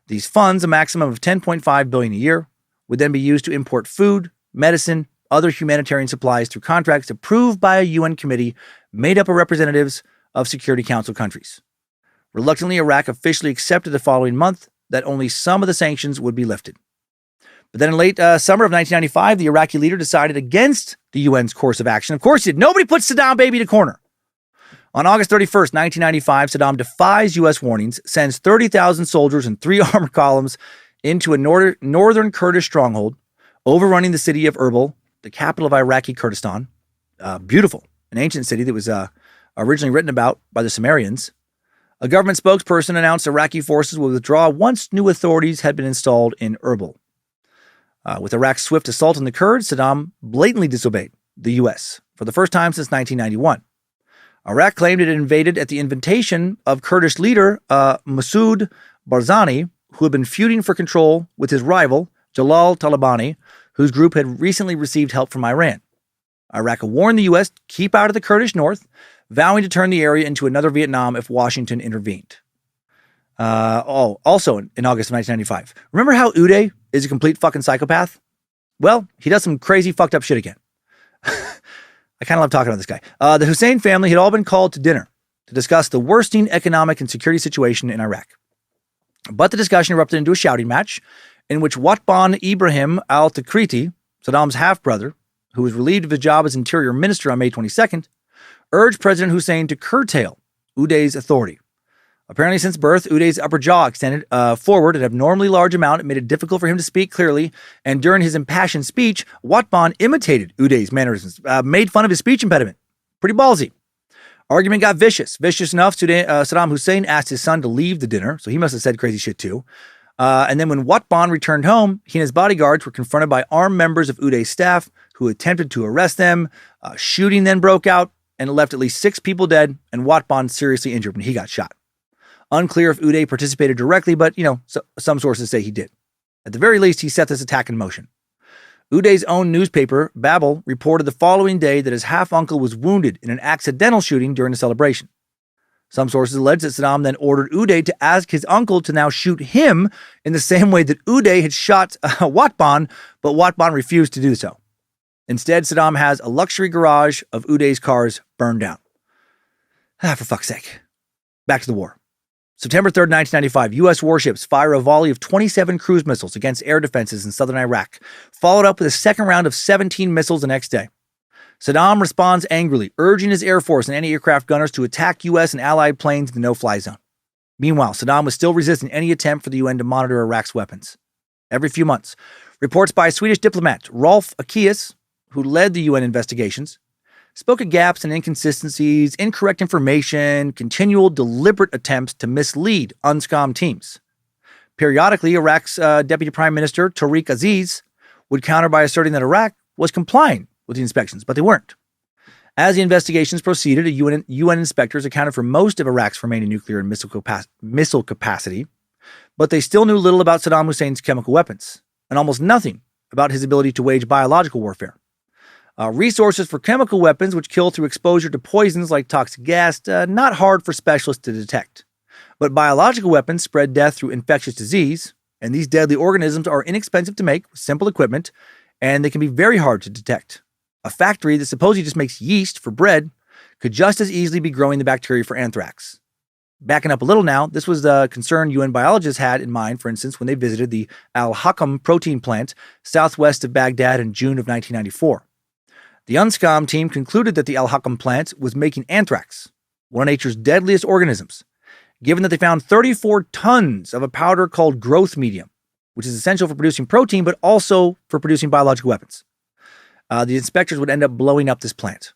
These funds, a maximum of $10.5 billion a year, would then be used to import food, medicine, other humanitarian supplies through contracts approved by a UN committee made up of representatives of Security Council countries. Reluctantly, Iraq officially accepted the following month that only some of the sanctions would be lifted. But then in late summer of 1995, the Iraqi leader decided against the UN's course of action. Of course he did. Nobody puts Saddam baby in a corner. On August 31st, 1995, Saddam defies U.S. warnings, sends 30,000 soldiers and 3 armored columns into a northern Kurdish stronghold, overrunning the city of Erbil, the capital of Iraqi Kurdistan. Beautiful, an ancient city that was originally written about by the Sumerians. A government spokesperson announced Iraqi forces would withdraw once new authorities had been installed in Erbil. With Iraq's swift assault on the Kurds, Saddam blatantly disobeyed the U.S. for the first time since 1991. Iraq claimed it had invaded at the invitation of Kurdish leader Masoud Barzani, who had been feuding for control with his rival, Jalal Talabani, whose group had recently received help from Iran. Iraq warned the U.S. to keep out of the Kurdish north, vowing to turn the area into another Vietnam if Washington intervened. Also in August of 1995. Remember how Uday is a complete fucking psychopath? Well, he does some crazy fucked up shit again. I kind of love talking about this guy. The Hussein family had all been called to dinner to discuss the worsening economic and security situation in Iraq. But the discussion erupted into a shouting match in which Watban Ibrahim al-Takriti, Saddam's half-brother, who was relieved of his job as interior minister on May 22nd, urged President Hussein to curtail Uday's authority. Apparently, since birth, Uday's upper jaw extended forward an abnormally large amount. It made it difficult for him to speak clearly. And during his impassioned speech, Watban imitated Uday's mannerisms, made fun of his speech impediment. Pretty ballsy. Argument got vicious. Vicious enough, Saddam Hussein asked his son to leave the dinner, so he must have said crazy shit too. And then when Watban returned home, he and his bodyguards were confronted by armed members of Uday's staff who attempted to arrest them. Shooting then broke out and left at least 6 people dead and Watban seriously injured when he got shot. Unclear if Uday participated directly, but, some sources say he did. At the very least, he set this attack in motion. Uday's own newspaper, Babel, reported the following day that his half-uncle was wounded in an accidental shooting during a celebration. Some sources allege that Saddam then ordered Uday to ask his uncle to now shoot him in the same way that Uday had shot Watban, but Watban refused to do so. Instead, Saddam has a luxury garage of Uday's cars burned down. For fuck's sake. Back to the war. September 3rd, 1995, U.S. warships fire a volley of 27 cruise missiles against air defenses in southern Iraq, followed up with a second round of 17 missiles the next day. Saddam responds angrily, urging his Air Force and anti-aircraft gunners to attack U.S. and allied planes in the no-fly zone. Meanwhile, Saddam was still resisting any attempt for the UN to monitor Iraq's weapons. Every few months, reports by a Swedish diplomat, Rolf Ekéus, who led the UN investigations, spoke of gaps and inconsistencies, incorrect information, continual deliberate attempts to mislead UNSCOM teams. Periodically, Iraq's Deputy Prime Minister, Tariq Aziz, would counter by asserting that Iraq was complying with the inspections, but they weren't. As the investigations proceeded, UN inspectors accounted for most of Iraq's remaining nuclear and missile capacity, but they still knew little about Saddam Hussein's chemical weapons, and almost nothing about his ability to wage biological warfare. Resources for chemical weapons, which kill through exposure to poisons like toxic gas, not hard for specialists to detect. But biological weapons spread death through infectious disease, and these deadly organisms are inexpensive to make with simple equipment, and they can be very hard to detect. A factory that supposedly just makes yeast for bread could just as easily be growing the bacteria for anthrax. Backing up a little now, this was the concern UN biologists had in mind, for instance, when they visited the Al-Hakam protein plant southwest of Baghdad in June of 1994. The UNSCOM team concluded that the Al-Hakam plant was making anthrax, one of nature's deadliest organisms, given that they found 34 tons of a powder called growth medium, which is essential for producing protein, but also for producing biological weapons. The inspectors would end up blowing up this plant.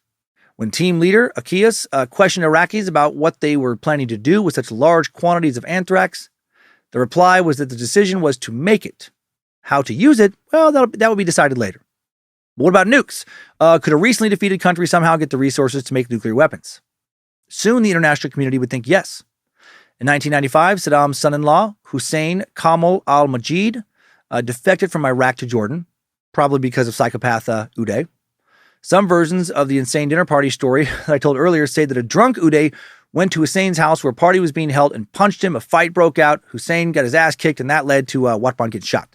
When team leader Ekéus questioned Iraqis about what they were planning to do with such large quantities of anthrax, the reply was that the decision was to make it. How to use it, well, that would be decided later. But what about nukes? Could a recently defeated country somehow get the resources to make nuclear weapons? Soon the international community would think yes. In 1995, Saddam's son-in-law, Hussein Kamal al-Majid, defected from Iraq to Jordan, probably because of psychopath Uday. Some versions of the insane dinner party story that I told earlier say that a drunk Uday went to Hussein's house where a party was being held and punched him. A fight broke out. Hussein got his ass kicked, and that led to Watban getting shot.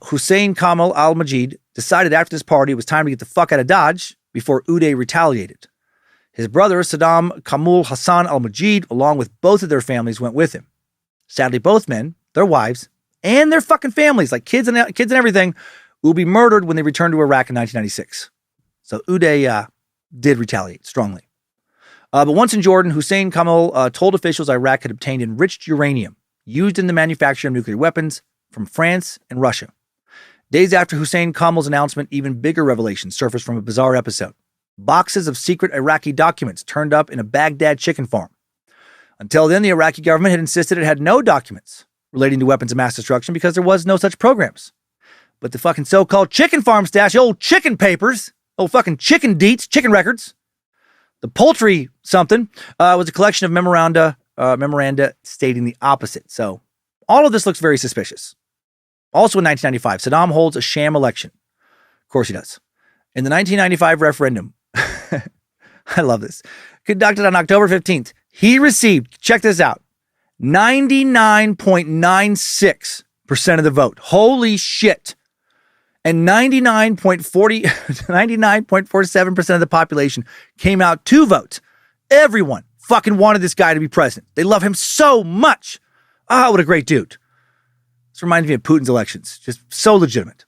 Hussein Kamal al-Majid decided after this party it was time to get the fuck out of Dodge before Uday retaliated. His brother, Saddam Kamul Hassan al-Majid, along with both of their families, went with him. Sadly, both men, their wives, and their fucking families, like kids and everything, will be murdered when they return to Iraq in 1996. So Uday did retaliate strongly. But once in Jordan, Hussein Kamal told officials Iraq had obtained enriched uranium used in the manufacture of nuclear weapons from France and Russia. Days after Hussein Kamal's announcement, even bigger revelations surfaced from a bizarre episode. Boxes of secret Iraqi documents turned up in a Baghdad chicken farm. Until then, the Iraqi government had insisted it had no documents relating to weapons of mass destruction because there was no such programs. But the fucking so-called chicken farm stash, old chicken papers, old fucking chicken deets, chicken records, the poultry something, was a collection of memoranda stating the opposite. So all of this looks very suspicious. Also in 1995, Saddam holds a sham election. Of course he does. In the 1995 referendum, I love this, conducted on October 15th, he received, check this out, 99.96% of the vote. Holy shit. And 99.47% of the population came out to vote. Everyone fucking wanted this guy to be president. They love him so much. Ah, what a great dude. This reminds me of Putin's elections. Just so legitimate.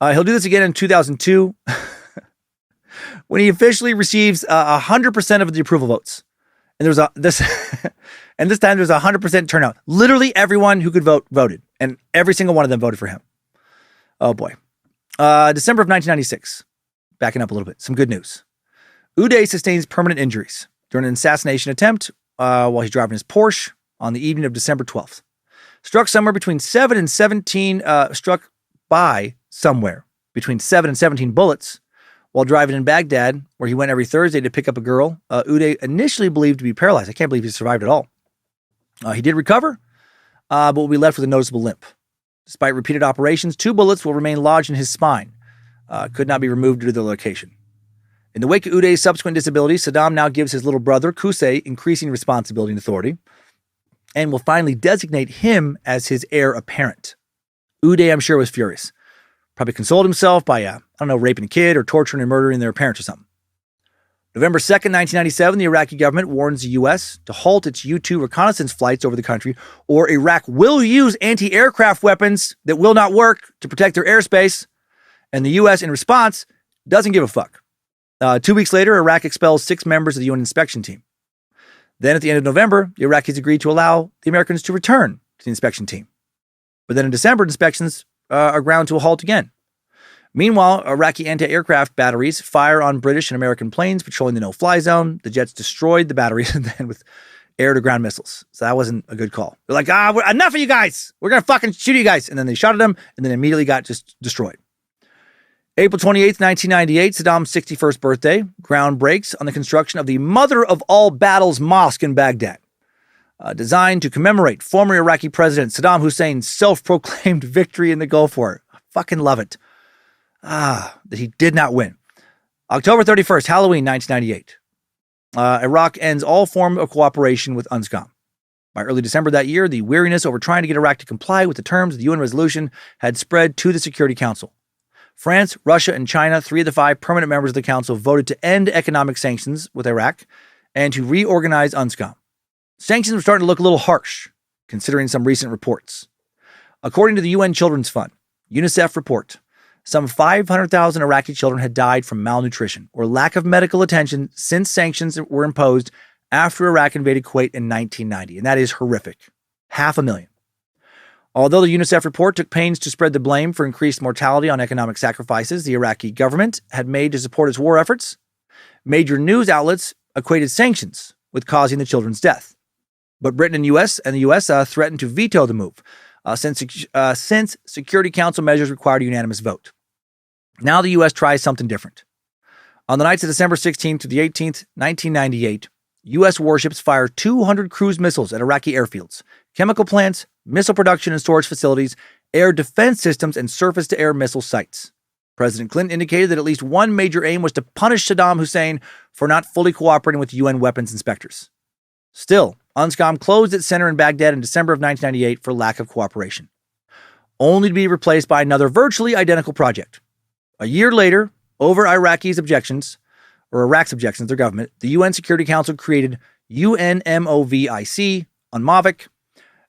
He'll do this again in 2002 when he officially receives 100% of the approval votes. And this time there's 100% turnout. Literally everyone who could vote voted, and every single one of them voted for him. Oh boy. December of 1996. Backing up a little bit. Some good news. Uday sustains permanent injuries during an assassination attempt while he's driving his Porsche on the evening of December 12th. Struck by somewhere between 7 and 17 bullets while driving in Baghdad, where he went every Thursday to pick up a girl. Uday initially believed to be paralyzed. I can't believe he survived at all. He did recover, but will be left with a noticeable limp. Despite repeated operations, 2 bullets will remain lodged in his spine. Could not be removed due to their location. In the wake of Uday's subsequent disability, Saddam now gives his little brother, Qusay, increasing responsibility and authority, and will finally designate him as his heir apparent. Uday, I'm sure, was furious. Probably consoled himself by, raping a kid or torturing and murdering their parents or something. November 2nd, 1997, the Iraqi government warns the U.S. to halt its U-2 reconnaissance flights over the country, or Iraq will use anti-aircraft weapons that will not work to protect their airspace. And the U.S., in response, doesn't give a fuck. 2 weeks later, Iraq expels 6 members of the UN inspection team. Then at the end of November, the Iraqis agreed to allow the Americans to return to the inspection team. But then in December, inspections are ground to a halt again. Meanwhile, Iraqi anti-aircraft batteries fire on British and American planes patrolling the no-fly zone. The jets destroyed the batteries and then with air-to-ground missiles. So that wasn't a good call. They're like, enough of you guys. We're going to fucking shoot you guys. And then they shot at them and then immediately got just destroyed. April 28th, 1998, Saddam's 61st birthday, ground breaks on the construction of the Mother of All Battles Mosque in Baghdad. Designed to commemorate former Iraqi President Saddam Hussein's self-proclaimed victory in the Gulf War. I fucking love it. That he did not win. October 31st, Halloween, 1998. Iraq ends all form of cooperation with UNSCOM. By early December that year, the weariness over trying to get Iraq to comply with the terms of the UN resolution had spread to the Security Council. France, Russia, and China, 3 of the 5 permanent members of the council, voted to end economic sanctions with Iraq and to reorganize UNSCOM. Sanctions were starting to look a little harsh, considering some recent reports. According to the UN Children's Fund, UNICEF report, some 500,000 Iraqi children had died from malnutrition or lack of medical attention since sanctions were imposed after Iraq invaded Kuwait in 1990, and that is horrific. 500,000. Although the UNICEF report took pains to spread the blame for increased mortality on economic sacrifices the Iraqi government had made to support its war efforts, major news outlets equated sanctions with causing the children's death. But Britain and the U.S. Threatened to veto the move, since Security Council measures required a unanimous vote. Now the U.S. tries something different. On the nights of December 16th to the 18th, 1998, U.S. warships fire 200 cruise missiles at Iraqi airfields, chemical plants, missile production and storage facilities, air defense systems, and surface-to-air missile sites. President Clinton indicated that at least one major aim was to punish Saddam Hussein for not fully cooperating with UN weapons inspectors. Still, UNSCOM closed its center in Baghdad in December of 1998 for lack of cooperation, only to be replaced by another virtually identical project. A year later, over Iraq's objections, their government, the UN Security Council created UNMOVIC, UNMOVIC,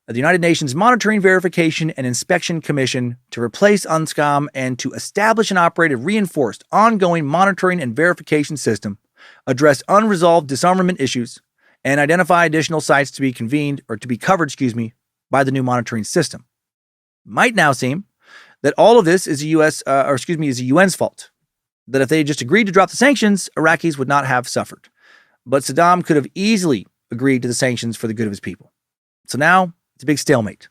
the United Nations Monitoring, Verification, and Inspection Commission, to replace UNSCOM and to establish and operate a reinforced, ongoing monitoring and verification system, address unresolved disarmament issues, and identify additional sites to be covered by the new monitoring system. Might now seem that all of this is the UN's fault. That if they just agreed to drop the sanctions, Iraqis would not have suffered. But Saddam could have easily agreed to the sanctions for the good of his people. So now it's a big stalemate.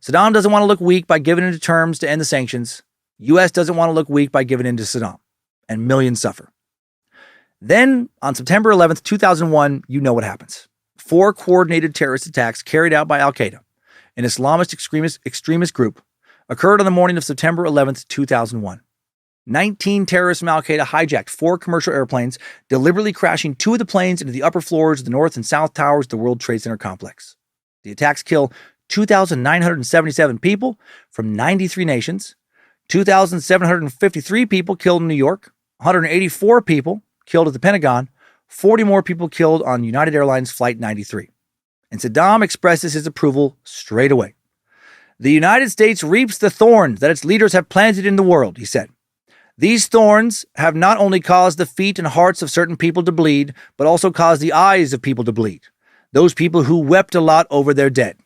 Saddam doesn't want to look weak by giving in to terms to end the sanctions. U.S. doesn't want to look weak by giving in to Saddam. And millions suffer. Then, on September 11th, 2001, you know what happens. 4 coordinated terrorist attacks carried out by Al-Qaeda, an Islamist extremist group, occurred on the morning of September 11th, 2001. 19 terrorists from Al-Qaeda hijacked 4 commercial airplanes, deliberately crashing 2 of the planes into the upper floors of the North and South Towers of the World Trade Center complex. The attacks kill 2,977 people from 93 nations, 2,753 people killed in New York, 184 people killed at the Pentagon, 40 more people killed on United Airlines Flight 93. And Saddam expresses his approval straight away. The United States reaps the thorns that its leaders have planted in the world, he said. These thorns have not only caused the feet and hearts of certain people to bleed, but also caused the eyes of people to bleed. Those people who wept a lot over their dead.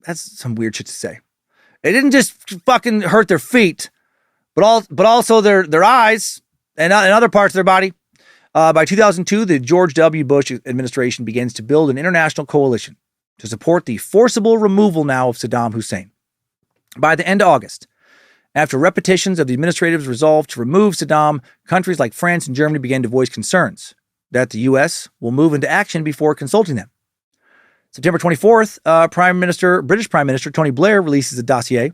That's some weird shit to say. It didn't just fucking hurt their feet, but also their eyes and other parts of their body. By 2002, the George W. Bush administration begins to build an international coalition to support the forcible removal now of Saddam Hussein. By the end of August, after repetitions of the administrative's resolve to remove Saddam, countries like France and Germany began to voice concerns that the U.S. will move into action before consulting them. September 24th, British Prime Minister Tony Blair releases a dossier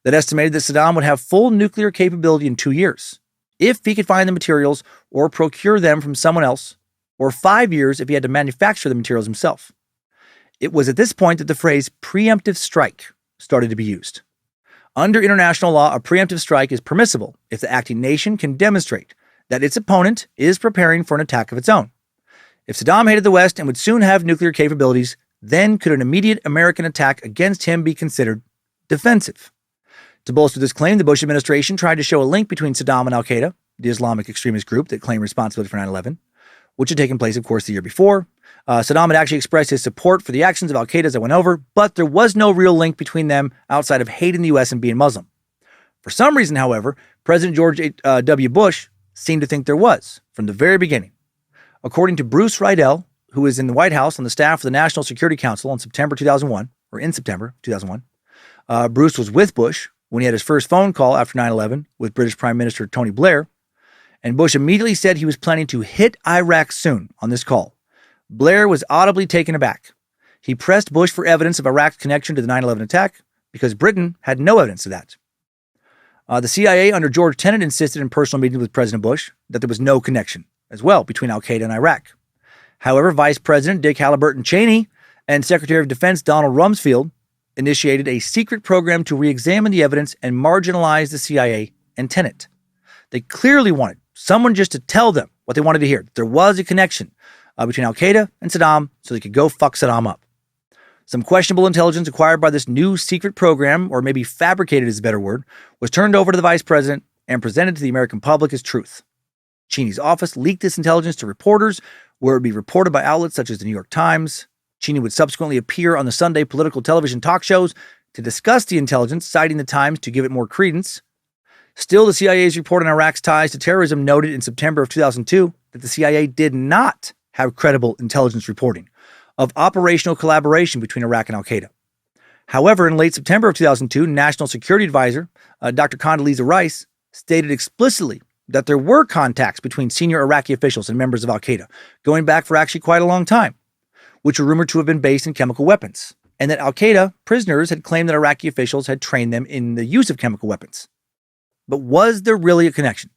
that estimated that Saddam would have full nuclear capability in 2 years, if he could find the materials or procure them from someone else, or 5 years if he had to manufacture the materials himself. It was at this point that the phrase preemptive strike started to be used. Under international law, a preemptive strike is permissible if the acting nation can demonstrate that its opponent is preparing for an attack of its own. If Saddam hated the West and would soon have nuclear capabilities, then could an immediate American attack against him be considered defensive? To bolster this claim, the Bush administration tried to show a link between Saddam and al-Qaeda, the Islamic extremist group that claimed responsibility for 9/11, which had taken place, of course, the year before. Saddam had actually expressed his support for the actions of al-Qaeda, as I went over, but there was no real link between them outside of hating the U.S. and being Muslim. For some reason, however, President George W. Bush seemed to think there was, from the very beginning. According to Bruce Riedel, who was in the White House on the staff of the National Security Council in September 2001, Bruce was with Bush when he had his first phone call after 9/11 with British Prime Minister Tony Blair, and Bush immediately said he was planning to hit Iraq soon on this call. Blair was audibly taken aback. He pressed Bush for evidence of Iraq's connection to the 9/11 attack because Britain had no evidence of that. The CIA under George Tenet insisted in personal meetings with President Bush that there was no connection as well between al-Qaeda and Iraq. However, Vice President Dick Halliburton Cheney and Secretary of Defense Donald Rumsfeld initiated a secret program to re-examine the evidence and marginalize the CIA and Tenet. They clearly wanted someone just to tell them what they wanted to hear, that there was a connection between al-Qaeda and Saddam so they could go fuck Saddam up. Some questionable intelligence acquired by this new secret program, or maybe fabricated is a better word, was turned over to the vice president and presented to the American public as truth. Cheney's office leaked this intelligence to reporters, where it would be reported by outlets such as the New York Times. Cheney would subsequently appear on the Sunday political television talk shows to discuss the intelligence, citing the Times to give it more credence. Still, the CIA's report on Iraq's ties to terrorism noted in September of 2002 that the CIA did not have credible intelligence reporting of operational collaboration between Iraq and al-Qaeda. However, in late September of 2002, National Security Advisor Dr. Condoleezza Rice stated explicitly that there were contacts between senior Iraqi officials and members of al-Qaeda, going back for actually quite a long time, which were rumored to have been based in chemical weapons, and that al-Qaeda prisoners had claimed that Iraqi officials had trained them in the use of chemical weapons. But was there really a connection?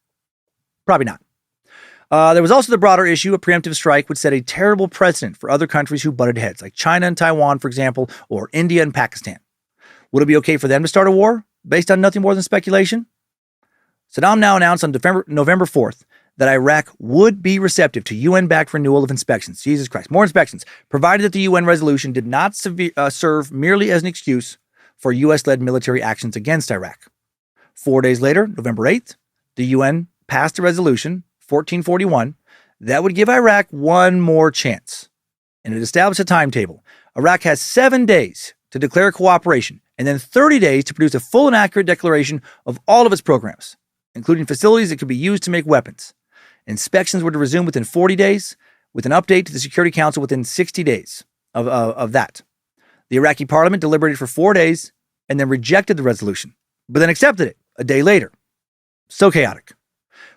Probably not. There was also the broader issue of preemptive strike, which set a terrible precedent for other countries who butted heads, like China and Taiwan, for example, or India and Pakistan. Would it be okay for them to start a war based on nothing more than speculation? Saddam now announced on November 4th that Iraq would be receptive to UN-backed renewal of inspections. Jesus Christ, more inspections, provided that the UN resolution did not serve merely as an excuse for U.S.-led military actions against Iraq. 4 days later, November 8th, the UN passed a resolution, 1441, that would give Iraq one more chance. And it established a timetable. Iraq has 7 days to declare cooperation and then 30 days to produce a full and accurate declaration of all of its programs, including facilities that could be used to make weapons. Inspections were to resume within 40 days, with an update to the Security Council within 60 days of that. The Iraqi parliament deliberated for 4 days and then rejected the resolution, but then accepted it a day later. So chaotic.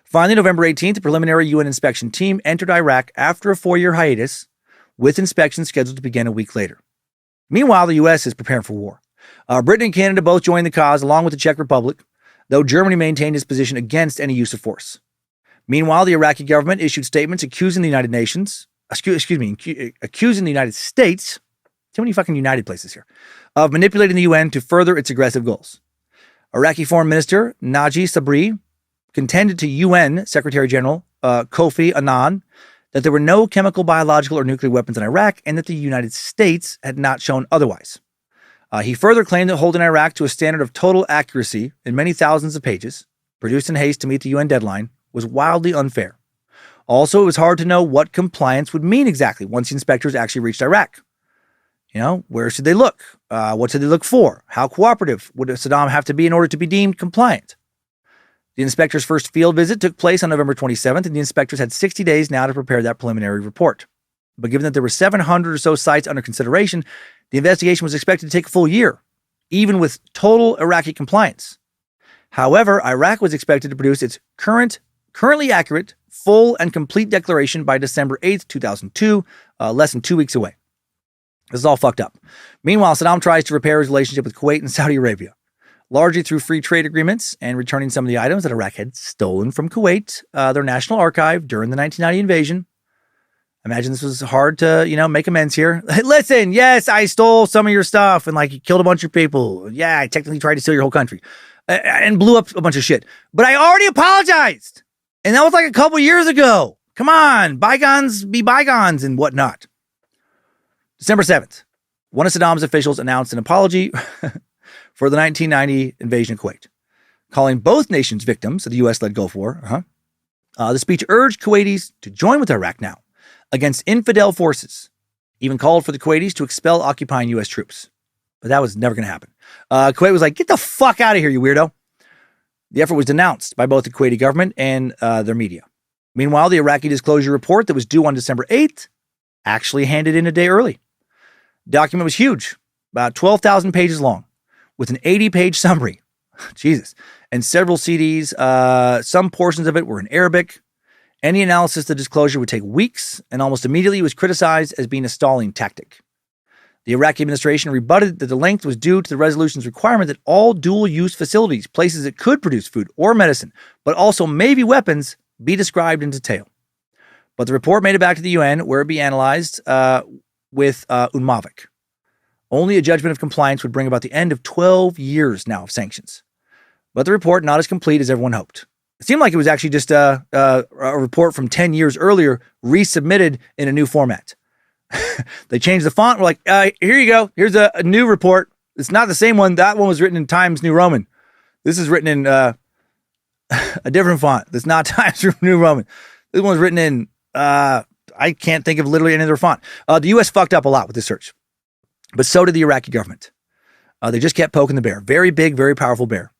Finally, November 18th, a preliminary UN inspection team entered Iraq after a 4-year hiatus, with inspections scheduled to begin a week later. Meanwhile, the U.S. is preparing for war. Britain and Canada both joined the cause, along with the Czech Republic, though Germany maintained its position against any use of force. Meanwhile, the Iraqi government issued statements accusing the United States, too many fucking United places here, of manipulating the UN to further its aggressive goals. Iraqi Foreign Minister Naji Sabri contended to UN Secretary General Kofi Annan that there were no chemical, biological, or nuclear weapons in Iraq and that the United States had not shown otherwise. He further claimed that holding Iraq to a standard of total accuracy in many thousands of pages, produced in haste to meet the UN deadline, was wildly unfair. Also, it was hard to know what compliance would mean exactly once the inspectors actually reached Iraq. Where should they look? What should they look for? How cooperative would Saddam have to be in order to be deemed compliant? The inspectors' first field visit took place on November 27th, and the inspectors had 60 days now to prepare that preliminary report. But given that there were 700 or so sites under consideration, the investigation was expected to take a full year, even with total Iraqi compliance. However, Iraq was expected to produce its currently accurate, full, and complete declaration by December 8th, 2002, less than 2 weeks away. This is all fucked up. Meanwhile, Saddam tries to repair his relationship with Kuwait and Saudi Arabia, largely through free trade agreements and returning some of the items that Iraq had stolen from Kuwait, their national archive, during the 1990 invasion. Imagine this was hard to, make amends here. Listen, yes, I stole some of your stuff and killed a bunch of people. Yeah, I technically tried to steal your whole country and blew up a bunch of shit. But I already apologized. And that was like a couple years ago. Come on, bygones be bygones and whatnot. December 7th, one of Saddam's officials announced an apology for the 1990 invasion of Kuwait, calling both nations victims of the U.S.-led Gulf War. The speech urged Kuwaitis to join with Iraq now against infidel forces, even called for the Kuwaitis to expel occupying U.S. troops. But that was never going to happen. Kuwait was like, get the fuck out of here, you weirdo. The effort was denounced by both the Kuwaiti government and their media. Meanwhile, the Iraqi disclosure report that was due on December 8th actually handed in a day early. The document was huge, about 12,000 pages long, with an 80-page summary. Jesus. And several CDs. Some portions of it were in Arabic. Any analysis of the disclosure would take weeks, and almost immediately it was criticized as being a stalling tactic. The Iraqi administration rebutted that the length was due to the resolution's requirement that all dual-use facilities, places that could produce food or medicine, but also maybe weapons, be described in detail. But the report made it back to the UN, where it be analyzed with Unmavik. Only a judgment of compliance would bring about the end of 12 years now of sanctions. But the report, not as complete as everyone hoped. It seemed like it was actually just a report from 10 years earlier, resubmitted in a new format. They changed the font. We're like, here you go. Here's a new report. It's not the same one. That one was written in Times New Roman. This is written in a different font. That's not Times New Roman. This one was written in, I can't think of literally any other font. The U.S. fucked up a lot with this search. But so did the Iraqi government. They just kept poking the bear. Very big, very powerful bear.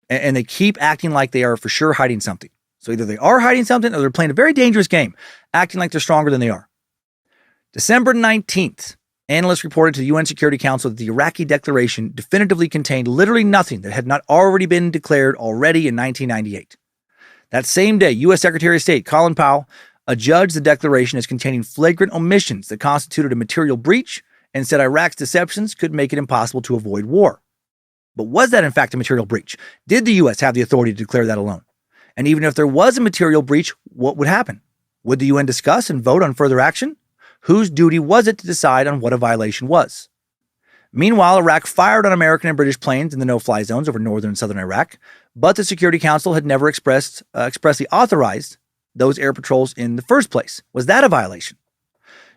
And they keep acting like they are for sure hiding something. So either they are hiding something or they're playing a very dangerous game, acting like they're stronger than they are. December 19th, analysts reported to the UN Security Council that the Iraqi declaration definitively contained literally nothing that had not already been declared already in 1998. That same day, U.S. Secretary of State Colin Powell adjudged the declaration as containing flagrant omissions that constituted a material breach and said Iraq's deceptions could make it impossible to avoid war. But was that in fact a material breach? Did the U.S. have the authority to declare that alone? And even if there was a material breach, what would happen? Would the UN discuss and vote on further action? Whose duty was it to decide on what a violation was? Meanwhile, Iraq fired on American and British planes in the no-fly zones over northern and southern Iraq, but the Security Council had never expressly authorized those air patrols in the first place. Was that a violation?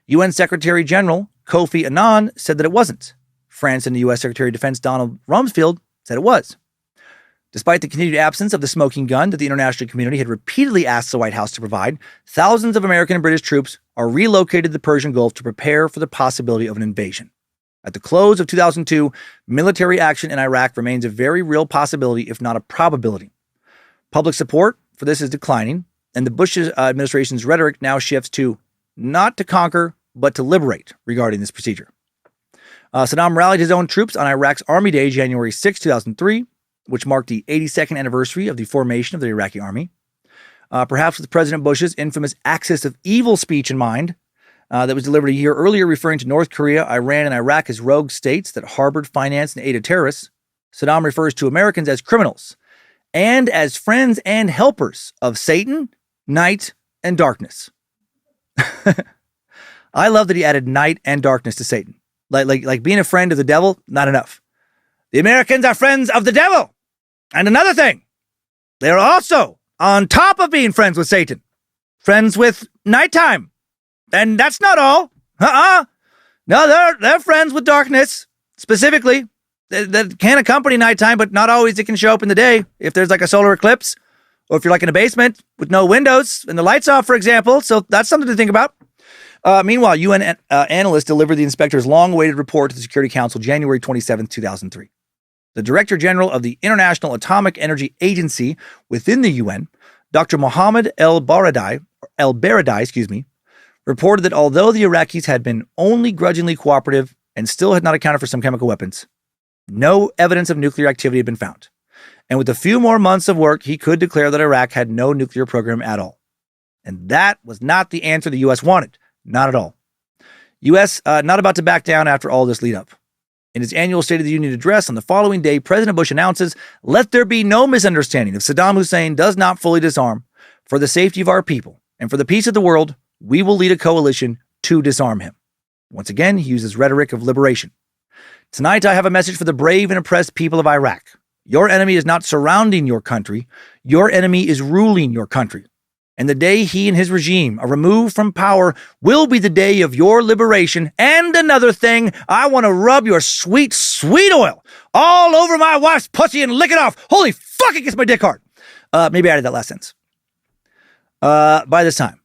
UN Secretary General Kofi Annan said that it wasn't. France and the U.S. Secretary of Defense Donald Rumsfeld said it was. Despite the continued absence of the smoking gun that the international community had repeatedly asked the White House to provide, thousands of American and British troops are relocated to the Persian Gulf to prepare for the possibility of an invasion. At the close of 2002, military action in Iraq remains a very real possibility, if not a probability. Public support for this is declining, and the Bush administration's rhetoric now shifts to not to conquer, but to liberate regarding this procedure. Saddam rallied his own troops on Iraq's Army Day, January 6, 2003, which marked the 82nd anniversary of the formation of the Iraqi army. Perhaps with President Bush's infamous axis of evil speech in mind, that was delivered a year earlier referring to North Korea, Iran, and Iraq as rogue states that harbored, financed, and aided terrorists, Saddam refers to Americans as criminals and as friends and helpers of Satan, night, and darkness. I love that he added night and darkness to Satan. Like being a friend of the devil, not enough. The Americans are friends of the devil. And another thing, they're also, on top of being friends with Satan, friends with nighttime. And that's not all. No, they're friends with darkness, specifically. That can accompany nighttime, but not always it can show up in the day. If there's like a solar eclipse, or if you're like in a basement with no windows and the lights off, for example. So that's something to think about. Meanwhile, UN analysts delivered the inspector's long-awaited report to the Security Council January 27, 2003. The Director General of the International Atomic Energy Agency within the UN, Dr. Mohammed El-Baradei, reported that although the Iraqis had been only grudgingly cooperative and still had not accounted for some chemical weapons, no evidence of nuclear activity had been found. And with a few more months of work, he could declare that Iraq had no nuclear program at all. And that was not the answer the U.S. wanted. Not at all. U.S. Not about to back down after all this lead up. In his annual State of the Union address on the following day, President Bush announces, "Let there be no misunderstanding. If Saddam Hussein does not fully disarm, for the safety of our people and for the peace of the world, we will lead a coalition to disarm him." Once again, he uses rhetoric of liberation. "Tonight, I have a message for the brave and oppressed people of Iraq. Your enemy is not surrounding your country. Your enemy is ruling your country. And the day he and his regime are removed from power will be the day of your liberation. And another thing, I want to rub your sweet, sweet oil all over my wife's pussy and lick it off. Holy fuck, it gets my dick hard. Maybe I added that last sentence. By this time,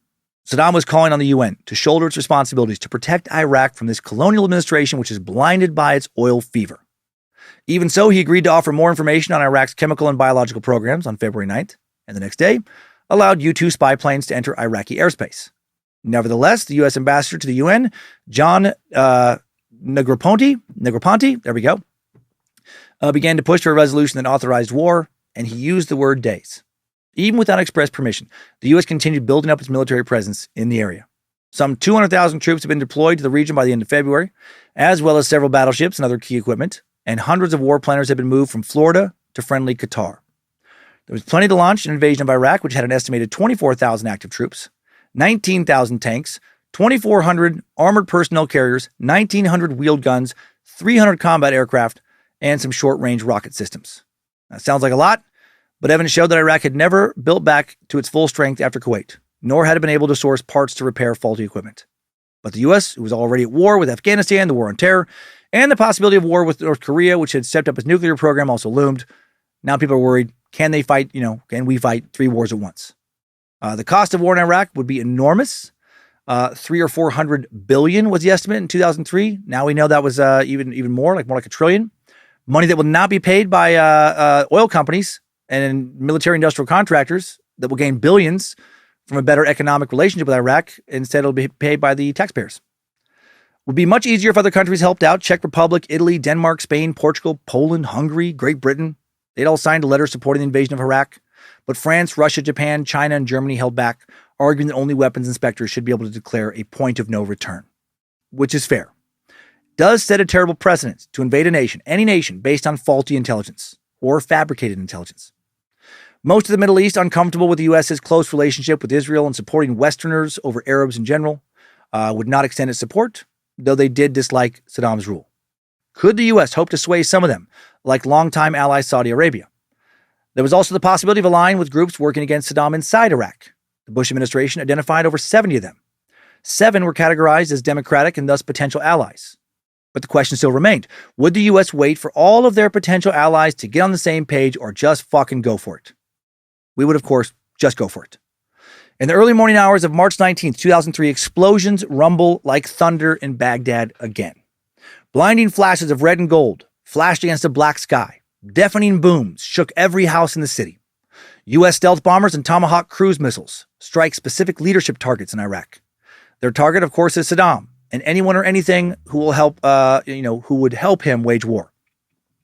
Saddam was calling on the UN to shoulder its responsibilities to protect Iraq from this colonial administration, which is blinded by its oil fever. Even so, he agreed to offer more information on Iraq's chemical and biological programs on February 9th, and the next day, allowed U-2 spy planes to enter Iraqi airspace. Nevertheless, the U.S. ambassador to the UN, John Negroponte, there we go, began to push for a resolution that authorized war, and he used the word days. Even without express permission, the U.S. continued building up its military presence in the area. Some 200,000 troops have been deployed to the region by the end of February, as well as several battleships and other key equipment, and hundreds of war planners have been moved from Florida to friendly Qatar. There was plenty to launch an invasion of Iraq, which had an estimated 24,000 active troops, 19,000 tanks, 2,400 armored personnel carriers, 1,900 wheeled guns, 300 combat aircraft, and some short-range rocket systems. That sounds like a lot, but evidence showed that Iraq had never built back to its full strength after Kuwait, nor had it been able to source parts to repair faulty equipment. But the U.S., who was already at war with Afghanistan, the war on terror, and the possibility of war with North Korea, which had stepped up its nuclear program, also loomed. Now people are worried, can they fight, can we fight 3 wars at once? The cost of war in Iraq would be enormous. 300 or 400 billion was the estimate in 2003. Now we know that was even more like $1 trillion. Money that will not be paid by oil companies and military industrial contractors that will gain billions from a better economic relationship with Iraq. Instead, it'll be paid by the taxpayers. It would be much easier if other countries helped out. Czech Republic, Italy, Denmark, Spain, Portugal, Poland, Hungary, Great Britain. They'd all signed a letter supporting the invasion of Iraq. But France, Russia, Japan, China, and Germany held back, arguing that only weapons inspectors should be able to declare a point of no return, which is fair. Does set a terrible precedent to invade a nation, any nation, based on faulty intelligence or fabricated intelligence. Most of the Middle East, uncomfortable with the U.S.'s close relationship with Israel and supporting Westerners over Arabs in general, would not extend its support, though they did dislike Saddam's rule. Could the U.S. hope to sway some of them, like longtime ally Saudi Arabia? There was also the possibility of allying with groups working against Saddam inside Iraq. The Bush administration identified over 70 of them. 7 were categorized as democratic and thus potential allies. But the question still remained, would the U.S. wait for all of their potential allies to get on the same page or just fucking go for it? We would, of course, just go for it. In the early morning hours of March 19th, 2003, explosions rumble like thunder in Baghdad again. Blinding flashes of red and gold flashed against a black sky. Deafening booms shook every house in the city. U.S. stealth bombers and Tomahawk cruise missiles strike specific leadership targets in Iraq. Their target, of course, is Saddam and anyone or anything who will help, who would help him wage war.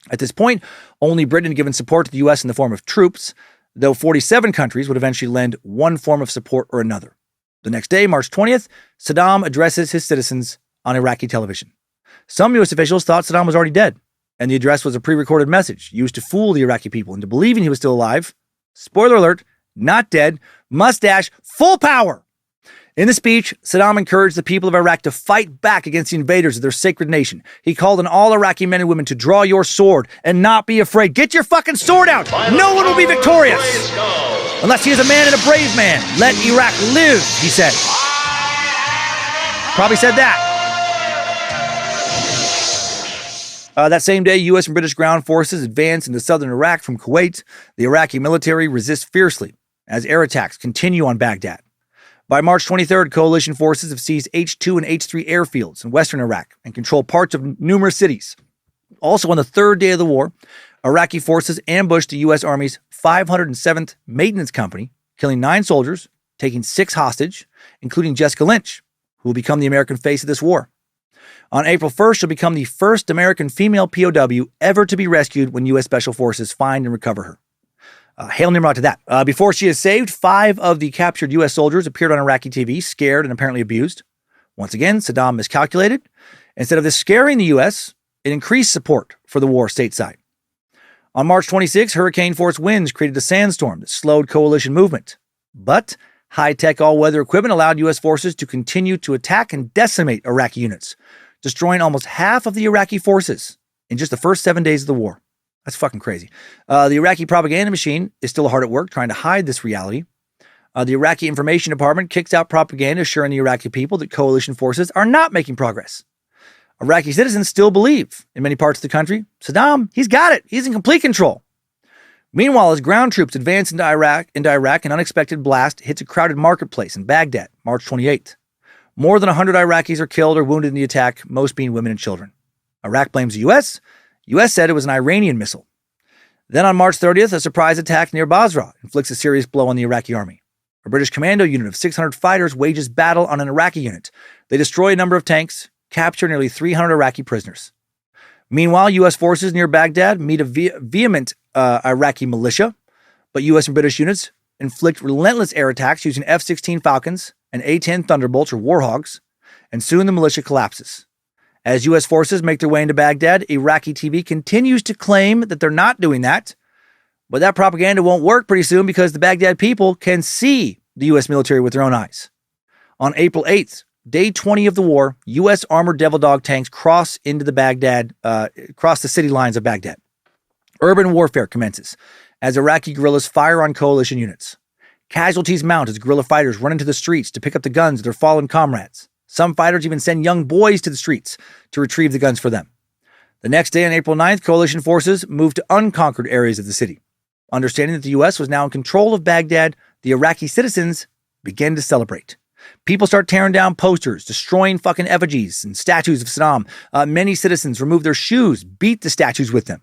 At this point, only Britain had given support to the U.S. in the form of troops, though 47 countries would eventually lend one form of support or another. The next day, March 20th, Saddam addresses his citizens on Iraqi television. Some U.S. officials thought Saddam was already dead, and the address was a pre-recorded message used to fool the Iraqi people into believing he was still alive. Spoiler alert, not dead, mustache, full power. In the speech, Saddam encouraged the people of Iraq to fight back against the invaders of their sacred nation. He called on all Iraqi men and women to draw your sword and not be afraid. Get your fucking sword out! No one will be victorious! Unless he is a man and a brave man. Let Iraq live, he said. Probably said that. That same day, U.S. and British ground forces advance into southern Iraq from Kuwait. The Iraqi military resists fiercely as air attacks continue on Baghdad. By March 23rd, coalition forces have seized H-2 and H-3 airfields in western Iraq and control parts of numerous cities. Also, on the third day of the war, Iraqi forces ambushed the U.S. Army's 507th Maintenance Company, killing 9 soldiers, taking 6 hostage, including Jessica Lynch, who will become the American face of this war. On April 1st, she'll become the first American female POW ever to be rescued when U.S. Special Forces find and recover her. Hail Nimrod to that. Before she is saved, 5 of the captured U.S. soldiers appeared on Iraqi TV, scared and apparently abused. Once again, Saddam miscalculated. Instead of this scaring the U.S., it increased support for the war stateside. On March 26, hurricane-force winds created a sandstorm that slowed coalition movement. But high-tech all-weather equipment allowed U.S. forces to continue to attack and decimate Iraqi units, destroying almost half of the Iraqi forces in just the first 7 days of the war. That's fucking crazy. The Iraqi propaganda machine is still hard at work trying to hide this reality. The Iraqi Information Department kicks out propaganda assuring the Iraqi people that coalition forces are not making progress. Iraqi citizens still believe, in many parts of the country, Saddam, he's got it. He's in complete control. Meanwhile, as ground troops advance into Iraq, an unexpected blast hits a crowded marketplace in Baghdad, March 28th. More than 100 Iraqis are killed or wounded in the attack, most being women and children. Iraq blames the U.S. U.S. said it was an Iranian missile. Then on March 30th, a surprise attack near Basra inflicts a serious blow on the Iraqi army. A British commando unit of 600 fighters wages battle on an Iraqi unit. They destroy a number of tanks, capture nearly 300 Iraqi prisoners. Meanwhile, U.S. forces near Baghdad meet a vehement Iraqi militia, but U.S. and British units inflict relentless air attacks using F-16 Falcons and A-10 Thunderbolts or Warhogs, and soon the militia collapses. As U.S. forces make their way into Baghdad, Iraqi TV continues to claim that they're not doing that, but that propaganda won't work pretty soon because the Baghdad people can see the U.S. military with their own eyes. On April 8th, day 20 of the war, U.S. armored Devil Dog tanks cross the city lines of Baghdad. Urban warfare commences as Iraqi guerrillas fire on coalition units. Casualties mount as guerrilla fighters run into the streets to pick up the guns of their fallen comrades. Some fighters even send young boys to the streets to retrieve the guns for them. The next day, on April 9th, coalition forces moved to unconquered areas of the city. Understanding that the U.S. was now in control of Baghdad, the Iraqi citizens began to celebrate. People start tearing down posters, destroying fucking effigies and statues of Saddam. Many citizens remove their shoes, beat the statues with them.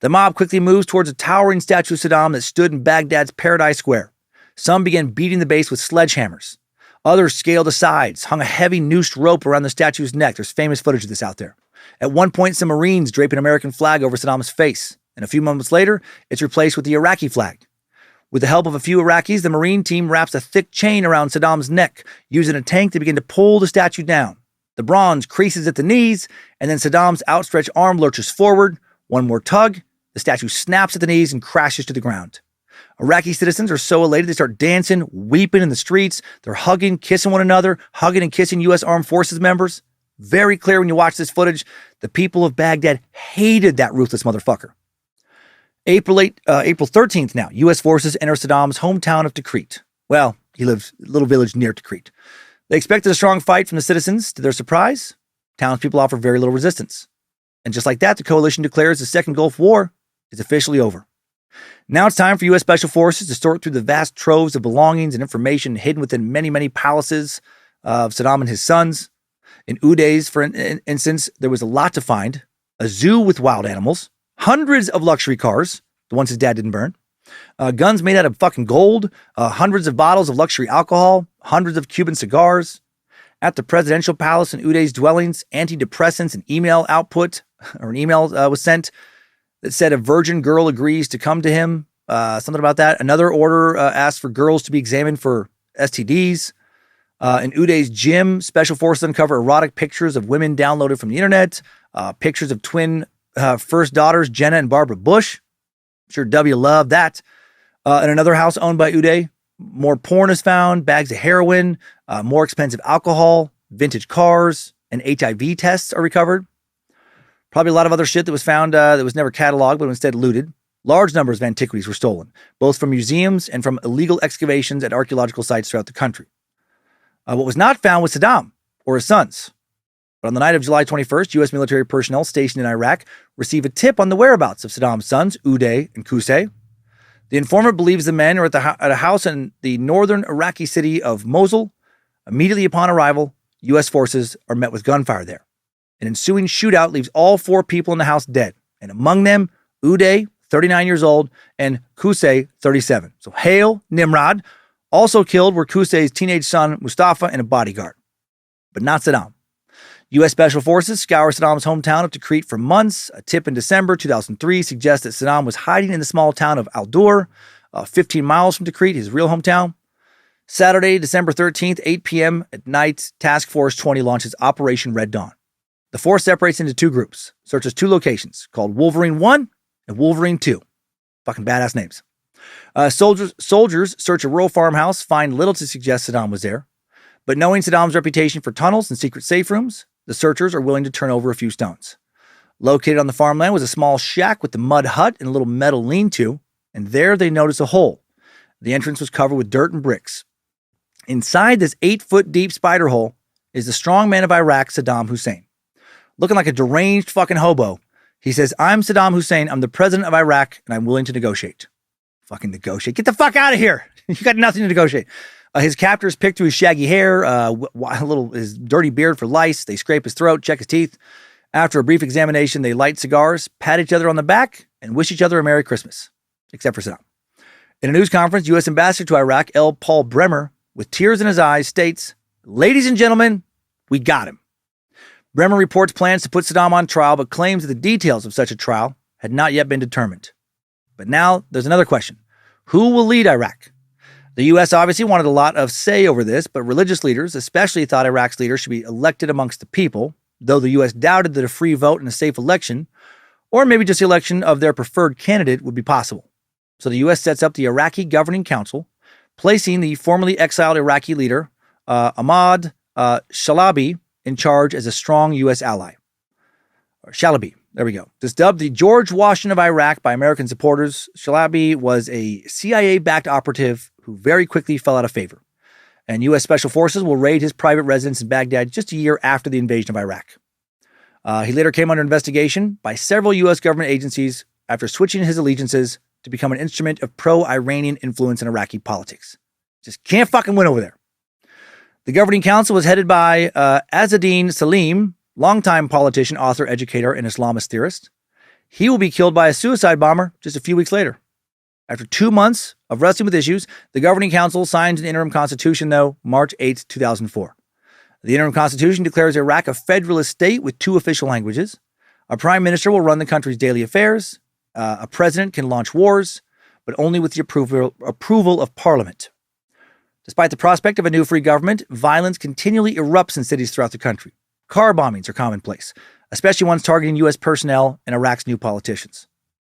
The mob quickly moves towards a towering statue of Saddam that stood in Baghdad's Paradise Square. Some began beating the base with sledgehammers. Others scaled the sides, hung a heavy noosed rope around the statue's neck. There's famous footage of this out there. At one point, some Marines drape an American flag over Saddam's face, and a few moments later, it's replaced with the Iraqi flag. With the help of a few Iraqis, the Marine team wraps a thick chain around Saddam's neck, using a tank to begin to pull the statue down. The bronze creases at the knees, and then Saddam's outstretched arm lurches forward. One more tug, the statue snaps at the knees and crashes to the ground. Iraqi citizens are so elated they start dancing, weeping in the streets. They're hugging, kissing one another, hugging and kissing U.S. Armed Forces members. Very clear when you watch this footage, the people of Baghdad hated that ruthless motherfucker. April 13th now, U.S. forces enter Saddam's hometown of Tikrit. Well, he lives in a little village near Tikrit. They expected a strong fight from the citizens. To their surprise, townspeople offer very little resistance. And just like that, the coalition declares the Second Gulf War is officially over. Now it's time for U.S. Special Forces to sort through the vast troves of belongings and information hidden within many, many palaces of Saddam and his sons. In Uday's, for instance, there was a lot to find. A zoo with wild animals, hundreds of luxury cars, the ones his dad didn't burn, guns made out of fucking gold, hundreds of bottles of luxury alcohol, hundreds of Cuban cigars. At the presidential palace in Uday's dwellings, antidepressants and email output, or an email was sent that said a virgin girl agrees to come to him, something about that. Another order asked for girls to be examined for STDs. In Uday's gym, special forces uncover erotic pictures of women downloaded from the internet, pictures of twin first daughters, Jenna and Barbara Bush. I'm sure W loved that. In another house owned by Uday, more porn is found, bags of heroin, more expensive alcohol, vintage cars, and HIV tests are recovered. Probably a lot of other shit that was found that was never cataloged, but instead looted. Large numbers of antiquities were stolen, both from museums and from illegal excavations at archaeological sites throughout the country. What was not found was Saddam or his sons. But on the night of July 21st, U.S. military personnel stationed in Iraq receive a tip on the whereabouts of Saddam's sons, Uday and Qusay. The informant believes the men are at a house in the northern Iraqi city of Mosul. Immediately upon arrival, U.S. forces are met with gunfire there. An ensuing shootout leaves all four people in the house dead, and among them, Uday, 39 years old, and Qusay, 37. So hail Nimrod. Also killed were Qusay's teenage son, Mustafa, and a bodyguard. But not Saddam. U.S. Special Forces scour Saddam's hometown of Tikrit for months. A tip in December 2003 suggests that Saddam was hiding in the small town of Al-Dur, 15 miles from Tikrit, his real hometown. Saturday, December 13th, 8 p.m. at night, Task Force 20 launches Operation Red Dawn. The force separates into two groups, searches two locations called Wolverine 1 and Wolverine 2. Fucking badass names. Soldiers search a rural farmhouse, find little to suggest Saddam was there. But knowing Saddam's reputation for tunnels and secret safe rooms, the searchers are willing to turn over a few stones. Located on the farmland was a small shack with a mud hut and a little metal lean-to, and there they notice a hole. The entrance was covered with dirt and bricks. Inside this 8-foot deep spider hole is the strong man of Iraq, Saddam Hussein. Looking like a deranged fucking hobo, he says, "I'm Saddam Hussein. I'm the president of Iraq, and I'm willing to negotiate." Fucking negotiate. Get the fuck out of here. You got nothing to negotiate. His captors pick through his shaggy hair, his dirty beard for lice. They scrape his throat, check his teeth. After a brief examination, they light cigars, pat each other on the back, and wish each other a Merry Christmas. Except for Saddam. In a news conference, U.S. Ambassador to Iraq, L. Paul Bremer, with tears in his eyes, states, "Ladies and gentlemen, we got him." Bremer reports plans to put Saddam on trial, but claims that the details of such a trial had not yet been determined. But now there's another question. Who will lead Iraq? The U.S. obviously wanted a lot of say over this, but religious leaders especially thought Iraq's leader should be elected amongst the people, though the U.S. doubted that a free vote and a safe election, or maybe just the election of their preferred candidate, would be possible. So the U.S. sets up the Iraqi Governing Council, placing the formerly exiled Iraqi leader, Ahmad Shalabi, in charge as a strong U.S. ally. Or Shalabi, there we go. Just dubbed the George Washington of Iraq by American supporters, Shalabi was a CIA-backed operative who very quickly fell out of favor. And U.S. Special Forces will raid his private residence in Baghdad just a year after the invasion of Iraq. He later came under investigation by several U.S. government agencies after switching his allegiances to become an instrument of pro-Iranian influence in Iraqi politics. Just can't fucking win over there. The Governing Council was headed by Azzeddin Salim, longtime politician, author, educator, and Islamist theorist. He will be killed by a suicide bomber just a few weeks later. After 2 months of wrestling with issues, the Governing Council signed an interim constitution, though, March 8, 2004. The interim constitution declares Iraq a federalist state with 2 official languages. A prime minister will run the country's daily affairs. A president can launch wars, but only with the approval of parliament. Despite the prospect of a new free government, violence continually erupts in cities throughout the country. Car bombings are commonplace, especially ones targeting U.S. personnel and Iraq's new politicians.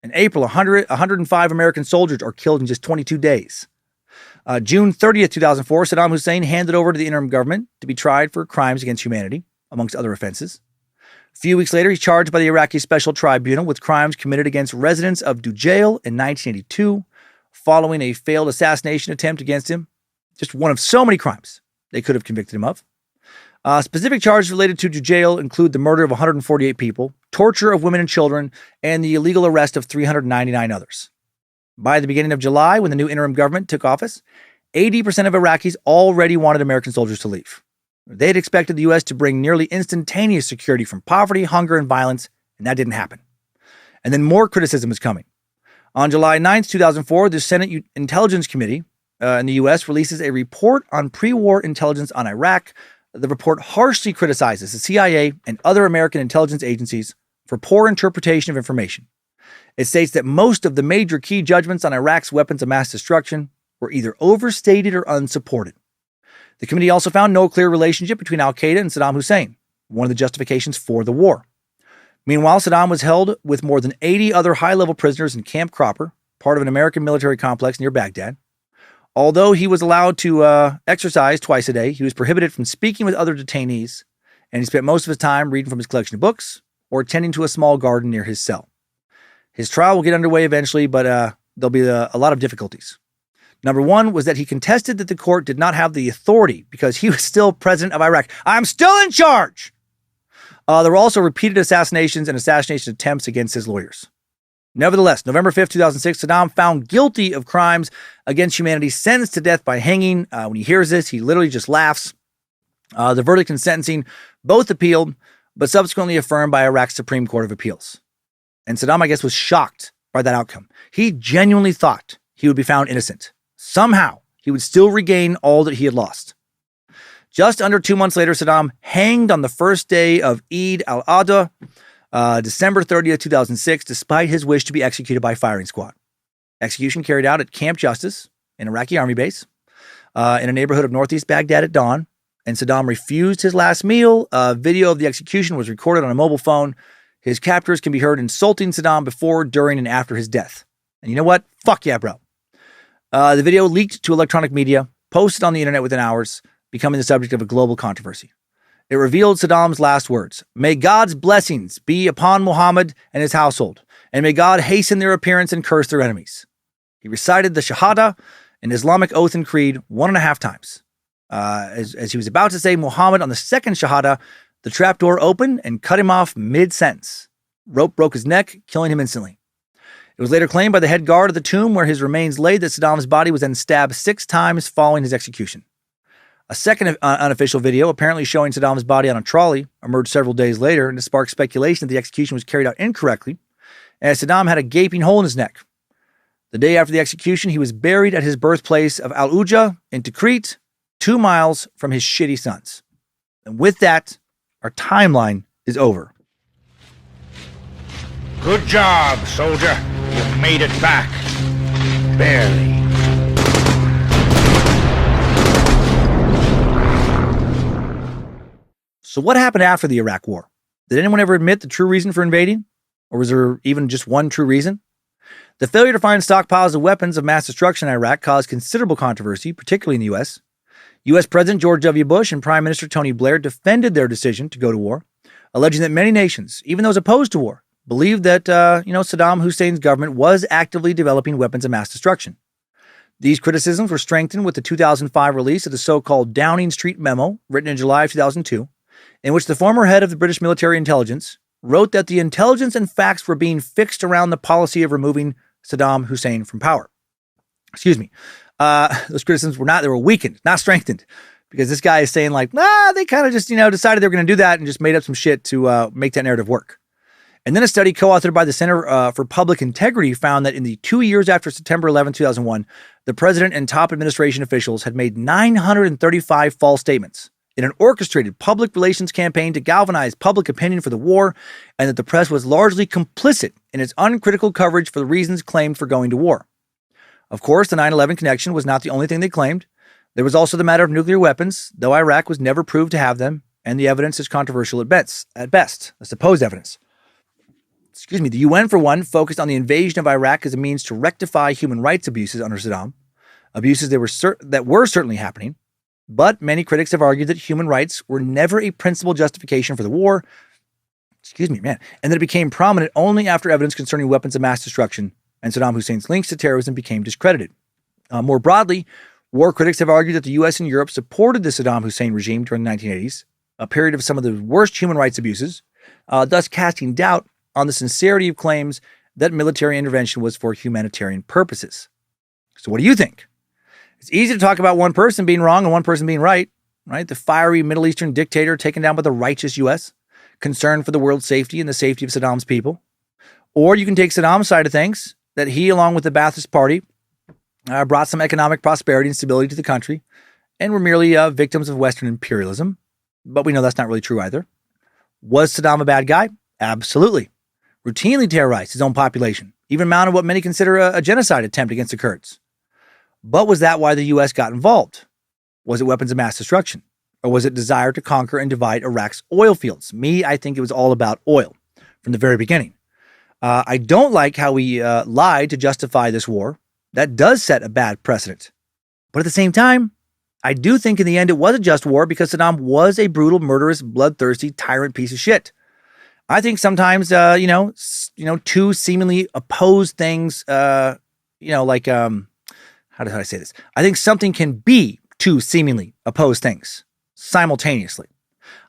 In April, 105 American soldiers are killed in just 22 days. June 30th, 2004, Saddam Hussein handed over to the interim government to be tried for crimes against humanity, amongst other offenses. A few weeks later, he's charged by the Iraqi Special Tribunal with crimes committed against residents of Dujail in 1982, following a failed assassination attempt against him. Just one of so many crimes they could have convicted him of. Specific charges related to Dujail include the murder of 148 people, torture of women and children, and the illegal arrest of 399 others. By the beginning of July, when the new interim government took office, 80% of Iraqis already wanted American soldiers to leave. They had expected the U.S. to bring nearly instantaneous security from poverty, hunger, and violence, and that didn't happen. And then more criticism is coming. On July 9th, 2004, the Senate Intelligence Committee in the U.S. releases a report on pre-war intelligence on Iraq. The report harshly criticizes the CIA and other American intelligence agencies for poor interpretation of information. It states that most of the major key judgments on Iraq's weapons of mass destruction were either overstated or unsupported. The committee also found no clear relationship between al-Qaeda and Saddam Hussein, one of the justifications for the war. Meanwhile, Saddam was held with more than 80 other high-level prisoners in Camp Cropper, part of an American military complex near Baghdad. Although he was allowed to exercise twice a day, he was prohibited from speaking with other detainees, and he spent most of his time reading from his collection of books or tending to a small garden near his cell. His trial will get underway eventually, but there'll be a lot of difficulties. Number one was that he contested that the court did not have the authority because he was still president of Iraq. I'm still in charge! There were also repeated assassinations and assassination attempts against his lawyers. Nevertheless, November 5th, 2006, Saddam found guilty of crimes against humanity, sentenced to death by hanging. When he hears this, he literally just laughs. The verdict and sentencing both appealed, but subsequently affirmed by Iraq's Supreme Court of Appeals. And Saddam, I guess, was shocked by that outcome. He genuinely thought he would be found innocent. Somehow, he would still regain all that he had lost. Just under 2 months later, Saddam hanged on the first day of Eid al-Adha, December 30th, 2006, despite his wish to be executed by firing squad. Execution carried out at Camp Justice, an Iraqi army base, in a neighborhood of northeast Baghdad at dawn, and Saddam refused his last meal. A video of the execution was recorded on a mobile phone. His captors can be heard insulting Saddam before, during, and after his death. And you know what? Fuck yeah, bro. The video leaked to electronic media, posted on the internet within hours, becoming the subject of a global controversy. It revealed Saddam's last words: "May God's blessings be upon Muhammad and his household, and may God hasten their appearance and curse their enemies." He recited the Shahada, an Islamic oath and creed, 1.5 times. As he was about to say Muhammad on the second Shahada, the trapdoor opened and cut him off mid-sentence. Rope broke his neck, killing him instantly. It was later claimed by the head guard of the tomb where his remains lay that Saddam's body was then stabbed 6 times following his execution. A second unofficial video, apparently showing Saddam's body on a trolley, emerged several days later and sparked speculation that the execution was carried out incorrectly, as Saddam had a gaping hole in his neck. The day after the execution, he was buried at his birthplace of Al-Uja in Tikrit, 2 miles from his shitty sons. And with that, our timeline is over. Good job, soldier. You made it back. Barely. So what happened after the Iraq War? Did anyone ever admit the true reason for invading? Or was there even just one true reason? The failure to find stockpiles of weapons of mass destruction in Iraq caused considerable controversy, particularly in the U.S. U.S. President George W. Bush and Prime Minister Tony Blair defended their decision to go to war, alleging that many nations, even those opposed to war, believed that, Saddam Hussein's government was actively developing weapons of mass destruction. These criticisms were strengthened with the 2005 release of the so-called Downing Street Memo, written in July of 2002, in which the former head of the British military intelligence wrote that the intelligence and facts were being fixed around the policy of removing Saddam Hussein from power. Those criticisms they were weakened, not strengthened, because this guy is saying they kind of just, decided they were going to do that and just made up some shit to make that narrative work. And then a study co-authored by the Center for Public Integrity found that in the 2 years after September 11, 2001, the president and top administration officials had made 935 false statements in an orchestrated public relations campaign to galvanize public opinion for the war, and that the press was largely complicit in its uncritical coverage for the reasons claimed for going to war. Of course, the 9/11 connection was not the only thing they claimed. There was also the matter of nuclear weapons, though Iraq was never proved to have them, and the evidence is controversial at best, the supposed evidence. The UN, for one, focused on the invasion of Iraq as a means to rectify human rights abuses under Saddam, abuses that were certainly happening. But many critics have argued that human rights were never a principal justification for the war, and that it became prominent only after evidence concerning weapons of mass destruction and Saddam Hussein's links to terrorism became discredited. More broadly, war critics have argued that the U.S. and Europe supported the Saddam Hussein regime during the 1980s, a period of some of the worst human rights abuses, thus casting doubt on the sincerity of claims that military intervention was for humanitarian purposes. So what do you think? It's easy to talk about one person being wrong and one person being right? The fiery Middle Eastern dictator taken down by the righteous U.S., concerned for the world's safety and the safety of Saddam's people. Or you can take Saddam's side of things, that he, along with the Ba'athist Party, brought some economic prosperity and stability to the country, and were merely victims of Western imperialism. But we know that's not really true either. Was Saddam a bad guy? Absolutely. Routinely terrorized his own population, even mounted what many consider a genocide attempt against the Kurds. But was that why the U.S. got involved? Was it weapons of mass destruction? Or was it desire to conquer and divide Iraq's oil fields? I think it was all about oil from the very beginning. I don't like how we lied to justify this war. That does set a bad precedent. But at the same time, I do think in the end it was a just war because Saddam was a brutal, murderous, bloodthirsty, tyrant piece of shit. I think sometimes, two seemingly opposed things, how do I say this? I think something can be two seemingly opposed things simultaneously.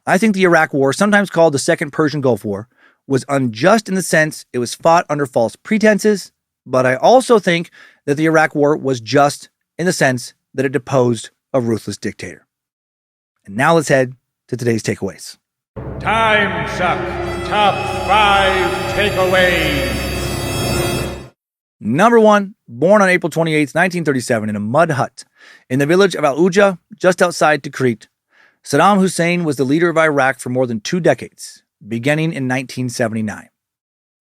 I think the Iraq War, sometimes called the Second Persian Gulf War, was unjust in the sense it was fought under false pretenses, but I also think that the Iraq War was just in the sense that it deposed a ruthless dictator. And now let's head to today's takeaways. Timesuck Top 5 Takeaways. Number 1, born on April 28, 1937, in a mud hut in the village of Al-Uja, just outside Tikrit, Saddam Hussein was the leader of Iraq for more than 2 decades, beginning in 1979.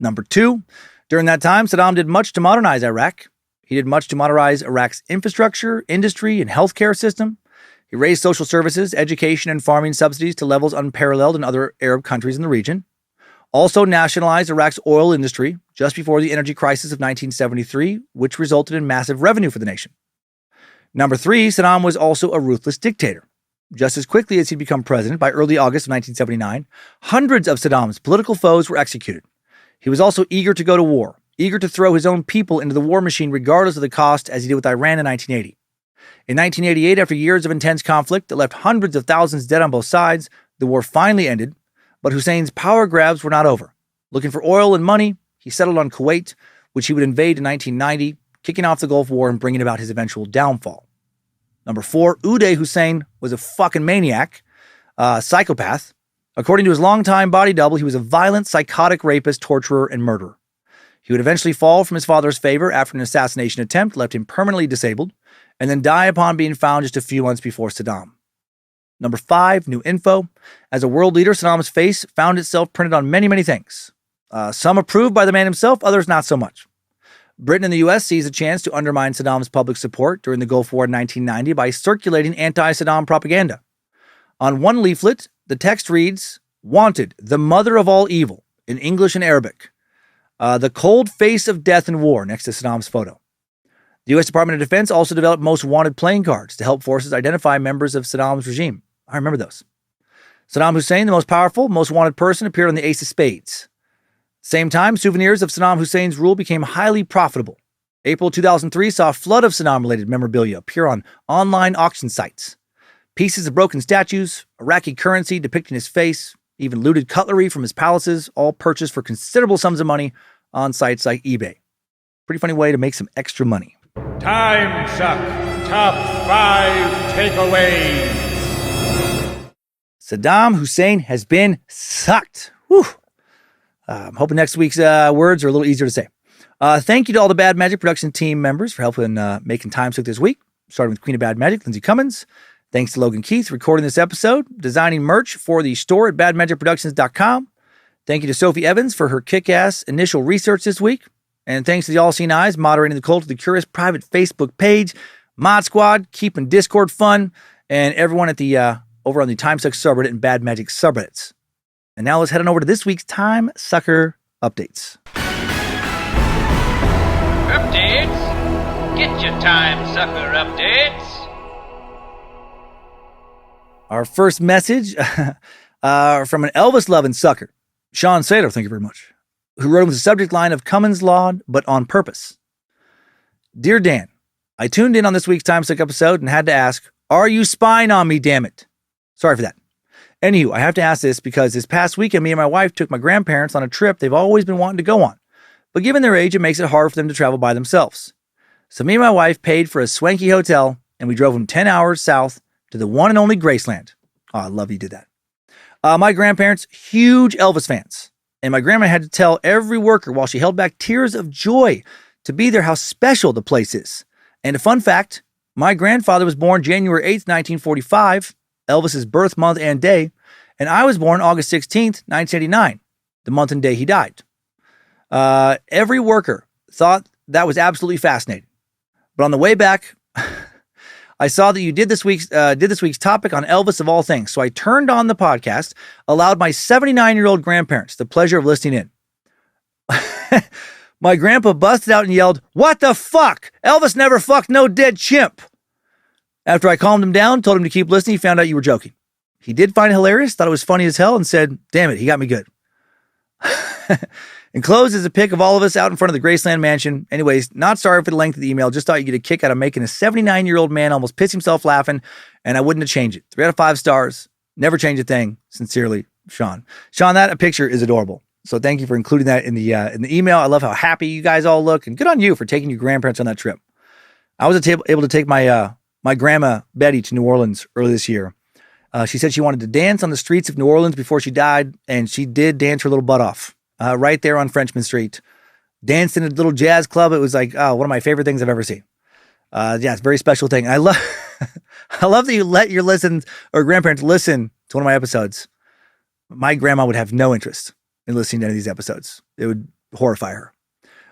Number 2, during that time, Saddam did much to modernize Iraq. He did much to modernize Iraq's infrastructure, industry, and healthcare system. He raised social services, education, and farming subsidies to levels unparalleled in other Arab countries in the region. Also nationalized Iraq's oil industry just before the energy crisis of 1973, which resulted in massive revenue for the nation. Number 3, Saddam was also a ruthless dictator. Just as quickly as he'd become president, by early August of 1979, hundreds of Saddam's political foes were executed. He was also eager to go to war, eager to throw his own people into the war machine regardless of the cost, as he did with Iran in 1980. In 1988, after years of intense conflict that left hundreds of thousands dead on both sides, the war finally ended, but Hussein's power grabs were not over. Looking for oil and money, he settled on Kuwait, which he would invade in 1990, kicking off the Gulf War and bringing about his eventual downfall. Number 4, Uday Hussein was a fucking maniac, psychopath. According to his longtime body double, he was a violent, psychotic rapist, torturer, and murderer. He would eventually fall from his father's favor after an assassination attempt left him permanently disabled, and then die upon being found just a few months before Saddam. Number 5, new info. As a world leader, Saddam's face found itself printed on many, many things. Some approved by the man himself, others not so much. Britain and the U.S. seized a chance to undermine Saddam's public support during the Gulf War in 1990 by circulating anti-Saddam propaganda. On one leaflet, the text reads, "Wanted, the mother of all evil," in English and Arabic. The cold face of death in war next to Saddam's photo. The U.S. Department of Defense also developed most wanted playing cards to help forces identify members of Saddam's regime. I remember those. Saddam Hussein, the most powerful, most wanted person, appeared on the Ace of Spades. Same time, souvenirs of Saddam Hussein's rule became highly profitable. April 2003 saw a flood of Saddam-related memorabilia appear on online auction sites. Pieces of broken statues, Iraqi currency depicting his face, even looted cutlery from his palaces, all purchased for considerable sums of money on sites like eBay. Pretty funny way to make some extra money. Timesuck Top 5 Takeaways. Saddam Hussein has been sucked. Whew. I'm hoping next week's words are a little easier to say. Thank you to all the Bad Magic production team members for helping making Timesuck this week. Starting with Queen of Bad Magic, Lindsay Cummins. Thanks to Logan Keith for recording this episode, designing merch for the store at badmagicproductions.com. Thank you to Sophie Evans for her kick-ass initial research this week. And thanks to the All-Seen Eyes, moderating the Cult of the Curious private Facebook page, Mod Squad, keeping Discord fun, and everyone at the over on the Timesuck subreddit and Bad Magic subreddits. And now let's head on over to this week's Timesucker updates. Updates? Get your Timesucker updates. Our first message from an Elvis-loving sucker, Sean Sater, thank you very much, who wrote with the subject line of Cummins Lawed, but on purpose. Dear Dan, I tuned in on this week's Timesuck episode and had to ask, are you spying on me, damn it? Sorry for that. Anywho, I have to ask this because this past weekend, me and my wife took my grandparents on a trip they've always been wanting to go on. But given their age, it makes it hard for them to travel by themselves. So me and my wife paid for a swanky hotel, and we drove them 10 hours south to the one and only Graceland. Oh, I love you did that. My grandparents, huge Elvis fans. And my grandma had to tell every worker while she held back tears of joy to be there how special the place is. And a fun fact, my grandfather was born January 8th, 1945, Elvis's birth month and day, and I was born August 16th, 1989, the month and day he died. Every worker thought that was absolutely fascinating. But on the way back, I saw that you did this week's topic on Elvis of all things. So I turned on the podcast, allowed my 79-year-old grandparents the pleasure of listening in. My grandpa busted out and yelled, "What the fuck? Elvis never fucked no dead chimp." After I calmed him down, told him to keep listening, he found out you were joking. He did find it hilarious, thought it was funny as hell, and said, "Damn it, he got me good." Enclosed is a pic of all of us out in front of the Graceland mansion. Anyways, not sorry for the length of the email. Just thought you'd get a kick out of making a 79-year-old man almost piss himself laughing, and I wouldn't have changed it. 3 out of 5 stars. Never change a thing. Sincerely, Sean. Sean, that picture is adorable. So thank you for including that in the email. I love how happy you guys all look, and good on you for taking your grandparents on that trip. I was able to take my my grandma Betty to New Orleans early this year. She said she wanted to dance on the streets of New Orleans before she died, and she did dance her little butt off. Right there on Frenchman Street. Danced in a little jazz club. It was like, one of my favorite things I've ever seen. Yeah, it's a very special thing. I love that you let your grandparents listen to one of my episodes. My grandma would have no interest in listening to any of these episodes. It would horrify her.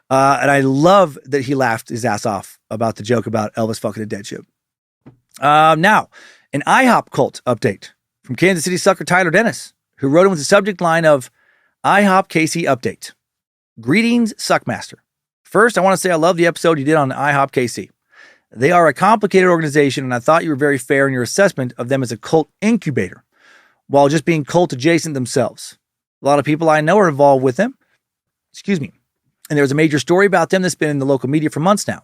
And I love that he laughed his ass off about the joke about Elvis fucking a dead chimp. Now, an IHOP cult update from Kansas City sucker Tyler Dennis, who wrote in with the subject line of IHOP KC update. Greetings, Suckmaster. First, I want to say I love the episode you did on IHOP KC. They are a complicated organization, and I thought you were very fair in your assessment of them as a cult incubator, while just being cult adjacent themselves. A lot of people I know are involved with them. Excuse me. And there was a major story about them that's been in the local media for months now.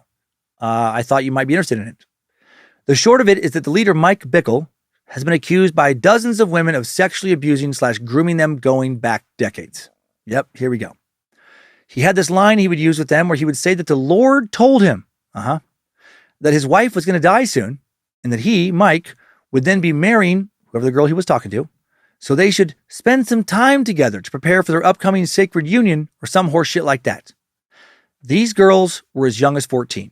I thought you might be interested in it. The short of it is that the leader, Mike Bickle, has been accused by dozens of women of sexually abusing / grooming them going back decades. Yep, here we go. He had this line he would use with them where he would say that the Lord told him, that his wife was going to die soon, and that he, Mike, would then be marrying whoever the girl he was talking to, so they should spend some time together to prepare for their upcoming sacred union or some horse shit like that. These girls were as young as 14.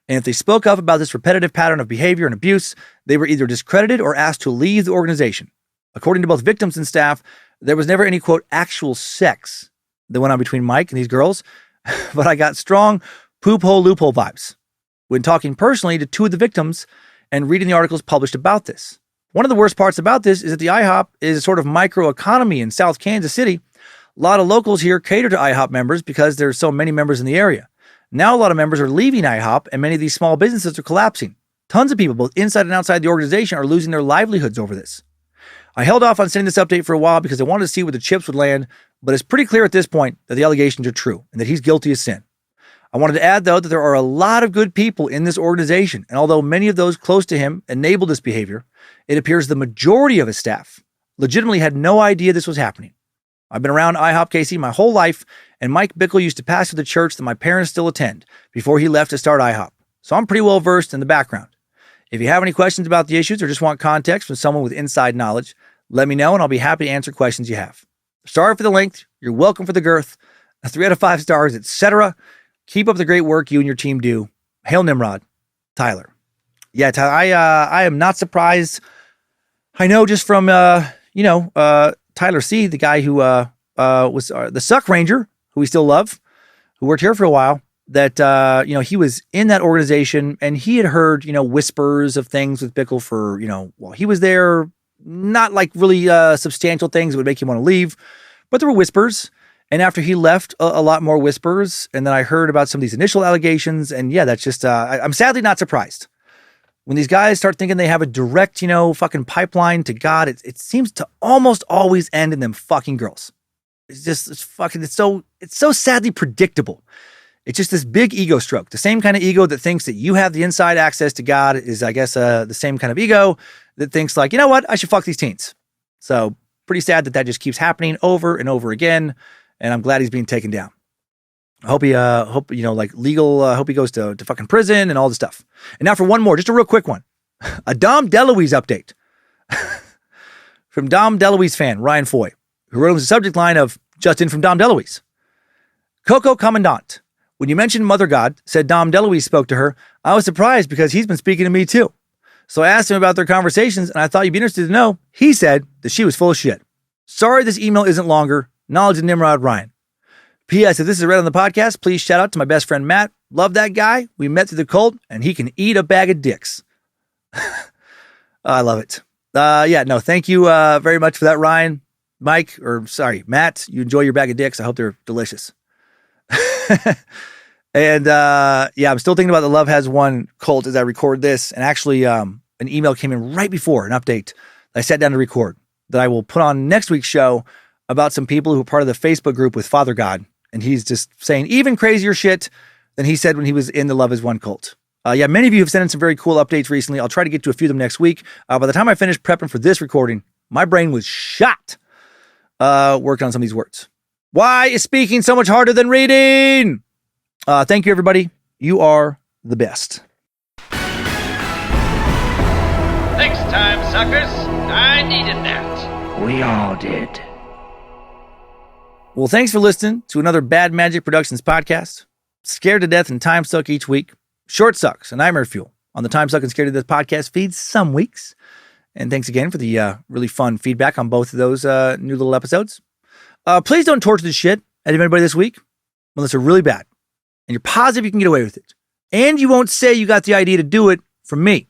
And if they spoke up about this repetitive pattern of behavior and abuse, they were either discredited or asked to leave the organization. According to both victims and staff, there was never any, quote, actual sex that went on between Mike and these girls, but I got strong poop hole loophole vibes when talking personally to two of the victims and reading the articles published about this. One of the worst parts about this is that the IHOP is a sort of microeconomy in South Kansas City. A lot of locals here cater to IHOP members because there's so many members in the area. Now a lot of members are leaving IHOP and many of these small businesses are collapsing. Tons of people, both inside and outside the organization, are losing their livelihoods over this. I held off on sending this update for a while because I wanted to see where the chips would land, but it's pretty clear at this point that the allegations are true and that he's guilty of sin. I wanted to add, though, that there are a lot of good people in this organization, and although many of those close to him enabled this behavior, it appears the majority of his staff legitimately had no idea this was happening. I've been around IHOP KC my whole life, and Mike Bickle used to pastor the church that my parents still attend before he left to start IHOP, so I'm pretty well versed in the background. If you have any questions about the issues or just want context from someone with inside knowledge, let me know and I'll be happy to answer questions you have. Sorry for the length, you're welcome for the girth, 3 out of 5 stars, etc. Keep up the great work you and your team do. Hail Nimrod, Tyler. Yeah, Tyler, I am not surprised. I know just from, Tyler C., the guy who was the Suck Ranger, who we still love, who worked here for a while, that, he was in that organization and he had heard, whispers of things with Bickle for, while he was there, not like really substantial things that would make him want to leave, but there were whispers. And after he left, a lot more whispers. And then I heard about some of these initial allegations. And yeah, that's just, I'm sadly not surprised. When these guys start thinking they have a direct, fucking pipeline to God, it seems to almost always end in them fucking girls. It's so sadly predictable. It's just this big ego stroke. The same kind of ego that thinks that you have the inside access to God is, I guess, the same kind of ego that thinks like, you know what, I should fuck these teens. So pretty sad that just keeps happening over and over again. And I'm glad he's being taken down. I hope he, hope he goes to fucking prison and all this stuff. And now for one more, just a real quick one. A Dom DeLuise update. From Dom DeLuise fan, Ryan Foy, who wrote the subject line of just in from Dom DeLuise. Coco Commandant. When you mentioned Mother God, said Dom DeLuise spoke to her, I was surprised because he's been speaking to me too. So I asked him about their conversations and I thought you'd be interested to know. He said that she was full of shit. Sorry this email isn't longer. Knowledge of Nimrod, Ryan. P.S. If this is read on the podcast, please shout out to my best friend, Matt. Love that guy. We met through the cult, and he can eat a bag of dicks. I love it. Thank you very much for that, Ryan. Matt, you enjoy your bag of dicks. I hope they're delicious. And I'm still thinking about the Love Has Won cult as I record this. And actually, an email came in right before an update I sat down to record that I will put on next week's show about some people who are part of the Facebook group with Father God. And he's just saying even crazier shit than he said when he was in the Love Is One cult. Many of you have sent in some very cool updates recently. I'll try to get to a few of them next week. By the time I finished prepping for this recording, my brain was shot working on some of these words. Why is speaking so much harder than reading? Thank you, everybody. You are the best. Next time, suckers. I needed that. We all did. Well, thanks for listening to another Bad Magic Productions podcast. Scared to Death and Timesuck each week. Short Sucks and Nightmare Fuel on the Timesuck and Scared to Death podcast feeds some weeks. And thanks again for the really fun feedback on both of those new little episodes. Please don't torture the shit out of anybody this week unless they're really bad. And you're positive you can get away with it. And you won't say you got the idea to do it from me.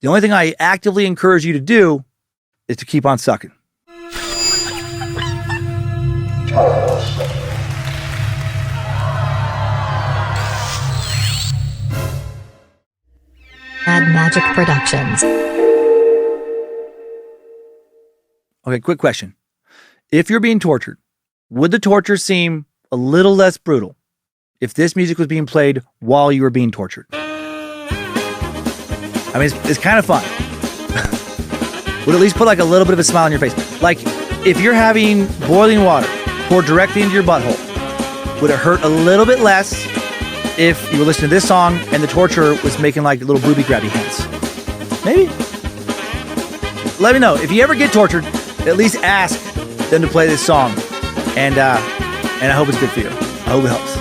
The only thing I actively encourage you to do is to keep on sucking. Bad Magic Productions. Okay, quick question. If you're being tortured, would the torture seem a little less brutal if this music was being played while you were being tortured? I mean, it's kind of fun. Would at least put like a little bit of a smile on your face. Like, if you're having boiling water poured directly into your butthole, would it hurt a little bit less if you were listening to this song and the torturer was making like little booby grabby hands? Maybe. Let me know. If you ever get tortured, at least ask them to play this song. And I hope it's good for you. I hope it helps.